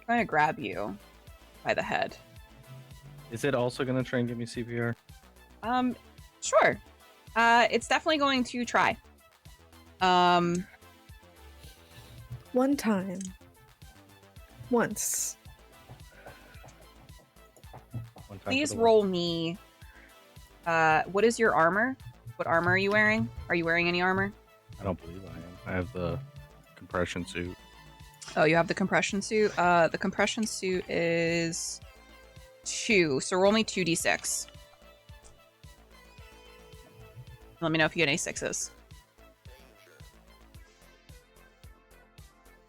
I'm going to grab you by the head. Is it also gonna try and give me CPR? Sure. It's definitely going to try. One time. Once. One time for Please the roll me. What is your armor? What armor are you wearing? Are you wearing any armor? I don't believe I am. I have the compression suit. Oh, you have the compression suit? The compression suit is 2, so roll me 2d6. Let me know if you get any 6s.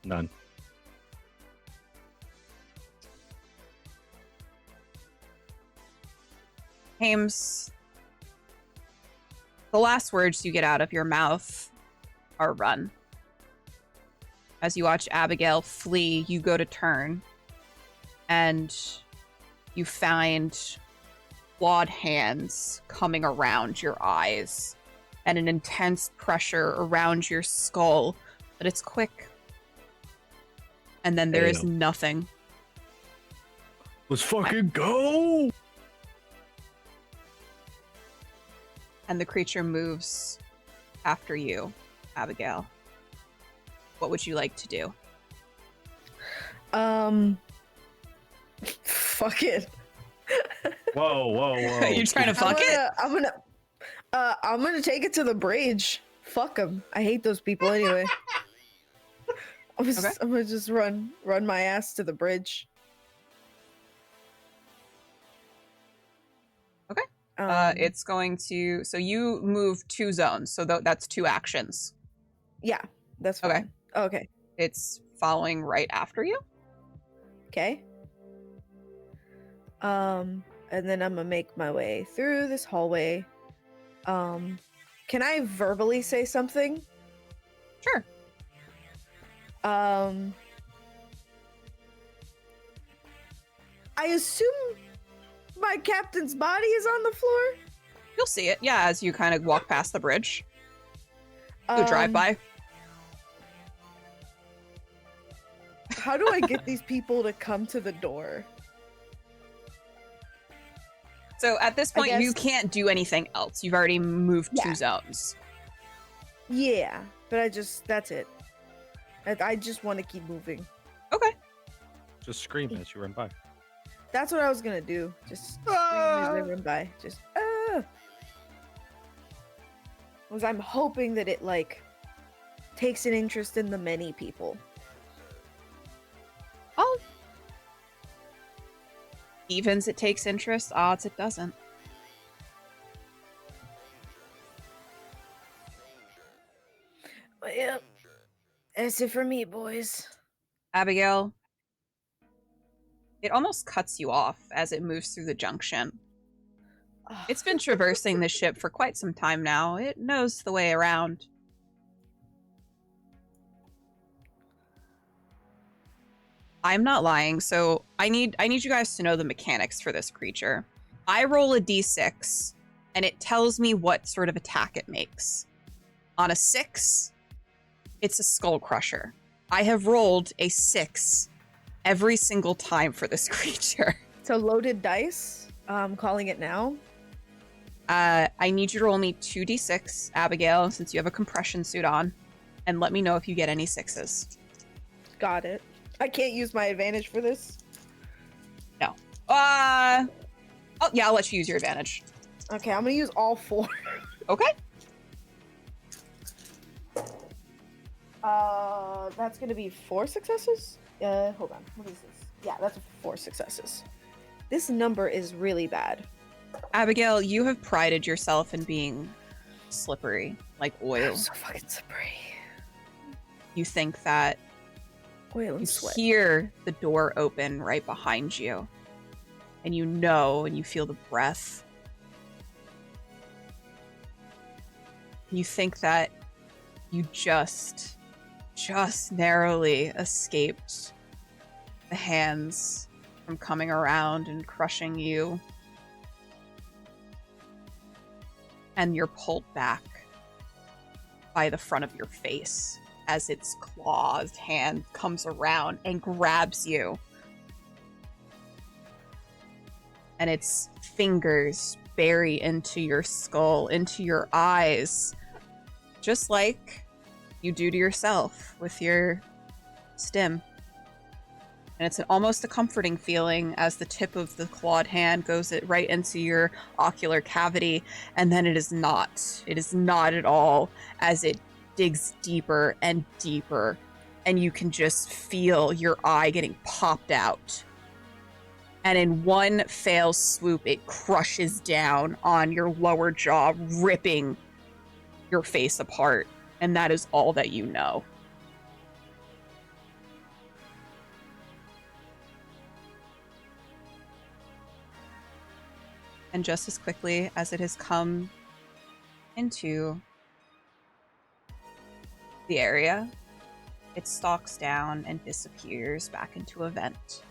None. Hames, the last words you get out of your mouth are run. As you watch Abigale flee, you go to turn, and you find clawed hands coming around your eyes and an intense pressure around your skull, but it's quick. And then there is Damn. nothing. Let's fucking go! And the creature moves after you, Abigale. What would you like to do? Fuck it. Whoa. You trying to fuck it? I'm gonna take it to the bridge. Fuck them. I hate those people anyway. I'm gonna just run my ass to the bridge. Okay. It's going to. So you move 2 zones. So that's 2 actions. Yeah, that's fine. Okay. Okay. It's following right after you. Okay. And then I'm gonna make my way through this hallway. Can I verbally say something? Sure. I assume my captain's body is on the floor. You'll see it, yeah, as you kind of walk past the bridge. Go drive by. How do I get these people to come to the door? So at this point, you guess- can't do anything else. You've already moved Yeah. 2 zones. Yeah, but that's it. I just want to keep moving. Okay. Just scream as you run by. That's what I was gonna do. Just scream as I run by. Just because I'm hoping that it like takes an interest in the many people. Oh. Evens it takes interest, odds it doesn't. But yeah, that's it for me, boys. Abigale, it almost cuts you off as it moves through the junction. It's been traversing the ship for quite some time now. It knows the way around. I'm not lying, so I need you guys to know the mechanics for this creature. I roll a d6, and it tells me what sort of attack it makes. On a 6, it's a skull crusher. I have rolled a 6 every single time for this creature. So loaded dice. I'm calling it now. I need you to roll me 2d6, Abigale, since you have a compression suit on, and let me know if you get any 6s. Got it. I can't use my advantage for this. No. Oh, yeah, I'll let you use your advantage. Okay, I'm gonna use all 4. Okay. That's gonna be 4 successes. Hold on. What is this? Yeah, that's 4 successes. This number is really bad. Abigale, you have prided yourself in being slippery, like oil. I'm so fucking slippery. You think that Oil you and sweat. hear the door open right behind you, and you know, and you feel the breath. You think that you just narrowly escaped the hands from coming around and crushing you. And you're pulled back by the front of your face as its clawed hand comes around and grabs you. And its fingers bury into your skull, into your eyes, just like you do to yourself with your stim. And it's almost a comforting feeling as the tip of the clawed hand goes right into your ocular cavity, and then it is not. It is not at all, as it digs deeper and deeper, and you can just feel your eye getting popped out. And in one fell swoop, it crushes down on your lower jaw, ripping your face apart. And that is all that you know. And just as quickly as it has come into the area, it stalks down and disappears back into a vent.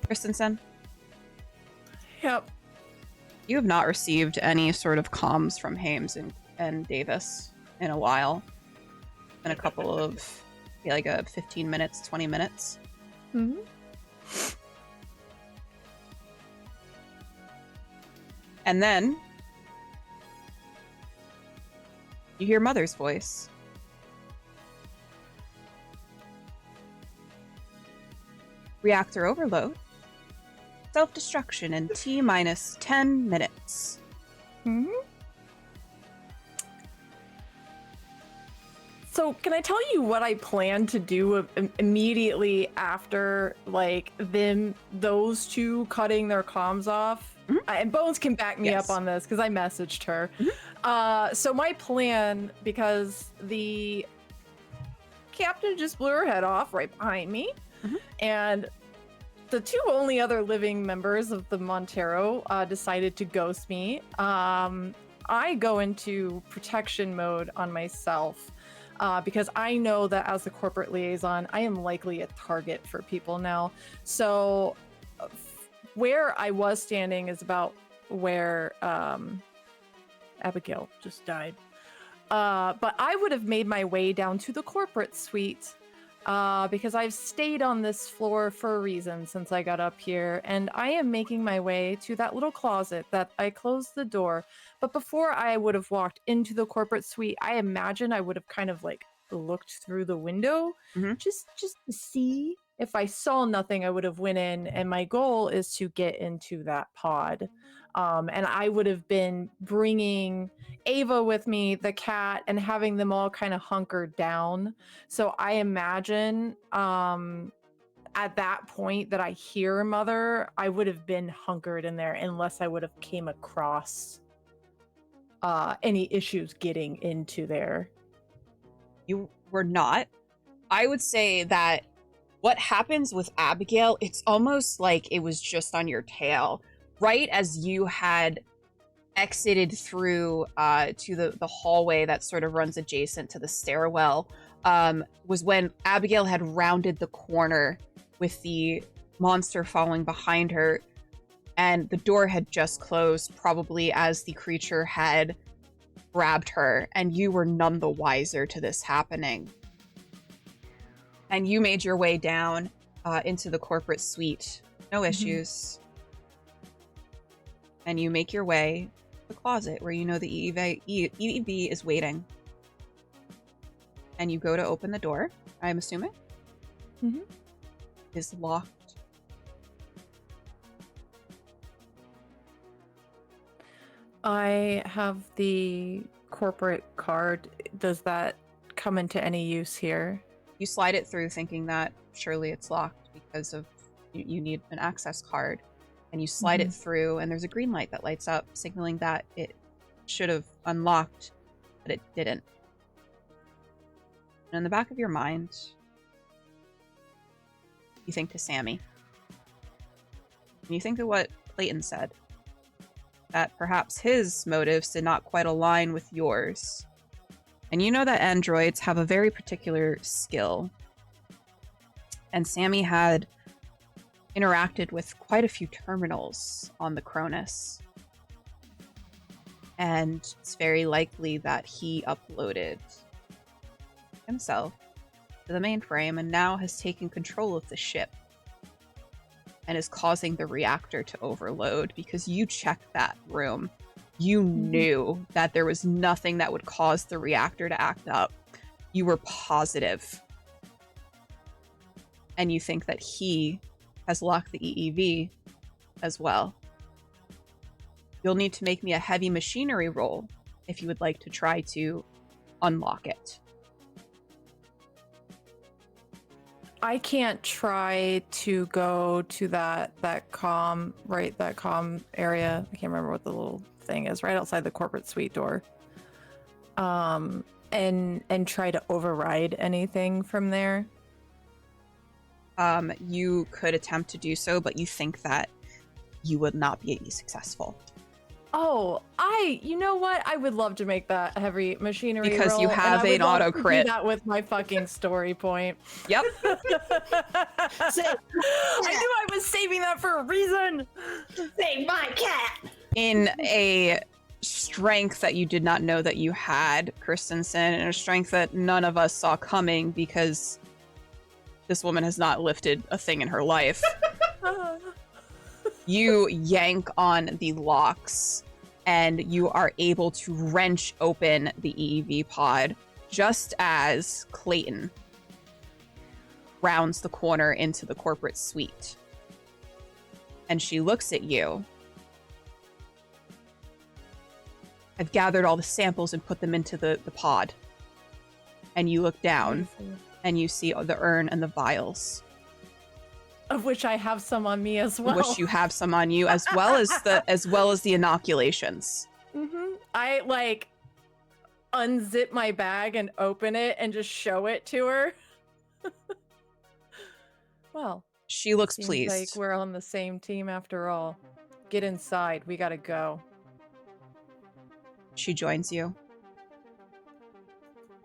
Christensen, Yep. you have not received any sort of comms from Hames and Davis in a while. In a couple of, like a 15 minutes, 20 minutes. Mm-hmm. And then you hear Mother's voice. Reactor overload. Self-destruction in T-minus 10 minutes. Mm-hmm. So can I tell you what I plan to do immediately after, like, those two cutting their comms off? And Bones can back me up on this because I messaged her. So my plan, because the captain just blew her head off right behind me, and the two only other living members of the Montero decided to ghost me. I go into protection mode on myself. Because I know that as the corporate liaison, I am likely a target for people now. So where I was standing is about where Abigale just died. But I would have made my way down to the corporate suite because I've stayed on this floor for a reason since I got up here. And I am making my way to that little closet that I closed the door. But before I would have walked into the corporate suite, I imagine I would have kind of like looked through the window just to see. If I saw nothing, I would have went in, and my goal is to get into that pod. And I would have been bringing Ava with me, the cat, and having them all kind of hunkered down. So I imagine at that point that I hear Mother, I would have been hunkered in there unless I would have came across any issues getting into there. You were not. I would say that what happens with Abigale, it's almost like it was just on your tail. Right as you had exited through to the hallway that sort of runs adjacent to the stairwell, was when Abigale had rounded the corner with the monster falling behind her, and the door had just closed, probably as the creature had grabbed her, and you were none the wiser to this happening. And you made your way down into the corporate suite. No issues. And you make your way to the closet where you know the EEV is waiting. And you go to open the door, I'm assuming. Is locked. I have the corporate card. Does that come into any use here? You slide it through thinking that surely it's locked because of you need an access card. And you slide it through, and there's a green light that lights up, signaling that it should have unlocked, but it didn't. And in the back of your mind, you think to Sammy. And you think of what Clayton said. That perhaps his motives did not quite align with yours. And you know that androids have a very particular skill. And Sammy had interacted with quite a few terminals on the Cronus. And it's very likely that he uploaded himself to the mainframe and now has taken control of the ship and is causing the reactor to overload because you checked that room. You knew that there was nothing that would cause the reactor to act up. You were positive. And you think that he has locked the EEV as well. You'll need to make me a heavy machinery roll if you would like to try to unlock it. I can't try to go to that comm area. I can't remember what the little thing is right outside the corporate suite door. And try to override anything from there. You could attempt to do so, but you think that you would not be successful. Oh, you know what? I would love to make that heavy machinery because roll, you have an auto crit. Do that with my fucking story point. Yep. I knew I was saving that for a reason. Save my cat. In a strength that you did not know that you had, Christensen, and a strength that none of us saw coming because this woman has not lifted a thing in her life. You yank on the locks and you are able to wrench open the EEV pod just as Clayton rounds the corner into the corporate suite. And she looks at you. I've gathered all the samples and put them into the pod. and you look down Beautiful. and you see the urn and the vials, Of which I have some on me as well. which you have some on you, as well as the inoculations. I like unzip my bag and open it and just show it to her. Well, She looks seems pleased. like we're on the same team after all. Get inside. We gotta go. She joins you.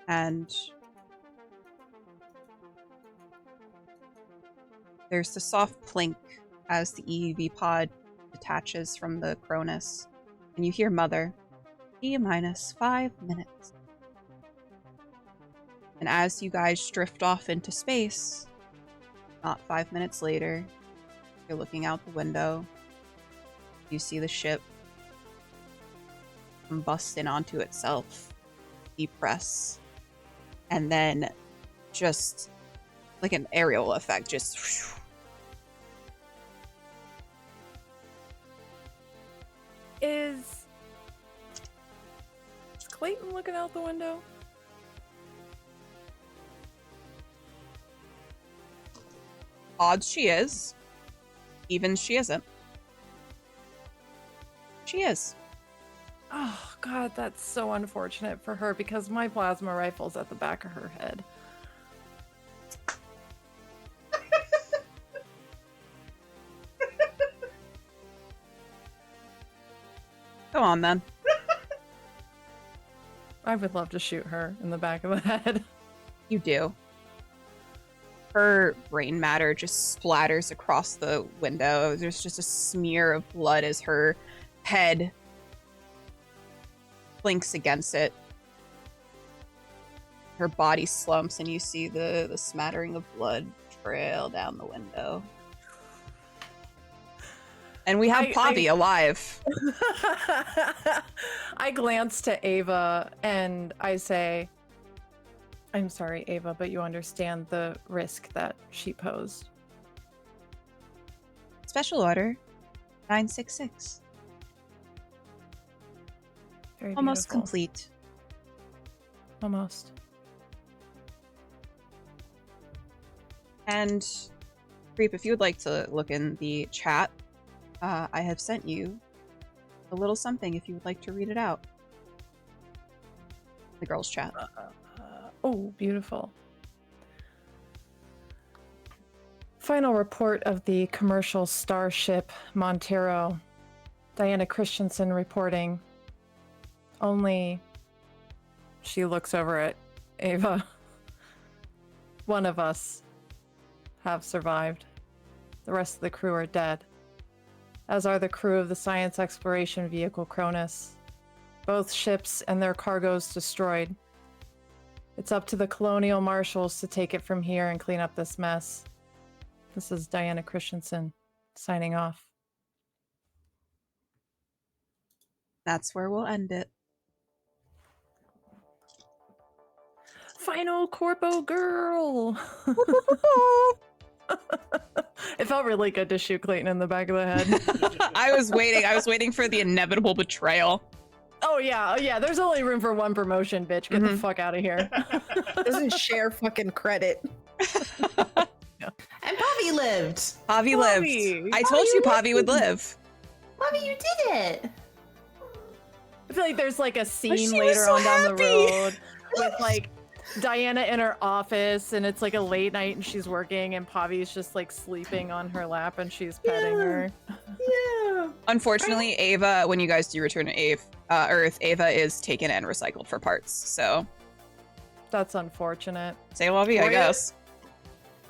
And there's the soft plink as the EEV pod detaches from the Cronus. And you hear Mother, T-5 minutes. And as you guys drift off into space, not 5 minutes later, you're looking out the window. You see the ship combust in onto itself, depress, and then just like an aerial effect, just whoosh. Is Clayton looking out the window? Odds she is. Even she isn't. She is. Oh god, that's so unfortunate for her because my plasma rifle's at the back of her head. Go on then. I would love to shoot her in the back of the head. You do. Her brain matter just splatters across the window. There's just a smear of blood as her head blinks against it. Her body slumps and you see the smattering of blood trail down the window. And we have Pavi alive. I glance to Ava and I say, I'm sorry, Ava, but you understand the risk that she posed. Special order 966. Very Almost beautiful. complete. Almost. And Creep, if you would like to look in the chat, I have sent you a little something if you would like to read it out. The girls' chat. Oh, beautiful. Final report of the commercial starship Montero. Diana Christensen reporting. Only, she looks over at Ava. One of us have survived. The rest of the crew are dead, as are the crew of the science exploration vehicle Cronus. Both ships and their cargoes destroyed. It's up to the colonial marshals to take it from here and clean up this mess. This is Diana Christensen, signing off. That's where we'll end it. Final corpo girl! It felt really good to shoot Clayton in the back of the head. I was waiting for the inevitable betrayal. Oh yeah, there's only room for one promotion, bitch. Get the fuck out of here. Doesn't share fucking credit. And Pavi lived. Pavi lived. I told you Pavi would live. Pavi, you did it. I feel like there's like a scene she was later so on down the happy. road with like Diana in her office and it's like a late night and she's working and Pavi's just like sleeping on her lap and she's petting her. Yeah. Unfortunately, Ava, when you guys do return to Earth, Ava is taken and recycled for parts. So, That's unfortunate. say la vie, I guess.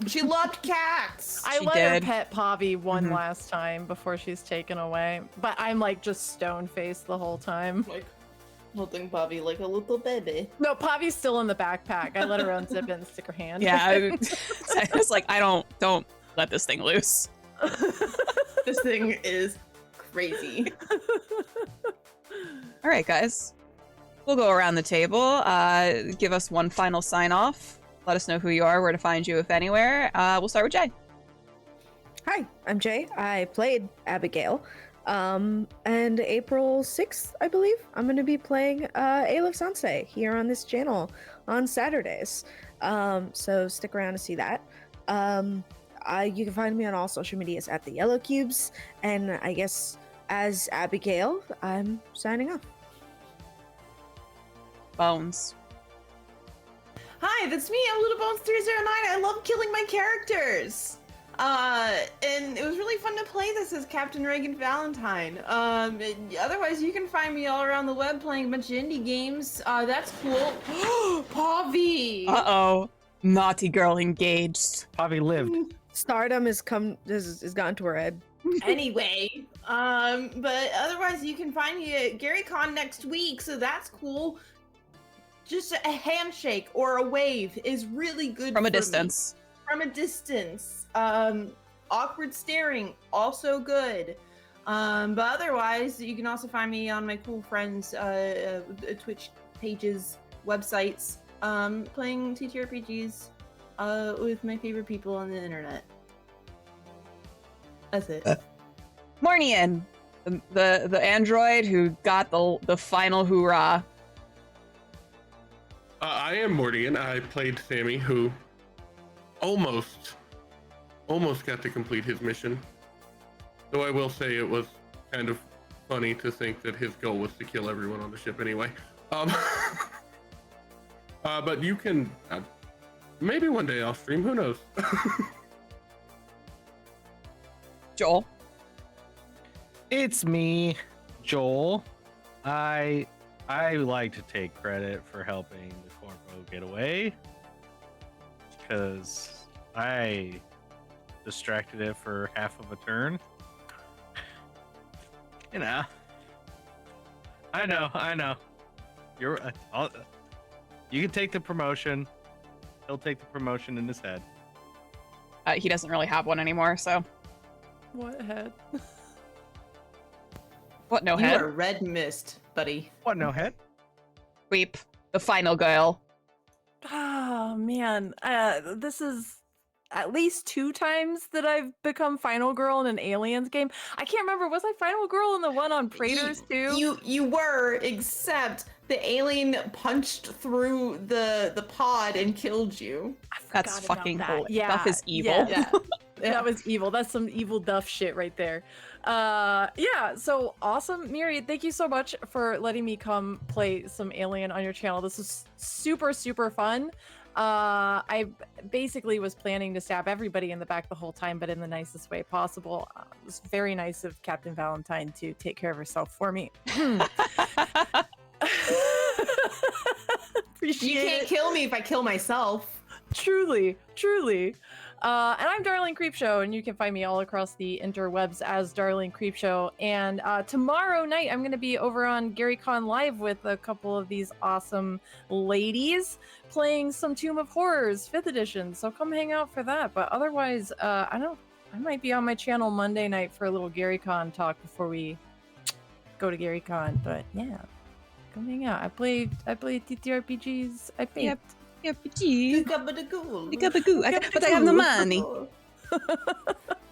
She loved cats. I She let her did. pet Pavi one Mhm. last time before she's taken away, but I'm like just stone faced the whole time. Like holding Pavi like a little baby. No, Pavi's still in the backpack. I let her unzip it and stick her hand. Yeah, I was like, don't let this thing loose. This thing is crazy. All right, guys. We'll go around the table. Give us one final sign off. Let us know who you are, where to find you, if anywhere. We'll start with Jay. Hi, I'm Jay. I played Abigale. And April 6th, I believe, I'm going to be playing Aleph Sansei here on this channel on Saturdays. So stick around to see that. You can find me on all social medias at TheYellowCubes, and I guess as Abigale, I'm signing off. Bones. Hi, that's me. I'm Little Bones 309. I love killing my characters. And it was really fun to play this as Captain Reagan Valentine. Otherwise, you can find me all around the web playing a bunch of indie games. That's cool. Pavi! Uh-oh. Naughty girl engaged. Pavi lived. Stardom has gotten to her head. Anyway, but otherwise, you can find me at GaryCon next week, so that's cool. Just a handshake or a wave is really good From a for me. distance. From a distance. Awkward staring, also good. But otherwise, you can also find me on my cool friends' Twitch pages, websites, playing TTRPGs with my favorite people on the internet. That's it. Mournian, the android who got the final hoorah. I am Mournian. I played Sammy, who almost got to complete his mission. Though I will say it was kind of funny to think that his goal was to kill everyone on the ship anyway. But you can maybe one day I'll stream. Who knows? Joel. It's me, Joel. I like to take credit for helping the corpo get away, because I distracted it for half of a turn. You know. I know. You can take the promotion. He'll take the promotion in his head. He doesn't really have one anymore, so. What head? What, no You head? are red mist, buddy. What, no head? Weep. The final girl. Oh man, this is at least 2 times that I've become final girl in an Aliens game. I can't remember, was I final girl in the one on Praetors too? You were, except the alien punched through the pod and killed you. I That's forgot about fucking that. cool. Yeah, Stuff is evil. Yeah. That was evil. That's some evil duff shit right there. Yeah, so awesome. Miri, thank you so much for letting me come play some Alien on your channel. This is super, super fun. I basically was planning to stab everybody in the back the whole time, but in the nicest way possible. It was very nice of Captain Valentine to take care of herself for me. Appreciate You can't it. kill me if I kill myself. Truly. And I'm DarlingCreepshow, and you can find me all across the interwebs as DarlingCreepshow. And tomorrow night, I'm going to be over on GaryCon Live with a couple of these awesome ladies playing some Tomb of Horrors 5th edition. So come hang out for that. But otherwise, I might be on my channel Monday night for a little GaryCon talk before we go to GaryCon. But yeah, come hang out. I play TTRPGs. I paint. Yep, gee. But I have no money.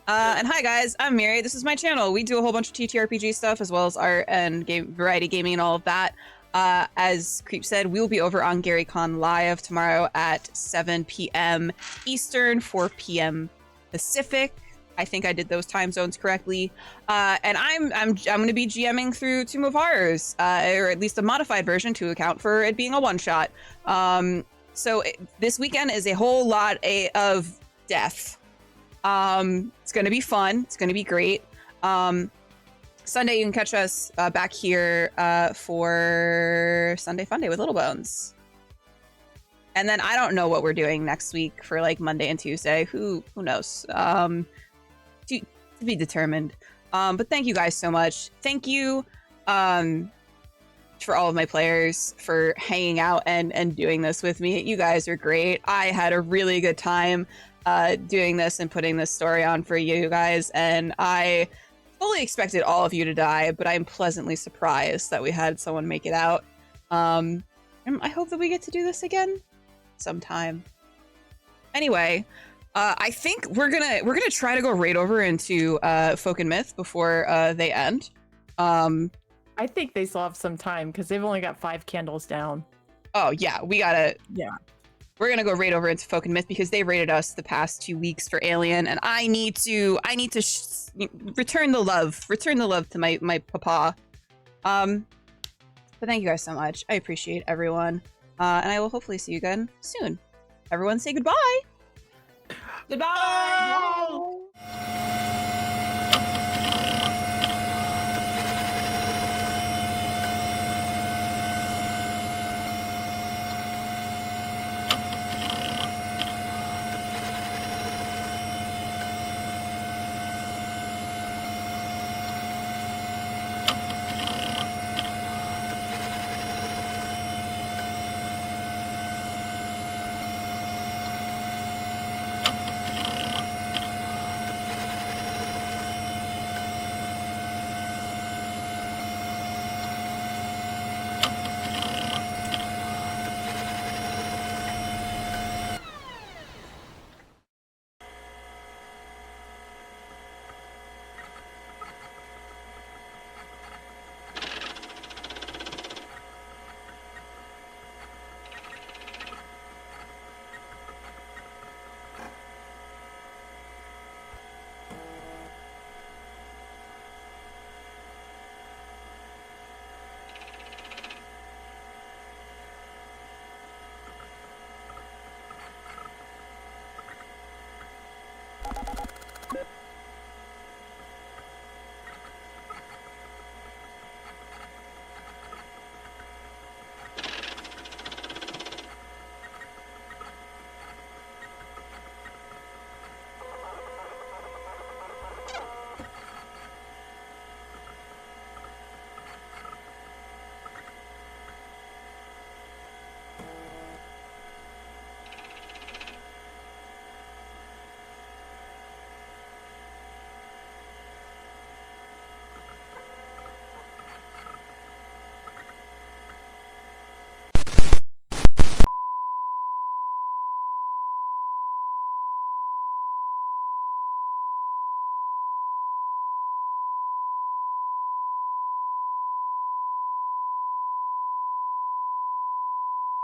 And hi guys, I'm Miri. This is my channel. We do a whole bunch of TTRPG stuff as well as art and variety gaming and all of that. As Creep said, we'll be over on GaryCon Live tomorrow at 7 p.m. Eastern, 4 p.m. Pacific. I think I did those time zones correctly. And I'm going to be GMing through Tomb of Horrors, or at least a modified version to account for it being a one-shot. So this weekend is a whole lot of death. It's going to be fun. It's going to be great. Sunday, you can catch us back here for Sunday Funday with Little Bones. And then I don't know what we're doing next week for like Monday and Tuesday. Who knows? To be determined. But thank you guys so much. Thank you for all of my players for hanging out and doing this with me. You guys are great. I had a really good time doing this and putting this story on for you guys, and I fully expected all of you to die, but I'm pleasantly surprised that we had someone make it out. And I hope that we get to do this again sometime. Anyway, I think we're gonna try to go right over into Folk and Myth before they end. I think they still have some time because they've only got 5 candles down. Oh yeah, we gotta. Yeah. We're gonna go right over into Folk and Myth because they rated us the past 2 weeks for Alien, and I need to return the love to my papa. But thank you guys so much. I appreciate everyone, and I will hopefully see you again soon. Everyone, say goodbye. Goodbye.